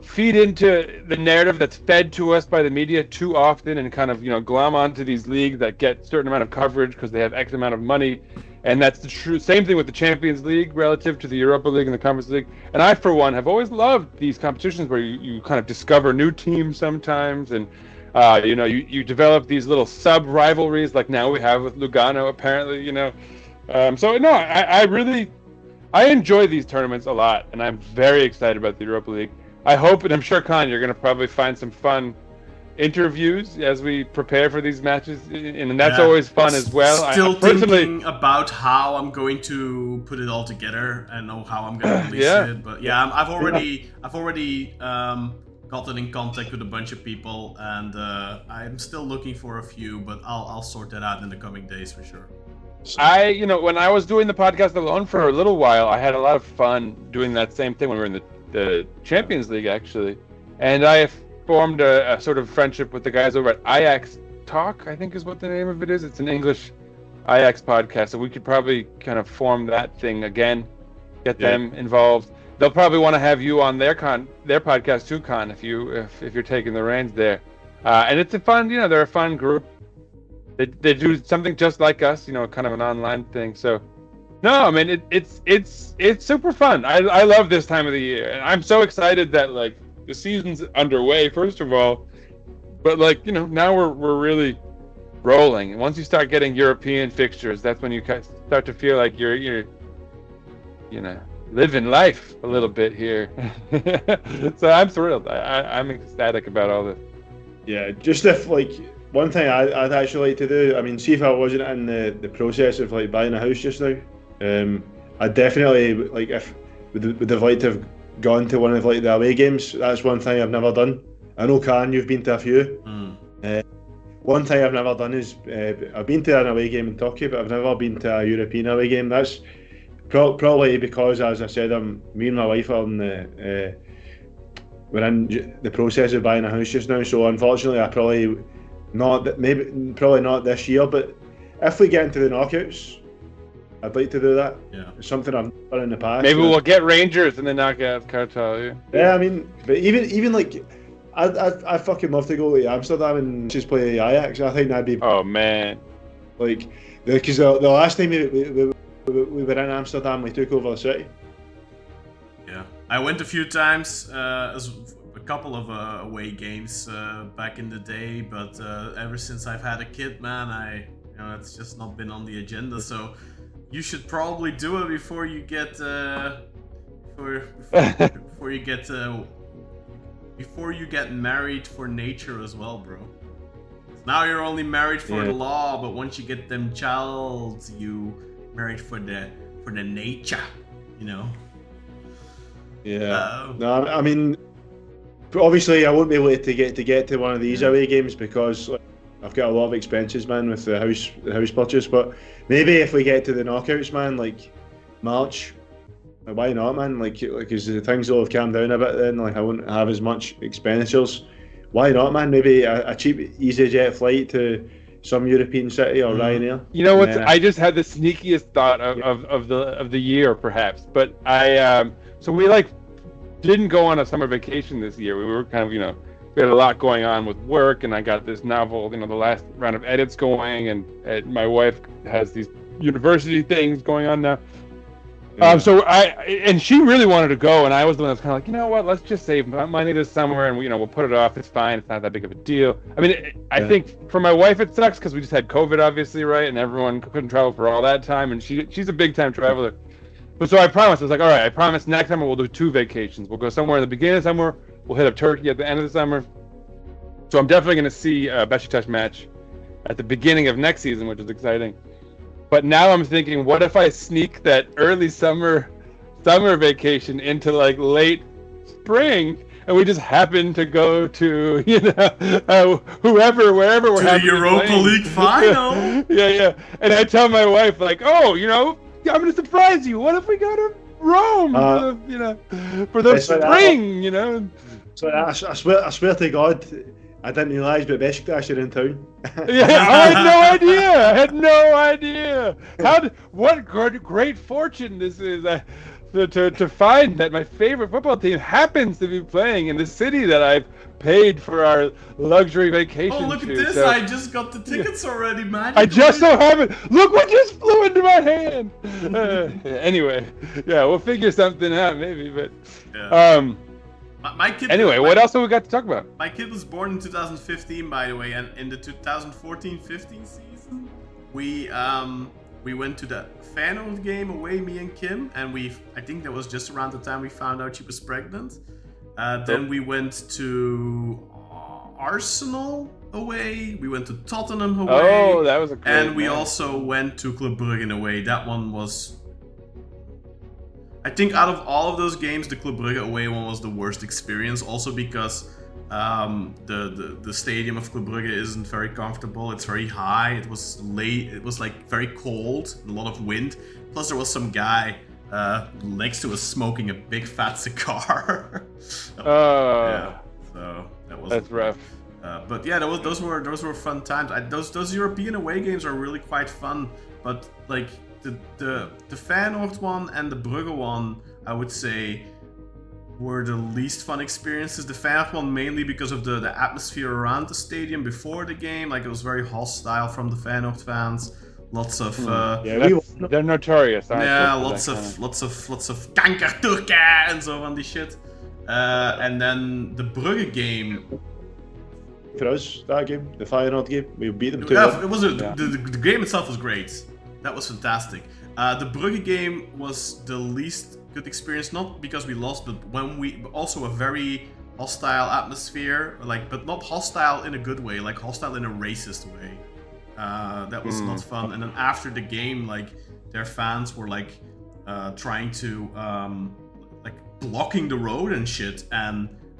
feed into the narrative that's fed to us by the media too often and kind of, glom onto these leagues that get a certain amount of coverage because they have X amount of money. And that's the true same thing with the Champions League relative to the Europa League and the Conference League. And I, for one, have always loved these competitions where you kind of discover new teams sometimes, and you develop these little sub rivalries like now we have with Lugano apparently. So no, I enjoy these tournaments a lot, and I'm very excited about the Europa League. I hope, and I'm sure, Kaan, you're going to probably find some fun interviews as we prepare for these matches, and that's always fun as well. Still thinking about how I'm going to put it all together and know how I'm going to release it. But I've already gotten in contact with a bunch of people, and I'm still looking for a few, but I'll sort that out in the coming days for sure. When I was doing the podcast alone for a little while, I had a lot of fun doing that same thing when we were in the Champions League actually, and I formed a sort of friendship with the guys over at Ajax Talk, I think is what the name of it is. It's an English Ajax podcast, so we could probably kind of form that thing again, get them involved. They'll probably want to have you on their podcast too, Kaan, if you're taking the reins there. And it's a fun, they're a fun group. They do something just like us, kind of an online thing. So no, I mean it's super fun. I love this time of the year, and I'm so excited that like the season's underway, first of all, but now we're really rolling. And once you start getting European fixtures, that's when you start to feel like you're living life a little bit here. So I'm thrilled. I'm ecstatic about all this. Yeah, just if like one thing I'd actually like to do. I mean, see if I wasn't in the process of like buying a house just now. I'd definitely like if would have liked to have gone to one of like the away games. That's one thing I've never done. I know, Kaan, you've been to a few. One thing I've never done is I've been to an away game in Turkey, but I've never been to a European away game. That's probably because, as I said, me and my wife are we're in the process of buying a house just now. So unfortunately, probably not this year. But if we get into the knockouts, I'd like to do that. Yeah, it's something I've done in the past. Maybe we'll get Rangers in the knockout, Kartal. Yeah, I mean, but even like, I'd fucking love to go to Amsterdam and just play Ajax. I think that'd be. Oh man. Like, because the last time we were in Amsterdam, we took over the city. Yeah, I went a few times, as a couple of away games back in the day, but ever since I've had a kid, man, it's just not been on the agenda. So you should probably do it before you get before you get married for nature as well, bro. Now you're only married for the law, but once you get them child, you married for the nature, you know. Yeah. No, I mean, obviously I won't be able to get to one of these away games because I've got a lot of expenses, man, with the house purchase. But maybe if we get to the knockouts, man, like March, why not, man? Like, because the things will have calmed down a bit then. Like, I won't have as much expenditures. Why not, man? Maybe a cheap EasyJet flight to some European city or Ryanair. You know what? I just had the sneakiest thought of the year, perhaps. But so we didn't go on a summer vacation this year. We were kind of, we had a lot going on with work, and I got this novel, the last round of edits going, and my wife has these university things going on now. So and she really wanted to go, and I was the one that's kind of like, you know what, let's just save money this summer, and we'll put it off. It's fine. It's not that big of a deal. I mean, I think for my wife it sucks because we just had COVID, obviously, right, and everyone couldn't travel for all that time, and she's a big time traveler. But so I promised. I was like, all right, I promise next summer we'll do 2 vacations. We'll go somewhere in the beginning of summer. We'll hit up Turkey at the end of the summer. So I'm definitely going to see a Beşiktaş match at the beginning of next season, which is exciting. But now I'm thinking, what if I sneak that early summer vacation into late spring, and we just happen to go to wherever we're to the Europa League final. Yeah. And I tell my wife I'm gonna surprise you. What if we go to Rome for the spring? So I swear to God, I didn't realise, but Beşiktaş are in town. Yeah, I had no idea. What great fortune this is to find that my favorite football team happens to be playing in the city that I've paid for our luxury vacation. Oh, look at this! So, I just got the tickets already, man. I just so happen. Look what just flew into my hand. Anyway, we'll figure something out maybe, but. Yeah. My kid. Anyway, what else have we got to talk about? My kid was born in 2015, by the way, and in the 2014-15 season, we went to the Feyenoord game away, me and Kim, and I think that was just around the time we found out she was pregnant. Then we went to Arsenal away. We went to Tottenham away. Oh, that was a great And we match. also went to Club Brugge away. That one was. I think out of all of those games, the Club Brugge away one was the worst experience. Also because the stadium of Club Brugge isn't very comfortable. It's very high. It was late. It was very cold, a lot of wind. Plus there was some guy next to us smoking a big fat cigar. Yeah, so that's rough. But yeah, those were fun times. Those European away games are really quite fun. But the Feyenoord one and the Brugge one, I would say, were the least fun experiences. The Feyenoord one mainly because of the atmosphere around the stadium before the game. It was very hostile from the Feyenoord fans. Lots of they're notorious. Lots of kanker Turken and so on die shit. And then the Brugge game. For us, that game, the Feyenoord game, we beat them 2-1. Yeah, it was the game itself was great. That was fantastic. The Brugge game was the least good experience, not because we lost, but when we also a very hostile atmosphere, like, but not hostile in a good way, like hostile in a racist way. That was not fun. And then after the game, like, their fans were like trying to like blocking the road and shit,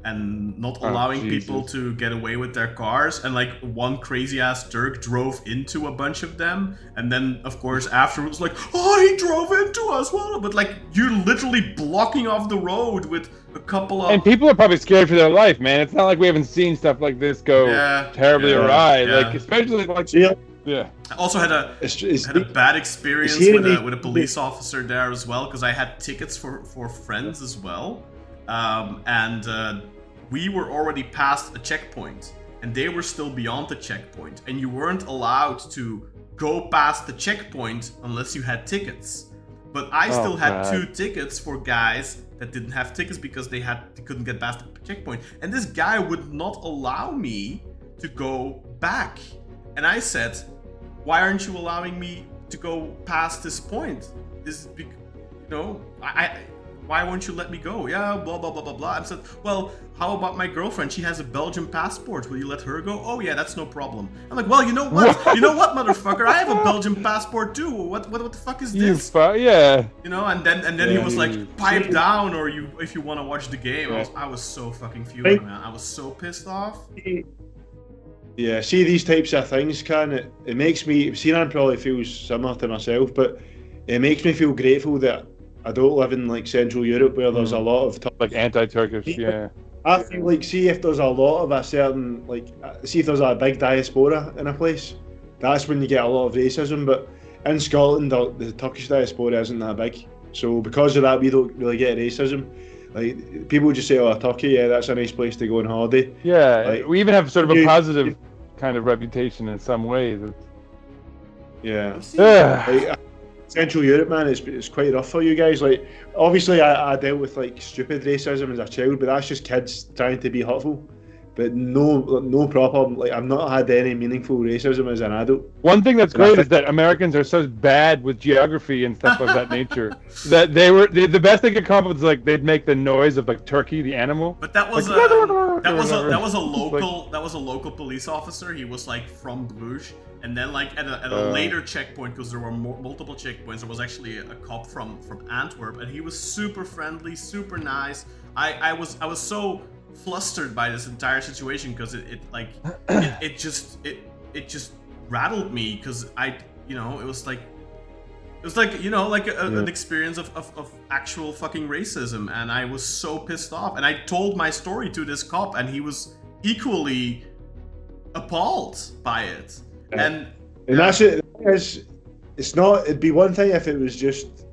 and not allowing people to get away with their cars. And like one crazy ass Turk drove into a bunch of them, and then of course afterwards like, oh, he drove into us. Well, but like you're literally blocking off the road with a couple of. And people are probably scared for their life, man. It's not like we haven't seen stuff like this go terribly awry. Yeah. Like especially like yeah. I also had a bad experience with a police officer there as well, because I had tickets for friends as well, and we were already past a checkpoint, and they were still beyond the checkpoint, and you weren't allowed to go past the checkpoint unless you had tickets. But I still had 2 tickets for guys that didn't have tickets because they couldn't get past the checkpoint, and this guy would not allow me to go back. And I said, why aren't you allowing me to go past this point? Why won't you let me go? Yeah, blah, blah, blah, blah, blah. I said, well, how about my girlfriend? She has a Belgian passport. Will you let her go? Oh, yeah, that's no problem. I'm like, well, you know what? You know what, motherfucker? I have a Belgian passport, too. What the fuck is this? Yeah. You know, and then he was like, pipe down, or if you want to watch the game. I was so fucking fuming, man. I was so pissed off. Yeah, see these types of things, it makes me, Sinan probably feels similar to myself, but it makes me feel grateful that I don't live in like Central Europe where there's a lot of like anti-Turkish, yeah. I feel like, see if there's a lot of a certain, like, see if there's a big diaspora in a place, that's when you get a lot of racism. But in Scotland, the Turkish diaspora isn't that big, so because of that we don't really get racism. Like, people just say, oh, Turkey, yeah, that's a nice place to go on holiday. Yeah, like, we even have sort of a positive kind of reputation in some ways. Yeah. Like, Central Europe, man, it's quite rough for you guys. Like, obviously, I dealt with like stupid racism as a child, but that's just kids trying to be hurtful. But no proper, like, I've not had any meaningful racism as an adult. One thing that's great is that Americans are so bad with geography and stuff of that nature that the best they could come up with is like they'd make the noise of like turkey, the animal. But that was like, a local police officer. He was like from Bruges, and then like at a later checkpoint, because there were multiple checkpoints, there was actually a cop from Antwerp, and he was super friendly, super nice. I was so flustered by this entire situation because it just rattled me, because it was like an experience of actual fucking racism, and I was so pissed off, and I told my story to this cop, and he was equally appalled by it. And that's it. It's not. It'd be one thing if it was just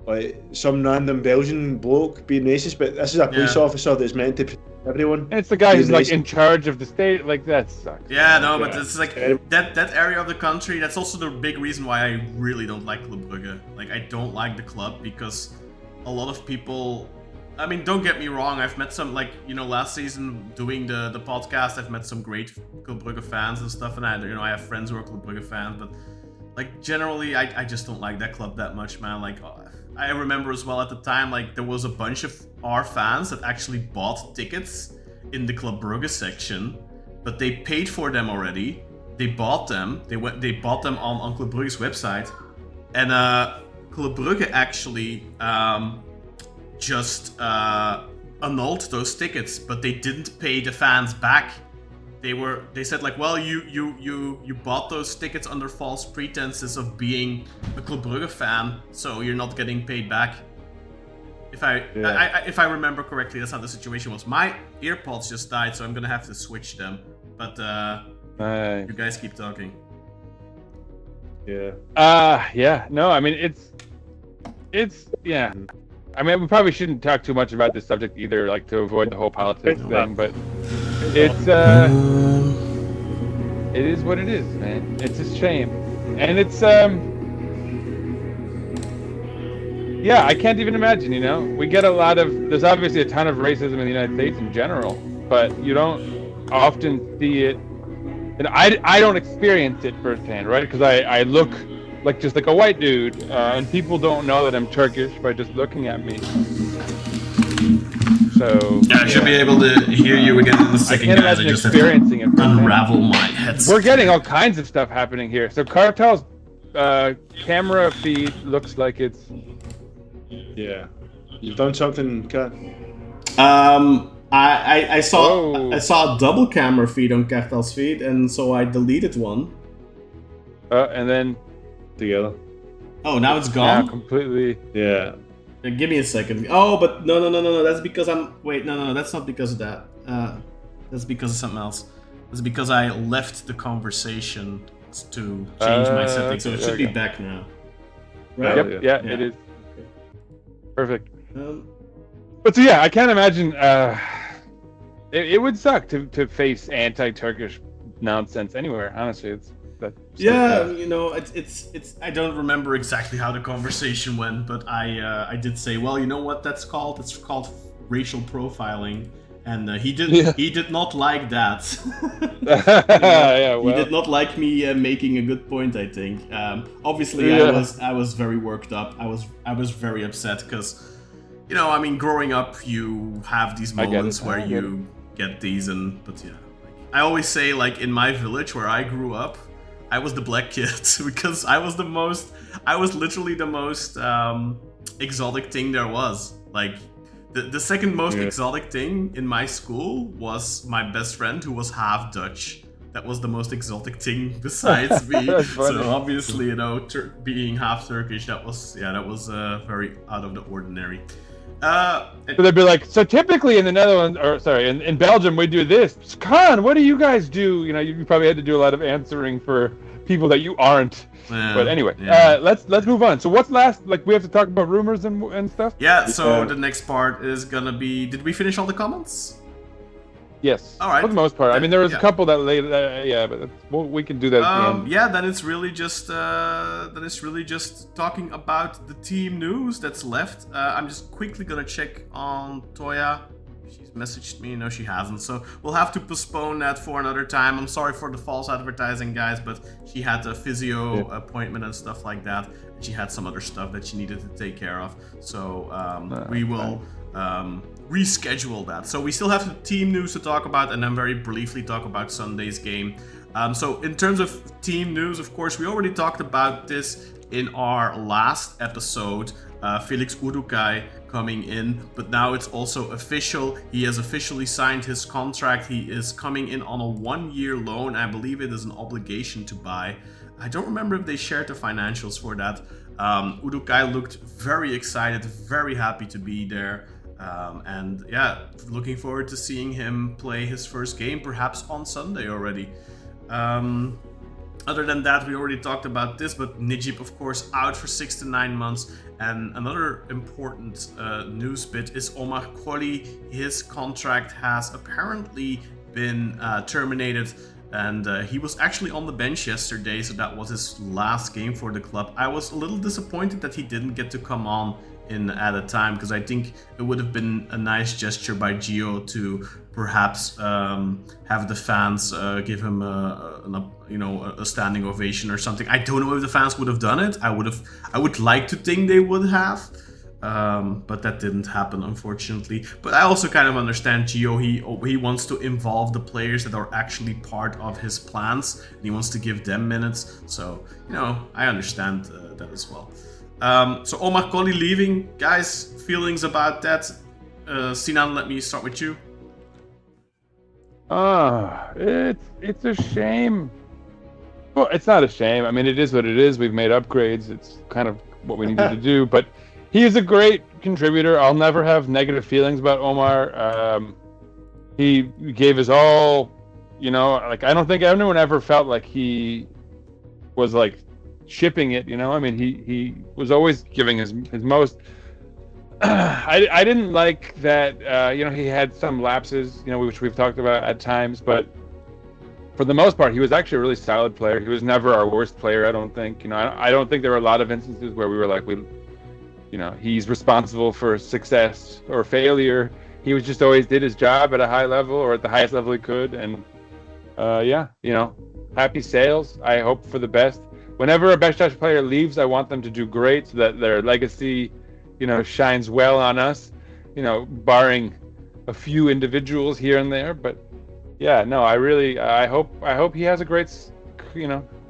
like some random Belgian bloke being racist, but this is a police officer that's meant to protect everyone. And it's the guy who's like in charge of the state. Like, that sucks. Yeah, no, but it's like that area of the country. That's also the big reason why I really don't like Club Brugge. Like, I don't like the club because a lot of people. I mean, don't get me wrong. I've met some, like, last season doing the podcast, I've met some great Club Brugge fans and stuff, and I have friends who are Club Brugge fans, but like generally, I just don't like that club that much, man. Like, I remember as well at the time, like, there was a bunch of our fans that actually bought tickets in the Club Brugge section, but they paid for them already. They bought them. They bought them on Club Brugge's website, and Club Brugge actually just annulled those tickets, but they didn't pay the fans back. They said like, well, you bought those tickets under false pretenses of being a Club Brugge fan, so you're not getting paid back. If I remember correctly, that's how the situation was. My earpods just died, so I'm gonna have to switch them. But you guys keep talking. Yeah. No, I mean it's yeah. I mean, we probably shouldn't talk too much about this subject either, like, to avoid the whole politics thing, but it's it is what it is, man. It's a shame. And it's yeah, I can't even imagine, we get there's obviously a ton of racism in the United States in general, but you don't often see it, and I don't experience it firsthand, right? Because I look like just like a white dude, and people don't know that I'm Turkish by just looking at me. So I should be able to hear you again in a second, I can't guys. I imagine just have to experiencing it. unravel my headset. We're getting all kinds of stuff happening here. So Kartal's camera feed looks like it's. Yeah. You've done something, Kaan? I saw Whoa. I saw a double camera feed on Kartal's feed, and so I deleted one. And then Together. Oh, now it's yeah, gone. completely. Yeah. Give me a second. Oh, but no. That's because no. That's not because of that. That's because of something else. That's because I left the conversation to change my settings, so it should be back now. Right? Yep. Yeah, Yeah. it is. Perfect. Um, But so yeah, I can't imagine. It would suck to face anti-Turkish nonsense anywhere. Honestly, it's that. Yeah, you know, it's. I don't remember exactly how the conversation went, but I did say, well, you know what that's called? It's called racial profiling, and he did not like that. Yeah, well. He did not like me making a good point. I think. Obviously, Yeah. I was very worked up. I was very upset because, you know, I mean, growing up, you have these I get moments it. where I get you get these, but yeah. I always say, like, in my village where I grew up, I was the black kid because I was literally the most exotic thing there was. Like, the second most exotic thing in my school was my best friend who was half Dutch. That was the most exotic thing besides me. That's funny. So obviously, you know, being half Turkish, that was very out of the ordinary. So they'd be like, so typically in the Netherlands, or sorry, in Belgium, we do this. Kaan, what do you guys do? You know, you probably had to do a lot of answering for people that you aren't. But anyway, let's move on. So what's last? Like, we have to talk about rumors and stuff. Yeah. So the next part is gonna be. Did we finish all the comments? Yes. All right. For the most part. I mean, there was Yeah. a couple that later. Yeah, but we can do that at the end. Yeah, then it's really just talking about the team news that's left. I'm just quickly gonna check on Toya. She's messaged me. No, she hasn't. So we'll have to postpone that for another time. I'm sorry for the false advertising, guys, but she had a physio appointment and stuff like that. And she had some other stuff that she needed to take care of. So we will reschedule that. So we still have the team news to talk about, and then very briefly talk about Sunday's game. So in terms of team news, of course, we already talked about this in our last episode. Felix Uduokhai coming in, but now it's also official. He has officially signed his contract. He is coming in on a 1-year loan. I believe it is an obligation to buy. I don't remember if they shared the financials for that. Uduokhai looked very excited, very happy to be there. And yeah, looking forward to seeing him play his first game, perhaps on Sunday already. Other than that, we already talked about this, but Necip, of course, out for 6 to 9 months. And another important news bit is Omar Colley. His contract has apparently been terminated, and he was actually on the bench yesterday, so that was his last game for the club. I was a little disappointed that he didn't get to come on at a time, because I think it would have been a nice gesture by Gio to perhaps have the fans give him a standing ovation or something. I don't know if the fans would have done it. I would like to think they would have, but that didn't happen, unfortunately. But I also kind of understand Gio. He wants to involve the players that are actually part of his plans, and he wants to give them minutes. So, you know, I understand that as well. So Omar Colley leaving, guys, feelings about that? Sinan, let me start with you. It's a shame. Well, it's not a shame. I mean, it is what it is. We've made upgrades. It's kind of what we needed to do. But he is a great contributor. I'll never have negative feelings about Omar. He gave his all. You know, like, I don't think anyone ever felt like he was like shipping it, you know. I mean, he was always giving his most. I didn't like that, you know, he had some lapses, you know, which we've talked about at times, but for the most part, he was actually a really solid player. He was never our worst player, I don't think. You know, I don't think there were a lot of instances where we were like, you know, he's responsible for success or failure. He was just always did his job at a high level, or at the highest level he could, and yeah, you know, happy sales. I hope for the best. Whenever a Beşiktaş player leaves, I want them to do great so that their legacy, you know, shines well on us, you know, barring a few individuals here and there, but yeah, no, I hope he has a great,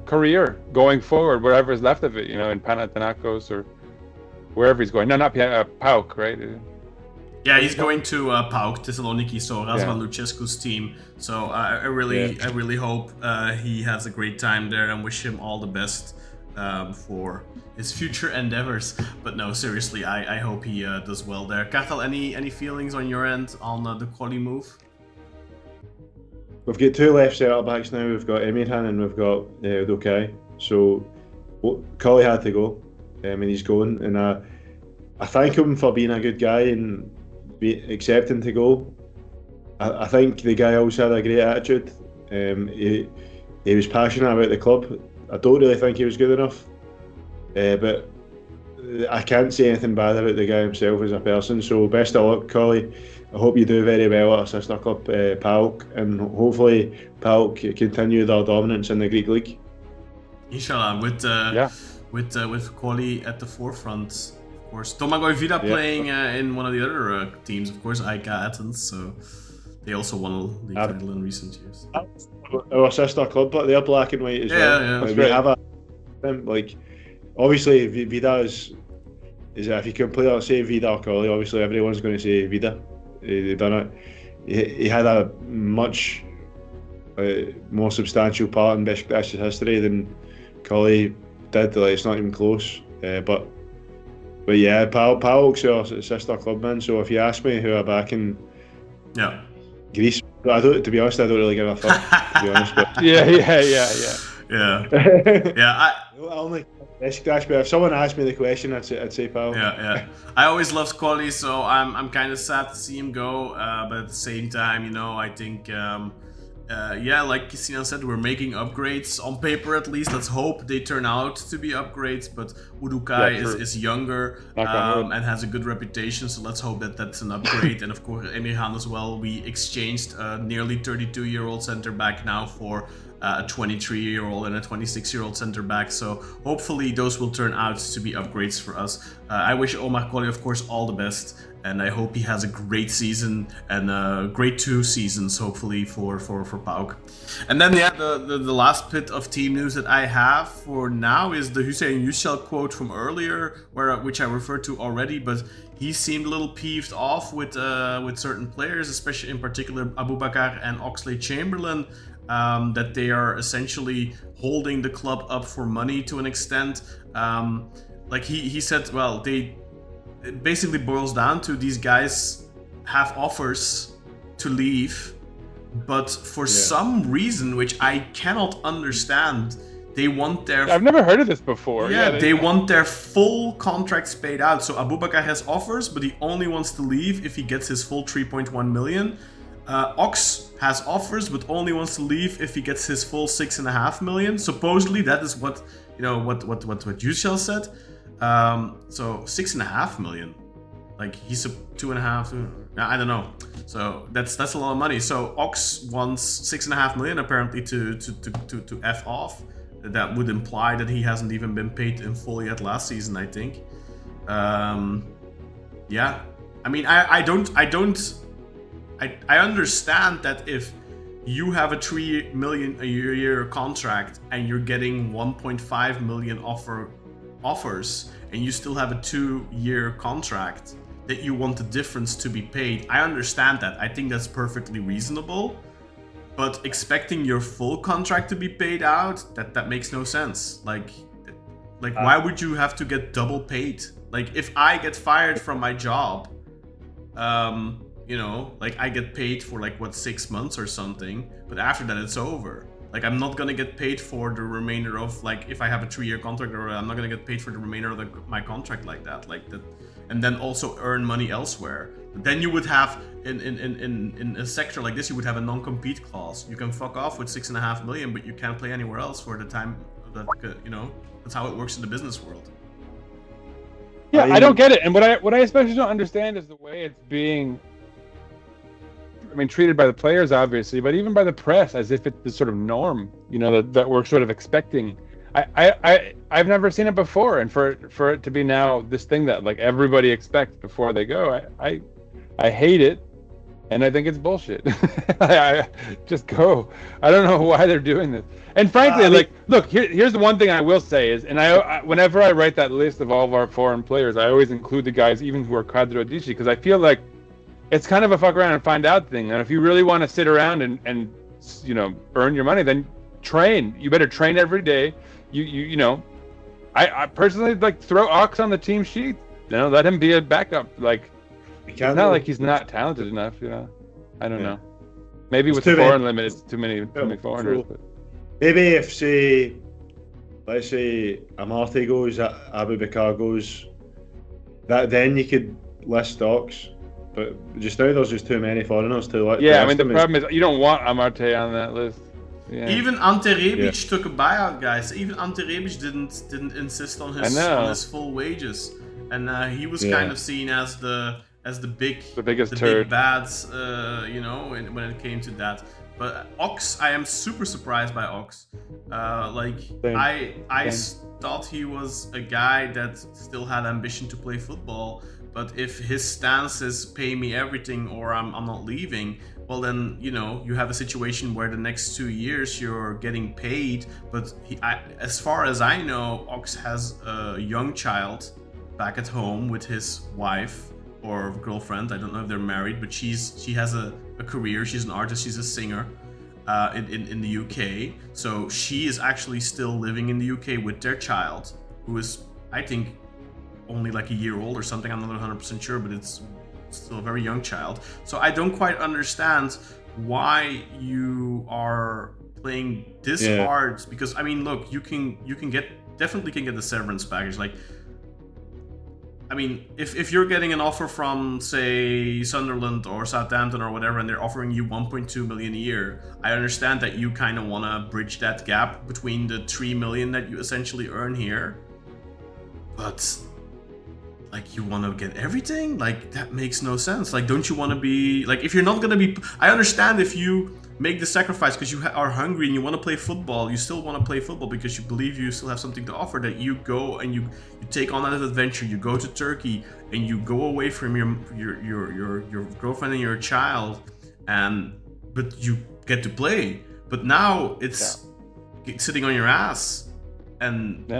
career going forward, wherever is left of it, in Panathinaikos or wherever he's going. No, not PAOK, right? Yeah, he's going to PAOK Thessaloniki, so Razvan Lucescu's team. So I really hope he has a great time there, and wish him all the best for his future endeavors. But no, seriously, I hope he does well there. Kartal, any feelings on your end on the Colley move? We've got two left centre backs now. We've got Emirhan and we've got Uduokhai. So Colley had to go, and he's going. And I thank him for being a good guy and accepting to go. I think the guy also had a great attitude. He was passionate about the club. I don't really think he was good enough, but I can't say anything bad about the guy himself as a person. So best of luck, Colley. I hope you do very well at our sister club, PAOK, and hopefully PAOK continue their dominance in the Greek league. Inshallah, with Colley at the forefront, of course. Domagoj Vida playing in one of the other teams, of course, AEK Athens. So they also won a league title in recent years. Our sister club, but they're black and white as well. Yeah, like, we have obviously Vida is if you compare, say Vida or Colley, obviously everyone's going to say Vida. They done it. He had a much more substantial part in Beşiktaş's history than Colley did. Like, it's not even close. But yeah, PAOK's our sister club, man. So if you ask me who I back in Greece, to be honest, I don't really give a fuck. To be honest, but yeah. Only Beşiktaş, but if someone asked me the question, I'd say PAOK. Yeah. I always loved Colley, so I'm kind of sad to see him go. But at the same time, I think, like Sinan said, we're making upgrades on paper at least. Let's hope they turn out to be upgrades. But Uduokhai is younger and has a good reputation, so let's hope that that's an upgrade. And of course, Emirhan as well. We exchanged a nearly 32-year-old center back now for a 23-year-old and a 26-year-old center back, so hopefully those will turn out to be upgrades for us. I wish Omar Colley, of course, all the best, and I hope he has a great season and great 2 seasons, hopefully for PAOK. And then the last bit of team news that I have for now is the Hüseyin Yücel quote from earlier, which I referred to already, but he seemed a little peeved off with certain players, especially in particular Aboubakar and Oxlade-Chamberlain. That they are essentially holding the club up for money to an extent. Like he said, well, it basically boils down to these guys have offers to leave, but for some reason, which I cannot understand, they want their... I've never heard of this before. They want their full contracts paid out. So Aboubakar has offers, but he only wants to leave if he gets his full 3.1 million. Ox has offers, but only wants to leave if he gets his full 6.5 million. Supposedly, that is what Yücel said. So 6.5 million, like he's a 2.5. I don't know. So that's a lot of money. So Ox wants 6.5 million apparently to f off. That would imply that he hasn't even been paid in full yet last season, I think. Yeah, I mean, I understand that if you have a 3 million a year contract and you're getting 1.5 million offers and you still have a 2-year contract, that you want the difference to be paid. I understand that. I think that's perfectly reasonable. But expecting your full contract to be paid out, that makes no sense. Like why would you have to get double paid? Like if I get fired from my job, like I get paid for 6 months or something, but after that it's over. Like I'm not gonna get paid for the remainder of if I have a 3-year contract, or I'm not gonna get paid for the remainder of my contract like that, and then also earn money elsewhere. But then you would have in a sector like this, you would have a non-compete clause. You can fuck off with 6.5 million, but you can't play anywhere else for the time that that's how it works in the business world. Yeah, I don't get it, and what I especially don't understand is the way it's being. I mean, treated by the players, obviously, but even by the press, as if it's the sort of norm, that we're sort of expecting. I've never seen it before, and for it to be now this thing that everybody expects before they go, I hate it. And I think it's bullshit. I just go. I don't know why they're doing this. And frankly, look, here's the one thing I will say is, and I whenever I write that list of all of our foreign players, I always include the guys even who are quadrodici, because I feel like it's kind of a fuck around and find out thing. And if you really want to sit around and earn your money, then train. You better train every day. I personally throw Ox on the team sheet. Let him be a backup. It's not like he's not talented enough. I don't know. Maybe with the foreign limit, it's too many foreigners. But. Maybe if let's say Amartey goes, Abu Bakar goes, then you could list Ox. But just now there's just too many foreigners to let. Yeah, the problem is you don't want Amartey on that list. Yeah. Even Ante Rebic took a buyout, guys. Even Ante Rebic didn't insist on his full wages, and he was kind of seen as the biggest big bads, when it came to that. But Ox, I am super surprised by Ox. I thought he was a guy that still had ambition to play football. But if his stance is pay me everything or I'm not leaving, well then, you have a situation where the next 2 years you're getting paid. But as far as I know, Ox has a young child back at home with his wife or girlfriend. I don't know if they're married, but she has a career. She's an artist. She's a singer in the UK. So she is actually still living in the UK with their child, who is, I think, only like a year old or something. I'm not 100% sure, but it's still a very young child. So I don't quite understand why you are playing this hard. Because look, you can definitely get the severance package. If you're getting an offer from, say, Sunderland or Southampton or whatever, and they're offering you 1.2 million a year, I understand that you kind of want to bridge that gap between the 3 million that you essentially earn here. But you want to get everything? That makes no sense. Don't you want to be... if you're not going to be... I understand if you make the sacrifice because you are hungry and you want to play football. You still want to play football because you believe you still have something to offer, that you go and you take on that adventure. You go to Turkey and you go away from your girlfriend and your child, but you get to play. But now it's sitting on your ass. And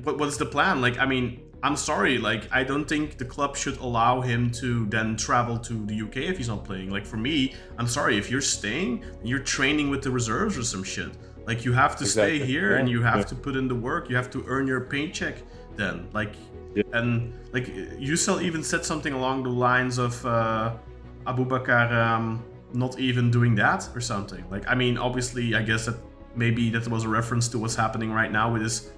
what's the plan? I'm sorry, I don't think the club should allow him to then travel to the UK if he's not playing. For me, I'm sorry, if you're staying, you're training with the reserves or some shit. You have to stay here and you have to put in the work. You have to earn your paycheck then. And Uysal even said something along the lines of Abu Bakar not even doing that or something. Obviously, I guess that maybe that was a reference to what's happening right now with his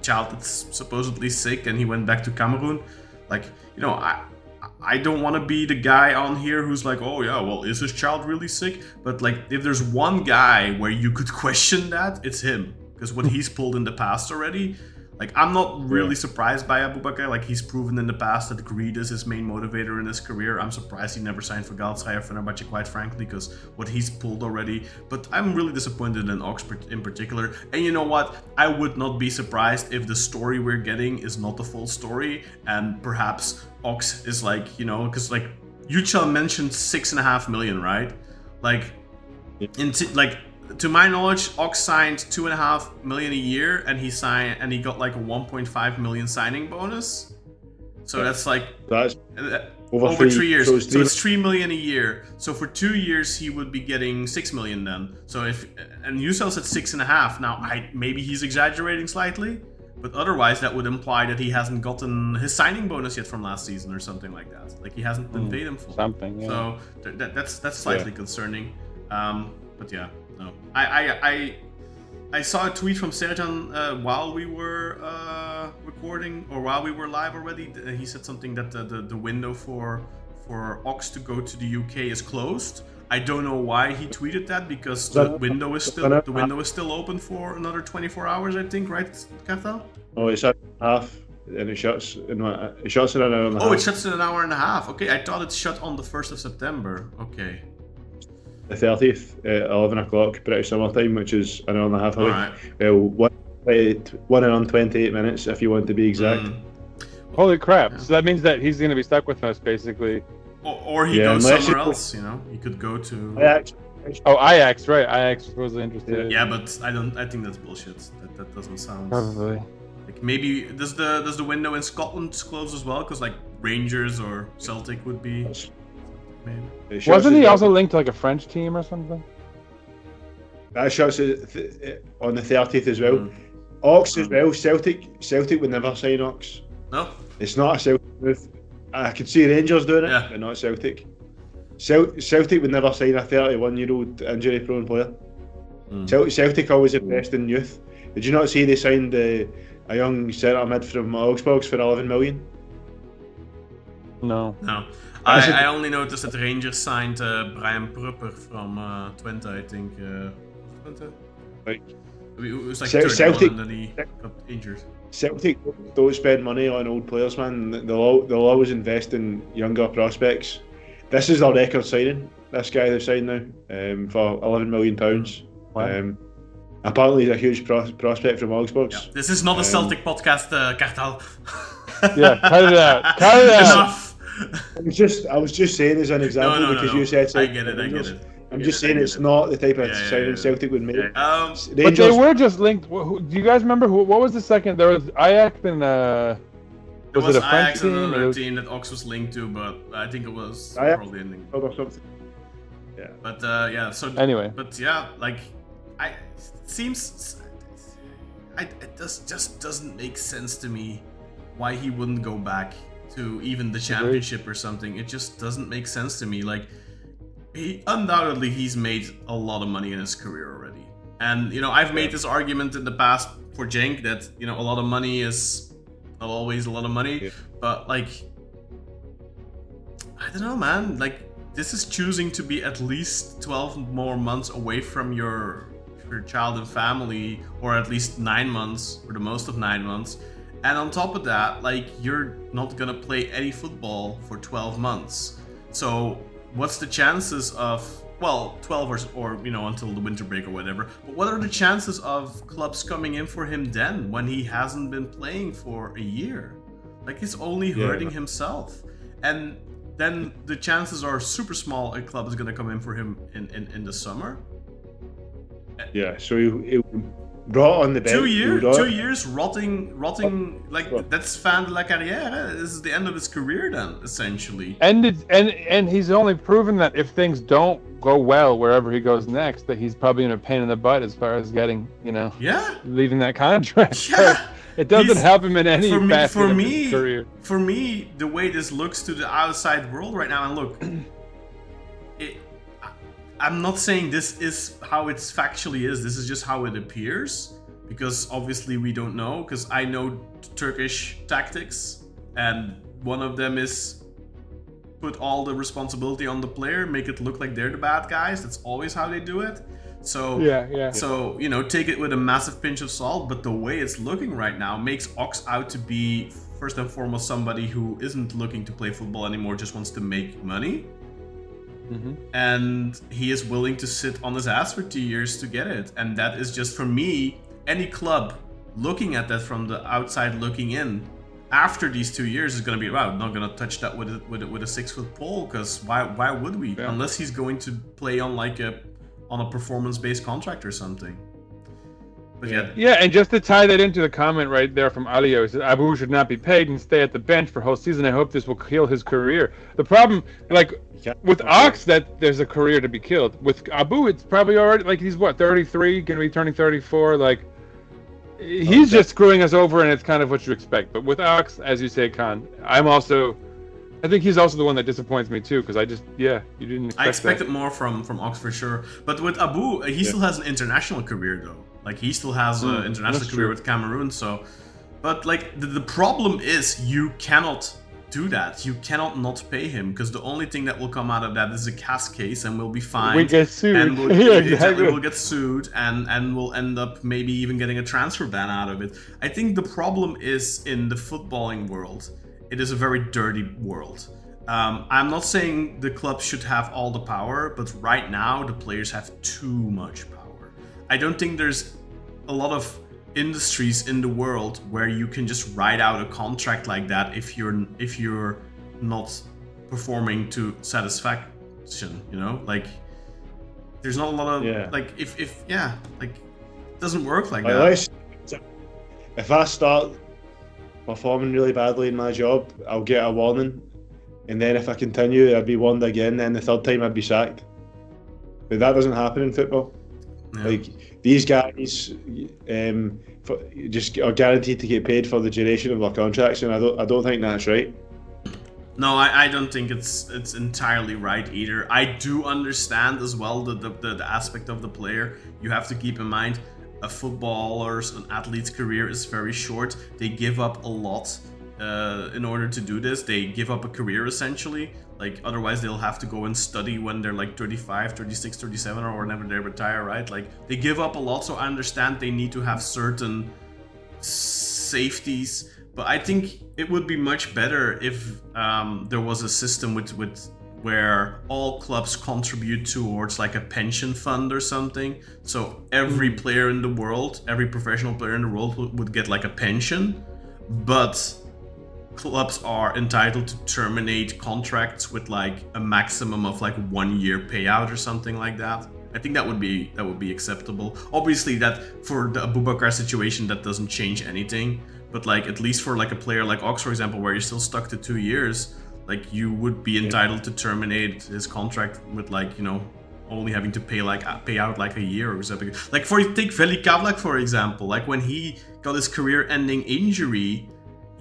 child that's supposedly sick and he went back to Cameroon. I don't want to be the guy on here who's oh yeah, well, is his child really sick? But if there's one guy where you could question that, it's him, because what he's pulled in the past already. I'm not really surprised by Abu Bakar. He's proven in the past that greed is his main motivator in his career. I'm surprised he never signed for Galatasaray or Fenerbahce, quite frankly, because what he's pulled already. But I'm really disappointed in Oxford in particular. And you know what? I would not be surprised if the story we're getting is not the full story, and perhaps Ox is because Uçan mentioned 6.5 million, right? To my knowledge, Ox signed 2.5 million a year, and he got a 1.5 million signing bonus. So that's over 3 years. So it's 3 million a year. So for 2 years, he would be getting 6 million then. So and Uysal said 6.5. Now maybe he's exaggerating slightly, but otherwise that would imply that he hasn't gotten his signing bonus yet from last season or something like that. He hasn't been paid in full. Something. Yeah. So that's slightly concerning. But yeah. No. I saw a tweet from Serjan while we were recording, or while we were live already. He said something that the window for Ox to go to the UK is closed. I don't know why he tweeted that, because the window is still open for another 24 hours, I think, right, Kartal? Oh, it's at half, and it shuts in an hour and a half. Oh, it shuts in an hour and a half. Okay, I thought it shut on the 1st of September. Okay. The 30th at 11 o'clock British summer time, which is an hour and a half away. Right. Well, 1 hour and 28 minutes if you want to be exact. Holy crap! Yeah. So that means that he's going to be stuck with us basically Or he goes somewhere else. You know, he could go to Ajax. Oh, Ajax, right? Ajax was interested. Yeah, but I think that's bullshit. That doesn't sound. Probably. Like maybe does the window in Scotland close as well? Because like Rangers or Celtic would be. Maybe. Wasn't he also linked to like a French team or something? That shuts on the 30th as well. Ox as well. Celtic would never sign Ox. No. It's not a Celtic move. I could see Rangers doing it, Yeah. but not Celtic. Celtic would never sign a 31-year-old injury-prone player. Celtic always invest in youth. Did you not see they signed a young centre mid from Augsburg for 11 million? No. No. I only noticed that Rangers signed Brian Prupper from Twente, I think. Twente? Right. It was like Celtic, 31 and then he got injured. Celtic don't spend money on old players, man. They'll always invest in younger prospects. This is their record signing. This guy they've signed now for £11 million. Wow. Apparently, he's a huge prospect from Augsburg. Yeah. This is not a Celtic podcast, Kartal. Yeah, cut it out. Cut it out. Enough. I was just saying as an example because you said I get it. I'm just saying it's not the type of signing Celtic would make. But they were just linked. Do you guys remember what was the second? There was Ajax and was it a French Ajax team? and another team that Ox was linked to, but I think it was probably ending. Or something. Yeah. But yeah. So anyway. But yeah, like it just doesn't make sense to me why he wouldn't go back to even the championship or something. It just doesn't make sense to me. Like, he's made a lot of money in his career already. And, you know, I've made this argument in the past for Cenk that, you know, a lot of money is not always a lot of money. Yeah. But, like, I don't know, man. Like, this is choosing to be at least 12 more months away from your child and family, or at least 9 months, or the most of 9 months. And on top of that, like, you're not gonna play any football for 12 months. So what's the chances of, well, 12 or you know, until the winter break or whatever, but what are the chances of clubs coming in for him then when he hasn't been playing for a year? Like, he's only hurting himself. And then the chances are super small a club is gonna come in for him in the summer. Yeah, so he brought on the bench. 2 years rotting like that's fin de la carrière. This is the end of his career then, essentially. And he's only proven that if things don't go well wherever he goes next, that he's probably in a pain in the butt as far as getting, you know, leaving that contract. Yeah. So it doesn't help him in any facet of his career. For me, the way this looks to the outside world right now, and look, I'm not saying this is how it factually is. This is just how it appears, because obviously we don't know. Because I know Turkish tactics, and one of them is put all the responsibility on the player, make it look like they're the bad guys. That's always how they do it. So So, you know, take it with a massive pinch of salt. But the way it's looking right now makes Ox out to be first and foremost somebody who isn't looking to play football anymore, just wants to make money. Mm-hmm. And he is willing to sit on his ass for 2 years to get it. And that is just, for me, any club looking at that from the outside looking in after these 2 years is going to be, wow, I'm not going to touch that with a 6-foot pole, because why would we? Yeah. Unless he's going to play on a performance-based contract or something. But yeah, and just to tie that into the comment right there from Alio, he said Abu should not be paid and stay at the bench for whole season. I hope this will kill his career. The problem, like with Ox, that there's a career to be killed. With Abu, it's probably already, like, he's what, 33, going to be turning 34. Like, he's just screwing us over, and it's kind of what you expect. But with Ox, as you say, Kaan, I think he's also the one that disappoints me too, because you didn't expect I expected more from Ox for sure. But with Abu, he still has an international career though. Like, he still has an international career with Cameroon. So, but like the problem is, you cannot do that. You cannot not pay him, because the only thing that will come out of that is a CAS case, and we'll be fined. We get sued. And we'll get sued, and we'll end up maybe even getting a transfer ban out of it. I think the problem is in the footballing world. It is a very dirty world. I'm not saying the club should have all the power, but right now the players have too much power. I don't think there's a lot of industries in the world where you can just write out a contract like that if you're not performing to satisfaction. You know, like there's not a lot of like if like it doesn't work like that. Unless, if I start performing really badly in my job, I'll get a warning, and then if I continue, I'd be warned again. Then the third time, I'd be sacked. But that doesn't happen in football. Yeah. Like these guys, just are guaranteed to get paid for the duration of their contracts, and I don't think that's right. No, I don't think it's entirely right either. I do understand as well the aspect of the player. You have to keep in mind a footballer's, an athlete's career is very short. They give up a lot in order to do this. They give up a career essentially. Like otherwise they'll have to go and study when they're like 35, 36, 37 or whenever they retire, right? Like they give up a lot, so I understand they need to have certain safeties. But I think it would be much better if there was a system with where all clubs contribute towards like a pension fund or something. So every player in the world, every professional player in the world would get like a pension, but clubs are entitled to terminate contracts with like a maximum of like 1 year payout or something like that. I think that would be acceptable. Obviously, that for the Abubakar situation, that doesn't change anything. But like at least for like a player like Ox, for example, where you're still stuck to 2 years, like you would be entitled to terminate his contract with like, you know, only having to pay out like a year or something. Like take Veli Kavlak, for example, like when he got his career-ending injury,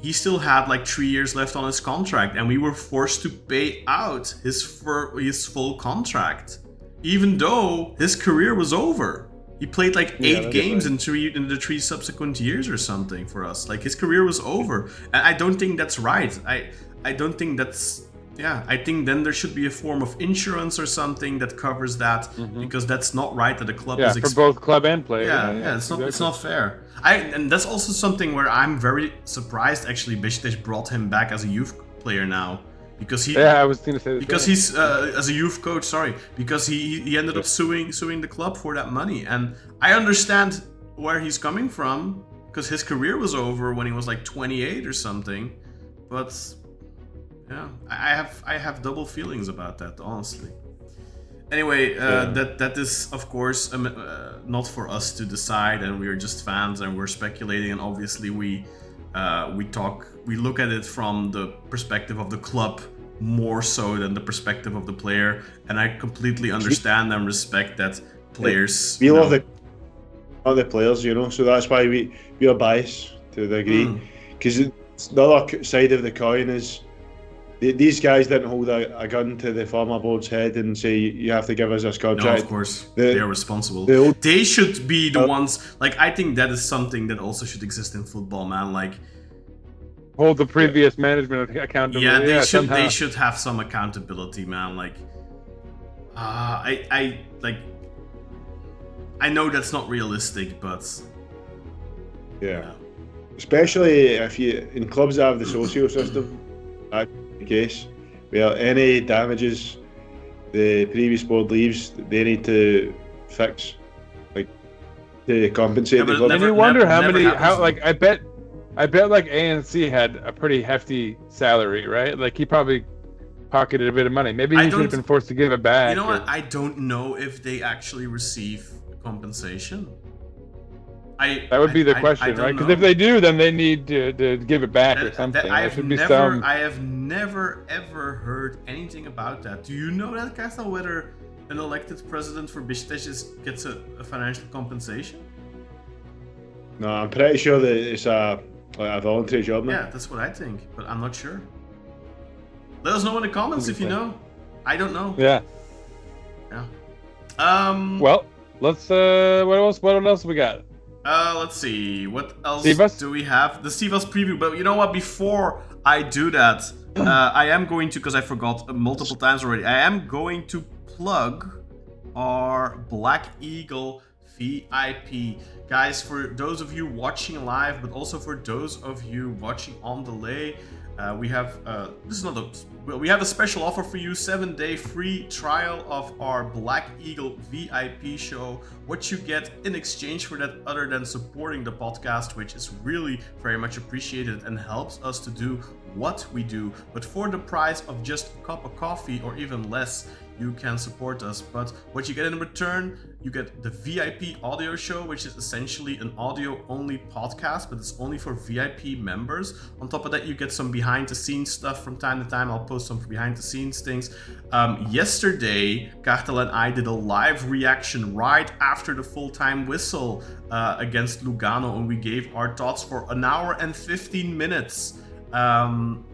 he still had like 3 years left on his contract, and we were forced to pay out his full contract, even though his career was over. He played like 8 games in the 3 subsequent years or something for us. Like his career was over, and I don't think that's right. I don't think that's. Yeah, I think then there should be a form of insurance or something that covers that, because that's not right that a club is for both club and player. Yeah, it's not fair. And that's also something where I'm very surprised actually Beşiktaş brought him back as a youth player now, because he I was going to say because he's as a youth coach, because he ended up suing the club for that money, and I understand where he's coming from because his career was over when he was like 28 or something, but. Yeah, I have double feelings about that, honestly. Anyway, that is of course not for us to decide, and we are just fans and we're speculating. And obviously we look at it from the perspective of the club more so than the perspective of the player. And I completely understand and respect that players. We love the players, you know, so that's why we are biased to the degree. Because the other side of the coin is. These guys didn't hold a gun to the former board's head and say, you have to give us this contract. No, of course. They are responsible. They should be the ones... Like, I think that is something that also should exist in football, man. Like... Hold the previous management accountable. Yeah, they should have some accountability, man. Like... I know that's not realistic, but... Yeah. Especially if you... In clubs that have the socio system... case where any damages the previous board leaves, they need to fix, like to compensate the club. And you wonder I bet like ANC had a pretty hefty salary, right? Like he probably pocketed a bit of money. Maybe he should have been forced to give it back. You know what? I don't know if they actually receive compensation. That would be the question, right? Because if they do, then they need to give it back or something. I have never ever heard anything about that. Do you know that, Kartal, whether an elected president for Beşiktaş gets a financial compensation? No, I'm pretty sure that it's a voluntary job now. Yeah, that's what I think, but I'm not sure. Let us know in the comments if you know. I don't know. Yeah. Well, let's. What else we got? Let's see. What else do we have? The Sivas preview. But you know what? Before I do that, I am going to, because I forgot multiple times already, I am going to plug our Black Eagle VIP. Guys, for those of you watching live, but also for those of you watching on delay, we have we have a special offer for you: 7-day free trial of our Black Eagle VIP show. What you get in exchange for that, other than supporting the podcast, which is really very much appreciated and helps us to do what we do, but for the price of just a cup of coffee or even less, you can support us. But what you get in return, you get the VIP audio show, which is essentially an audio only podcast, but it's only for VIP members. On top of that, you get some behind the scenes stuff from time to time. I'll post some behind the scenes things. Yesterday, Kartal and I did a live reaction right after the full-time whistle against Lugano, and we gave our thoughts for an hour and 15 minutes.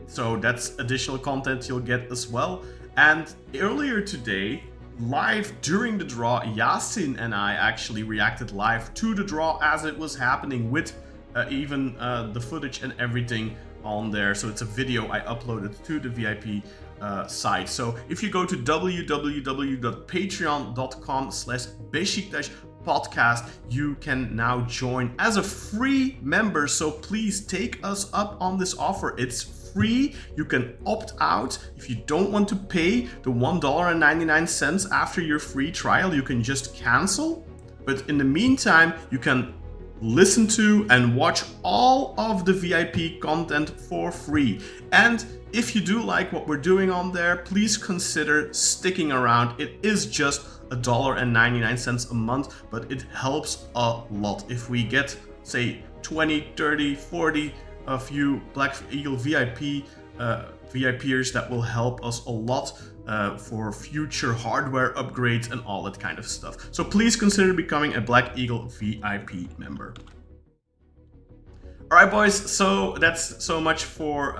So that's additional content you'll get as well. And earlier today, live during the draw, Yasin and I actually reacted live to the draw as it was happening, with even the footage and everything on there. So it's a video I uploaded to the VIP site. So if you go to www.patreon.com/Beşiktaş podcast, you can now join as a free member. So please take us up on this offer. It's free. You can opt out if you don't want to pay the $1.99 after your free trial. You can just cancel. But in the meantime, you can listen to and watch all of the VIP content for free. And if you do like what we're doing on there, please consider sticking around. It is just $1.99 a month, but it helps a lot. If we get, say, 20, 30, 40 of you Black Eagle VIPers, that will help us a lot for future hardware upgrades and all that kind of stuff. So please consider becoming a Black Eagle VIP member. All right, boys, so that's so much for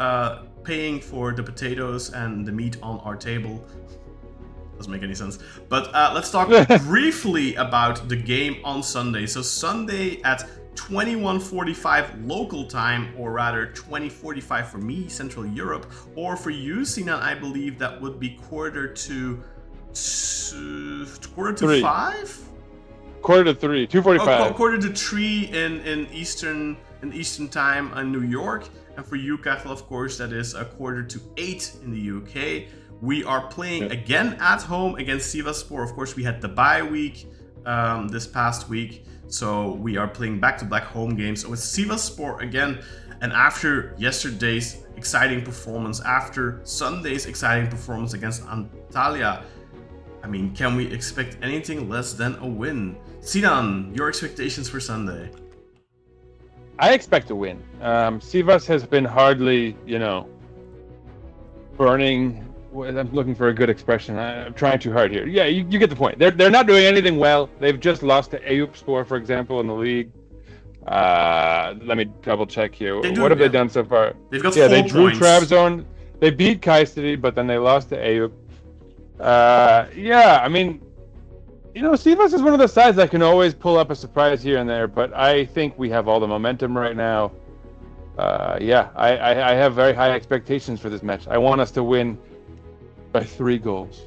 paying for the potatoes and the meat on our table. Doesn't make any sense. But let's talk briefly about the game on Sunday. So Sunday at 21:45 local time, or rather 20:45 for me, Central Europe, or for you, Sinan, I believe that would be quarter to 5? Quarter to 3, 2:45. Oh, quarter to 3 in Eastern time in New York, and for you, Kartal, of course, that is a quarter to 8 in the UK. We are playing again at home against Sivasspor. Of course, we had the bye week this past week, so we are playing back-to-back home games with Sivasspor again. And after yesterday's exciting performance, after Sunday's exciting performance against Antalya, I mean, can we expect anything less than a win? Sinan, your expectations for Sunday? I expect a win. Sivas has been hardly, burning. I'm looking for a good expression. I'm trying too hard here. Yeah, you get the point. They're not doing anything well. They've just lost to Eyüpspor, for example, in the league. Let me double check here. What have they done so far? They've got 4 points. They drew Trabzon. They beat Kayseri, but then they lost to Eyüp. I mean, Sivas is one of the sides that can always pull up a surprise here and there, but I think we have all the momentum right now. I have very high expectations for this match. I want us to win by 3 goals,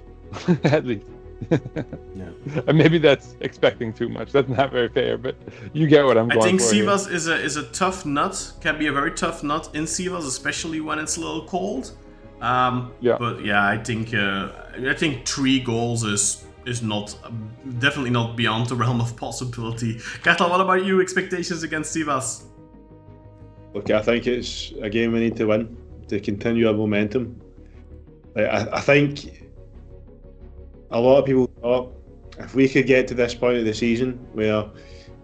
at least. And maybe that's expecting too much. That's not very fair, but you get what I'm going for. I think Sivas is a tough nut. Can be a very tough nut in Sivas, especially when it's a little cold. But yeah, I think 3 goals is not definitely not beyond the realm of possibility. Kartal, what about you? Expectations against Sivas? Look, I think it's a game we need to win to continue our momentum. I think a lot of people thought if we could get to this point of the season where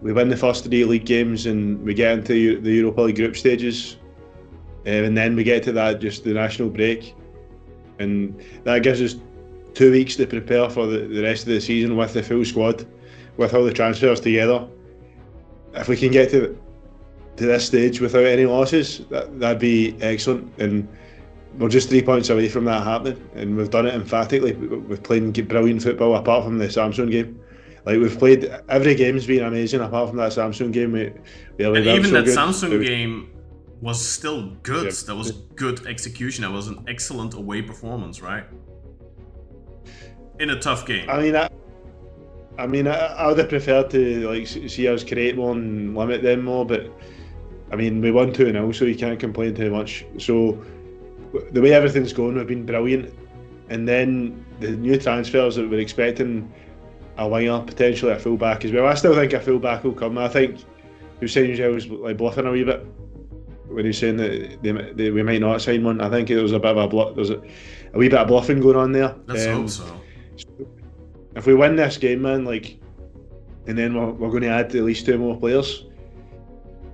we win the first 3 league games and we get into the Europa League group stages, and then we get to the national break, and that gives us 2 weeks to prepare for the rest of the season with the full squad, with all the transfers together. If we can get to this stage without any losses, that'd be excellent. And we're just 3 points away from that happening, and we've done it emphatically. We've played brilliant football apart from the Samsung game. We've played, every game's been amazing apart from that Samsung game. And even that Samsung game was still good. Yeah. That was good execution. That was an excellent away performance, right? In a tough game. I would have preferred to see us create more and limit them more, but I mean, we won 2-0, so you can't complain too much. So the way everything's going, we've been brilliant. And then the new transfers that we're expecting, a winger, potentially a full-back as well. I still think a full-back will come. I think Hussein was like bluffing a wee bit when he's saying that we might not sign one. I think there was a bit of a wee bit of bluffing going on there. Let's hope so. If we win this game, man, and then we're going to add at least 2 more players,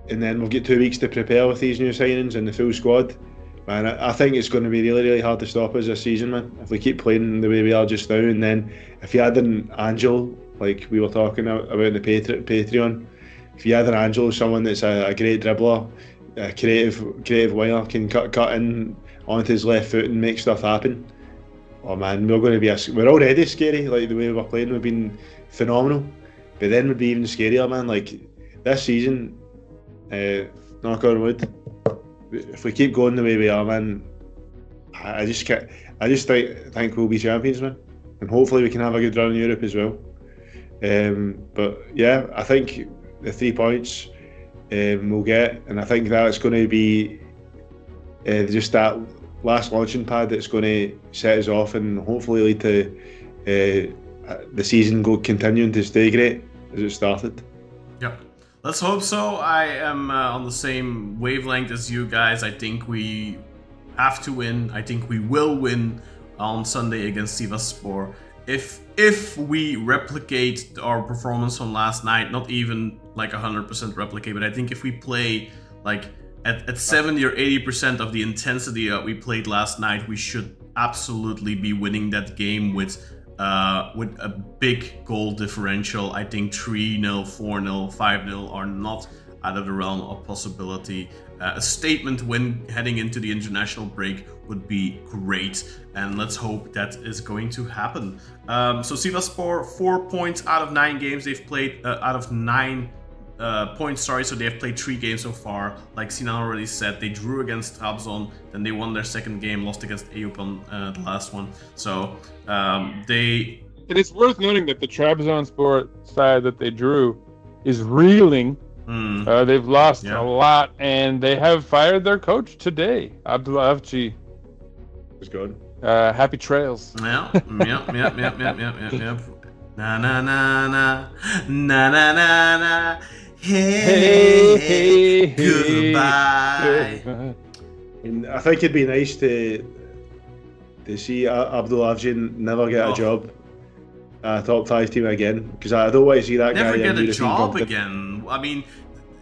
and then we'll get 2 weeks to prepare with these new signings and the full squad. Man, I think it's going to be really, really hard to stop us this season, man. If we keep playing the way we are just now, and then if you add in Angel, like we were talking about in the Patreon, if you add in Angel, someone that's a great dribbler, a creative winger, can cut in onto his left foot and make stuff happen. Oh man, we're already scary. Like the way we're playing, we've been phenomenal. But then we'd be even scarier, man. Like this season, knock on wood. If we keep going the way we are, man, I just think we'll be champions, man, and hopefully we can have a good run in Europe as well. But yeah, I think the 3 points we'll get, and I think that's going to be just that last launching pad that's going to set us off and hopefully lead to the season continuing to stay great as it started. Yep. Let's hope so. I am on the same wavelength as you guys. I think we have to win. I think we will win on Sunday against Sivasspor. If we replicate our performance from last night, not even like 100% replicate, but I think if we play like at 70 or 80% of the intensity that we played last night, we should absolutely be winning that game with a big goal differential. I think 3-0, 4-0, 5-0 are not out of the realm of possibility. A statement when heading into the international break would be great, and let's hope that is going to happen. So Sivasspor, 4 points out of 9 games they've played, out of 9 points, so they have played 3 games so far. Like Sinan already said, they drew against Trabzon, then they won their second game, lost against Eyüp on the last one. So It is worth noting that the Trabzonspor side that they drew is reeling. They've lost a lot, and they have fired their coach today, Abdullah Avci. It's good. Happy trails. Yep. Na na na na na na na na. Hey, goodbye. And I think it'd be nice to see Abdullah Avci never get a job at a top 5 team again, because I don't want to see that never guy get a job again. I mean,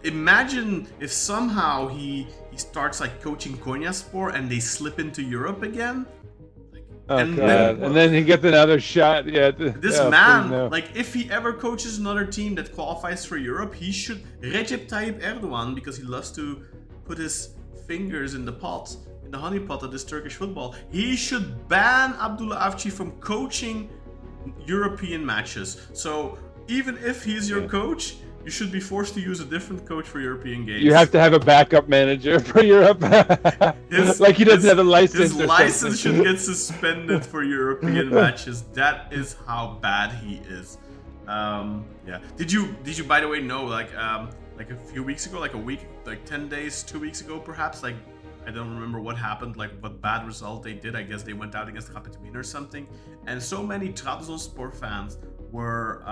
imagine if somehow he starts like coaching Konyaspor and they slip into Europe again. And then he gets another shot. This man, like, if he ever coaches another team that qualifies for Europe, he should Recep Tayyip Erdogan, because he loves to put his fingers in the pot, in the honey pot of this Turkish football. He should ban Abdullah Avci from coaching European matches. So even if he's your coach, you should be forced to use a different coach for European games. You have to have a backup manager for Europe. Like he doesn't have a license. His license should get suspended for European matches. That is how bad he is. Yeah. Did you by the way know like a few weeks ago, like a week, like 10 days, 2 weeks ago perhaps, like I don't remember what happened, like what bad result they did. I guess they went out against Rapid Wien or something. And so many Trabzonspor fans were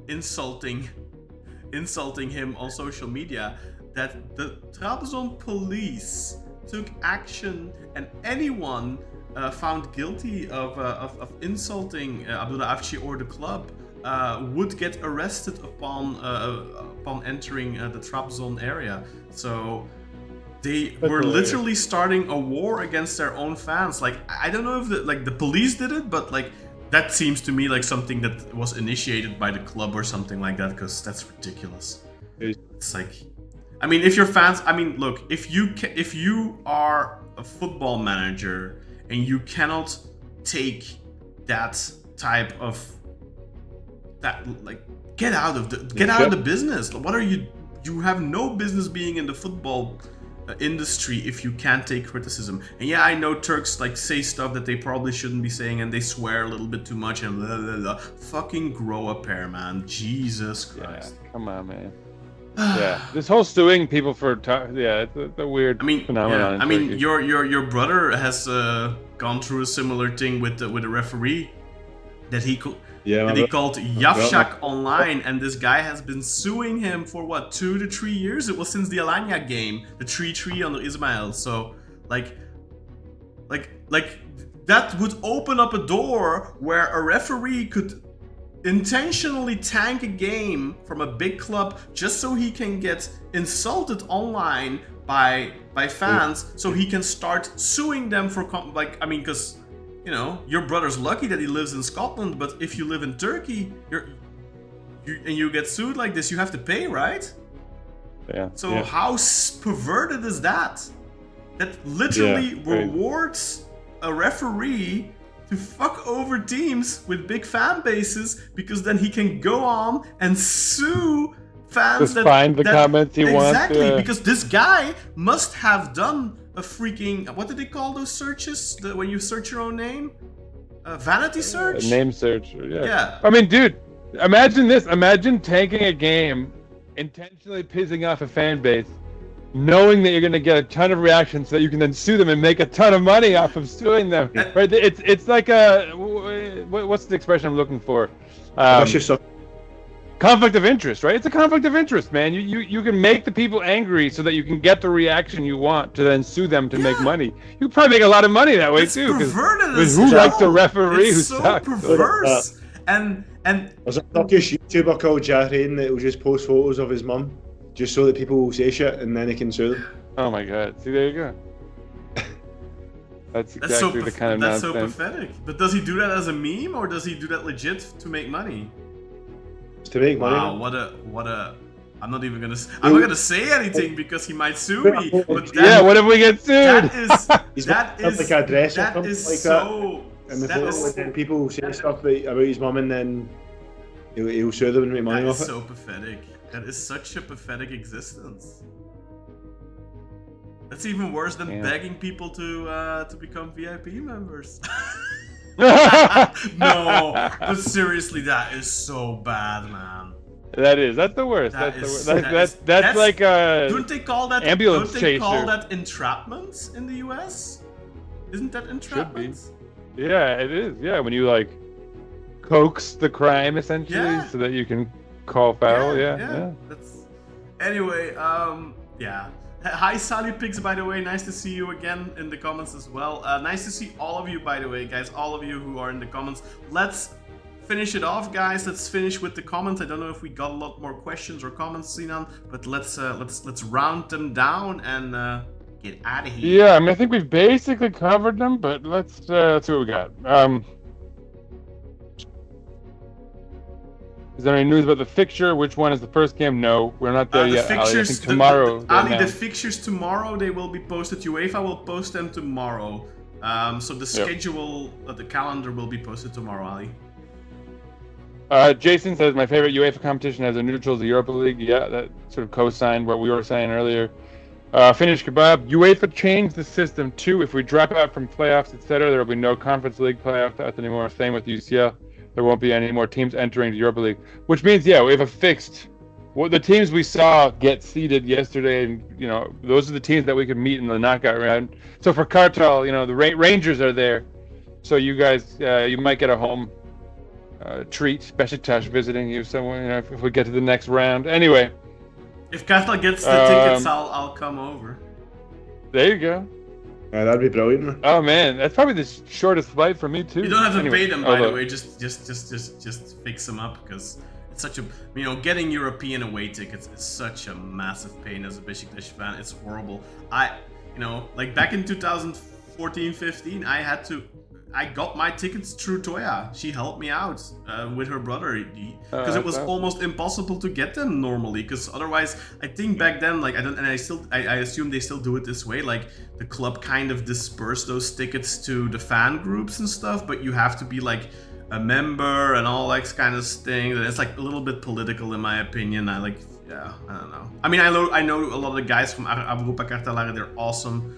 insulting him on social media that the Trabzon police took action, and anyone found guilty of insulting Abdullah Avci or the club would get arrested upon entering the Trabzon area. So they were literally starting a war against their own fans. Like, I don't know if the police did it, but like that seems to me like something that was initiated by the club or something like that, because that's ridiculous. It's like, I mean, if your fans, I mean, look, if you are a football manager and you cannot take that type of like get out of the business. What are you? You have no business being in the football industry if you can't take criticism. And yeah, I know Turks like say stuff that they probably shouldn't be saying, and they swear a little bit too much and blah blah blah. Fucking grow a pair, man. Jesus Christ. Yeah, come on, man. Yeah, this whole suing people for it's a weird phenomenon. Yeah. I mean, your brother has gone through a similar thing with the referee that he called Yavşak online, and this guy has been suing him for what, 2 to 3 years? It was since the Alanya game, the 3-3 under Ismail. So like that would open up a door where a referee could intentionally tank a game from a big club just so he can get insulted online by fans, so he can start suing them for because your brother's lucky that he lives in Scotland, but if you live in Turkey, you get sued like this, you have to pay, right? Yeah. So how perverted is that? That literally rewards a referee to fuck over teams with big fan bases, because then he can go on and sue fans find the comments he wants. Exactly, because this guy must have done a freaking, what did they call those searches? When you search your own name? Vanity search? Name search, yeah. I mean, dude, imagine this. Imagine tanking a game, intentionally pissing off a fan base, knowing that you're going to get a ton of reactions so that you can then sue them and make a ton of money off of suing them. Right? It's like what's the expression I'm looking for? Conflict of interest, right? It's a conflict of interest, man. You can make the people angry so that you can get the reaction you want to then sue them to make money. You can probably make a lot of money that way too. Because who likes a referee who sucks? It's so perverse. And there's a Turkish YouTuber called Jahrein that will just post photos of his mum, just so that people will say shit and then he can sue them. Oh my god! See, there you go. That's exactly the kind of nonsense. That's so pathetic. But does he do that as a meme, or does he do that legit to make money? To make money. Wow, what a! I'm not even gonna say anything because he might sue me. But what if we get sued? That is like a dress or that something is like so. That. And then people say stuff about his mum, and then he'll sue them and make money off it. That is so pathetic. That is such a pathetic existence. That's even worse than begging people to become VIP members. No, but seriously, that is so bad, man. That's the worst. That's like don't they call that ambulance chaser? Don't they call that entrapment in the US? Isn't that entrapment? Should be. Yeah, it is. Yeah, when you like coax the crime essentially so that you can call foul. Yeah. Anyway, Hi Salih Pigs, by the way, nice to see you again in the comments as well. Nice to see all of you, by the way, guys, all of you who are in the comments. Let's finish it off, guys. Let's finish with the comments. I don't know if we got a lot more questions or comments, Sinan, but let's round them down and get out of here. Yeah, I mean, I think we've basically covered them, but let's see what we got. Is there any news about the fixture? Which one is the first game? No, we're not there yet. Fixtures, I think tomorrow. The fixtures tomorrow, they will be posted. UEFA will post them tomorrow. So the schedule, the calendar will be posted tomorrow, Ali. Jason says, my favorite UEFA competition as a neutral is the Europa League. Yeah, that sort of co-signed what we were saying earlier. Finnish Kebab. UEFA changed the system too. If we drop out from playoffs, etc., there will be no Conference League playoffs anymore. Same with UCL. There won't be any more teams entering the Europa League, which means, we have a fixed. The teams we saw get seeded yesterday, and those are the teams that we could meet in the knockout round. So for Kartal, the Rangers are there, so you guys, you might get a home treat. Beşiktaş visiting you somewhere, if we get to the next round. Anyway, if Kartal gets the tickets, I'll come over. There you go. Yeah, that'd be brilliant. Oh man, that's probably the shortest flight for me too. You don't have to pay them, by the way. Just fix them up, because it's such a getting European away tickets is such a massive pain as a Beşiktaş fan. It's horrible. Like back in 2014-15, I got my tickets through Toya. She helped me out with her brother, because it was almost impossible to get them normally. Because otherwise, I think back then, I assume they still do it this way. Like the club kind of dispersed those tickets to the fan groups and stuff, but you have to be like a member and all that kind of thing. And it's like a little bit political, in my opinion. I don't know. I mean, I know a lot of the guys from Europa Kartal, they're awesome,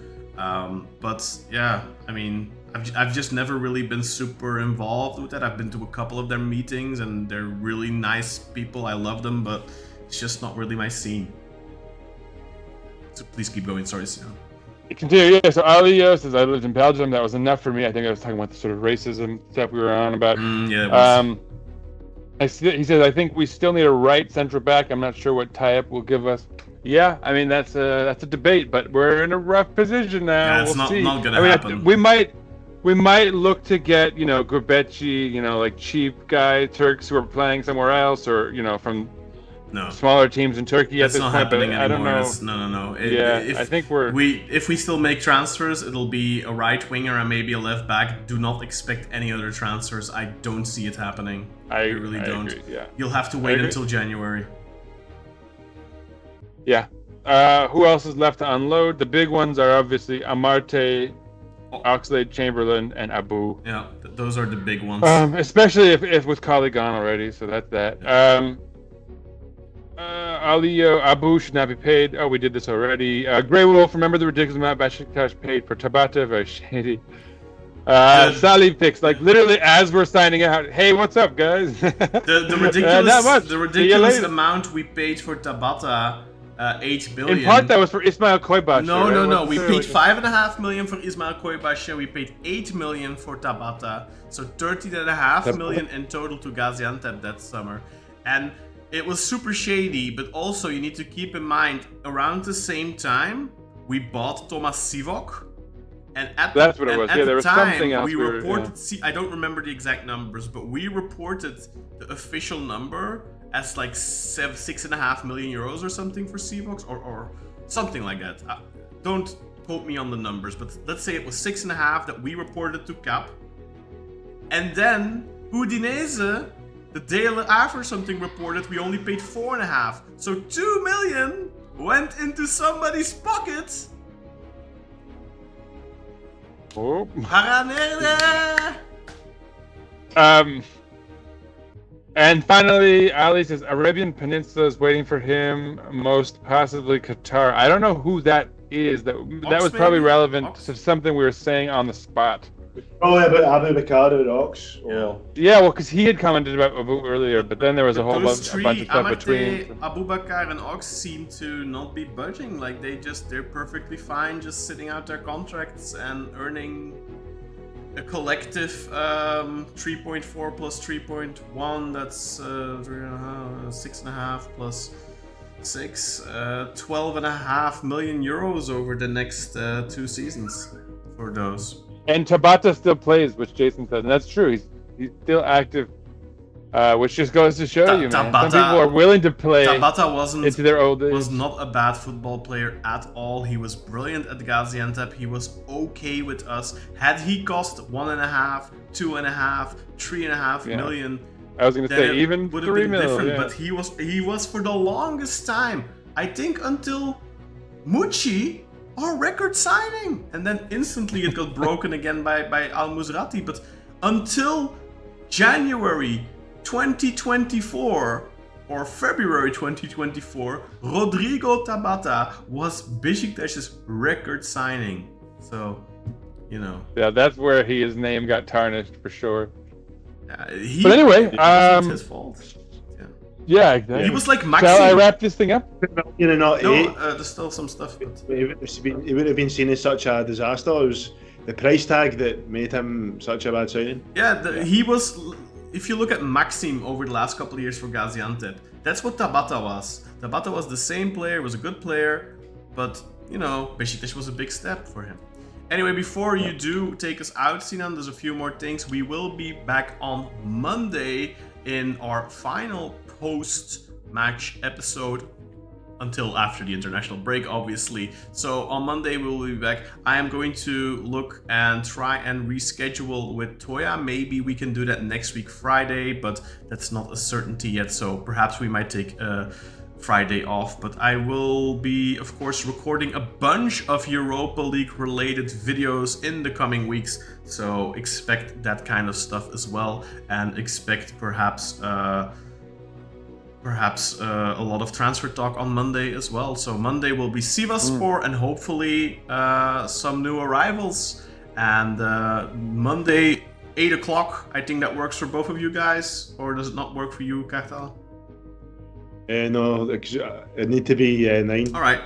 but yeah, I mean. I've just never really been super involved with that. I've been to a couple of their meetings, and they're really nice people. I love them, but It's just not really my scene. So please keep going. Sorry, Sinan. Continue. Yeah. So Alio says I lived in Belgium. That was enough for me. I think I was talking about the sort of racism stuff we were on about. Yeah. It was. He says I think we still need a right central back. I'm not sure what tie-up will give us. Yeah, I mean that's a debate, but we're in a rough position now. Yeah, it's we'll see. not gonna happen. We might look to get Gurbeci, like cheap guy Turks who are playing somewhere else, or from smaller teams in Turkey That's at this not point. But happening I don't know. No. I think if we still make transfers, it'll be a right winger and maybe a left back. Do not expect any other transfers. I don't see it happening. I really don't. Agree, yeah. You'll have to wait until January. Yeah. Who else is left to unload? The big ones are obviously Amarte, Oxlade-Chamberlain, and Abu. Yeah, those are the big ones. Especially if with Colley gone already, so that's that. Alio, Abu should not be paid. Oh, we did this already. Grey Wolf, remember the ridiculous amount Beşiktaş paid for Tabata? Very shady. Salih picks, like literally as we're signing out. Hey, what's up, guys? the ridiculous amount we paid for Tabata, 8 billion. In part, that was for Ismail Koybaş. No. We paid 5.5 million for Ismail Koybaş. We paid 8 million for Tabata. So 13.5 million in total to Gaziantep that summer. And it was super shady, but also you need to keep in mind, around the same time, we bought Thomas Sivok. And at That's what it was. Yeah, there was time, something else. We reported. I don't remember the exact numbers, but we reported the official number as like 6.5 million euros or something for Sivok, or something like that. Don't quote me on the numbers, but let's say it was 6.5 that we reported to Cap. And then Udinese, the day after something reported, we only paid 4.5. So 2 million went into somebody's pocket. Oh. And finally, Ali says Arabian Peninsula is waiting for him, most possibly Qatar. I don't know who that is. That was probably relevant to something we were saying on the spot. Probably about Abu Bakar at Ox. Yeah, well, because he had commented about Abu earlier, but then there was a bunch of stuff between. Abu Bakar and Ox seem to not be budging. Like they're perfectly fine just sitting out their contracts and earning a collective 3.4 plus 3.1. That's 6.5 plus 6, 12.5 million euros over the next 2 seasons for those. And Tabata still plays, which Jason said, and that's true. He's still active, which just goes to show you, man. Some people are willing to play into their old age. Was not a bad football player at all. He was brilliant at Gaziantep. He was okay with us. Had he cost 1.5, 2.5, 3.5 million, I was going to say even would 3 have been different. Yeah. But he was for the longest time. I think until Mucci. Our record signing, and then instantly it got broken again by Al Musrati. But until January 2024 or February 2024, Rodrigo Tabata was Beşiktaş's record signing. So, yeah, that's where his name got tarnished for sure. But anyway, it's his fault. Yeah, exactly. He was like Maxim. Shall I wrap this thing up? There's still some stuff. But he would have been seen as such a disaster. It was the price tag that made him such a bad signing. Yeah, he was. If you look at Maxim over the last couple of years for Gaziantep, that's what Tabata was. Tabata was the same player, was a good player, but Beşiktaş was a big step for him. Anyway, before you do take us out, Sinan, there's a few more things. We will be back on Monday in our final post-match episode until after the international break, obviously. So on Monday we will be back. I am going to look and try and reschedule with Toya. Maybe we can do that next week Friday, but that's not a certainty yet. So perhaps we might take Friday off. But I will be, of course, recording a bunch of Europa League related videos in the coming weeks. So expect that kind of stuff as well, and expect perhaps a lot of transfer talk on Monday as well. So Monday will be Sivasspor and hopefully some new arrivals. And Monday, 8 o'clock, I think that works for both of you guys. Or does it not work for you, Kartal? No, it need to be 9. All right.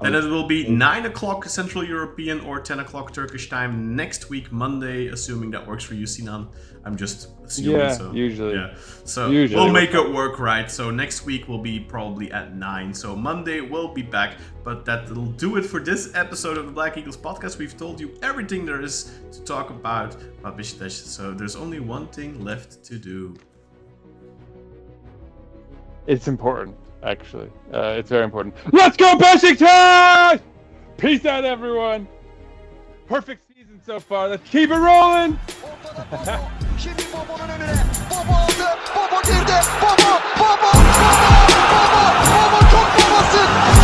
Then it will be 9 o'clock Central European or 10 o'clock Turkish time next week, Monday, assuming that works for you, Sinan. I'm just assuming. Yeah, so. usually. Yeah. So Usually. we'll make it work, right? So next week will be probably at 9. So Monday we'll be back. But that'll do it for this episode of the Black Eagles podcast. We've told you everything there is to talk about Beşiktaş. So there's only one thing left to do. It's important, actually. It's very important. Let's go Beşiktaş! Peace out, everyone. Perfect season so far. Let's keep it rolling. Şimdi Bobo'nun önüne. Bobo aldı. Bobo girdi. Bobo çok babasın.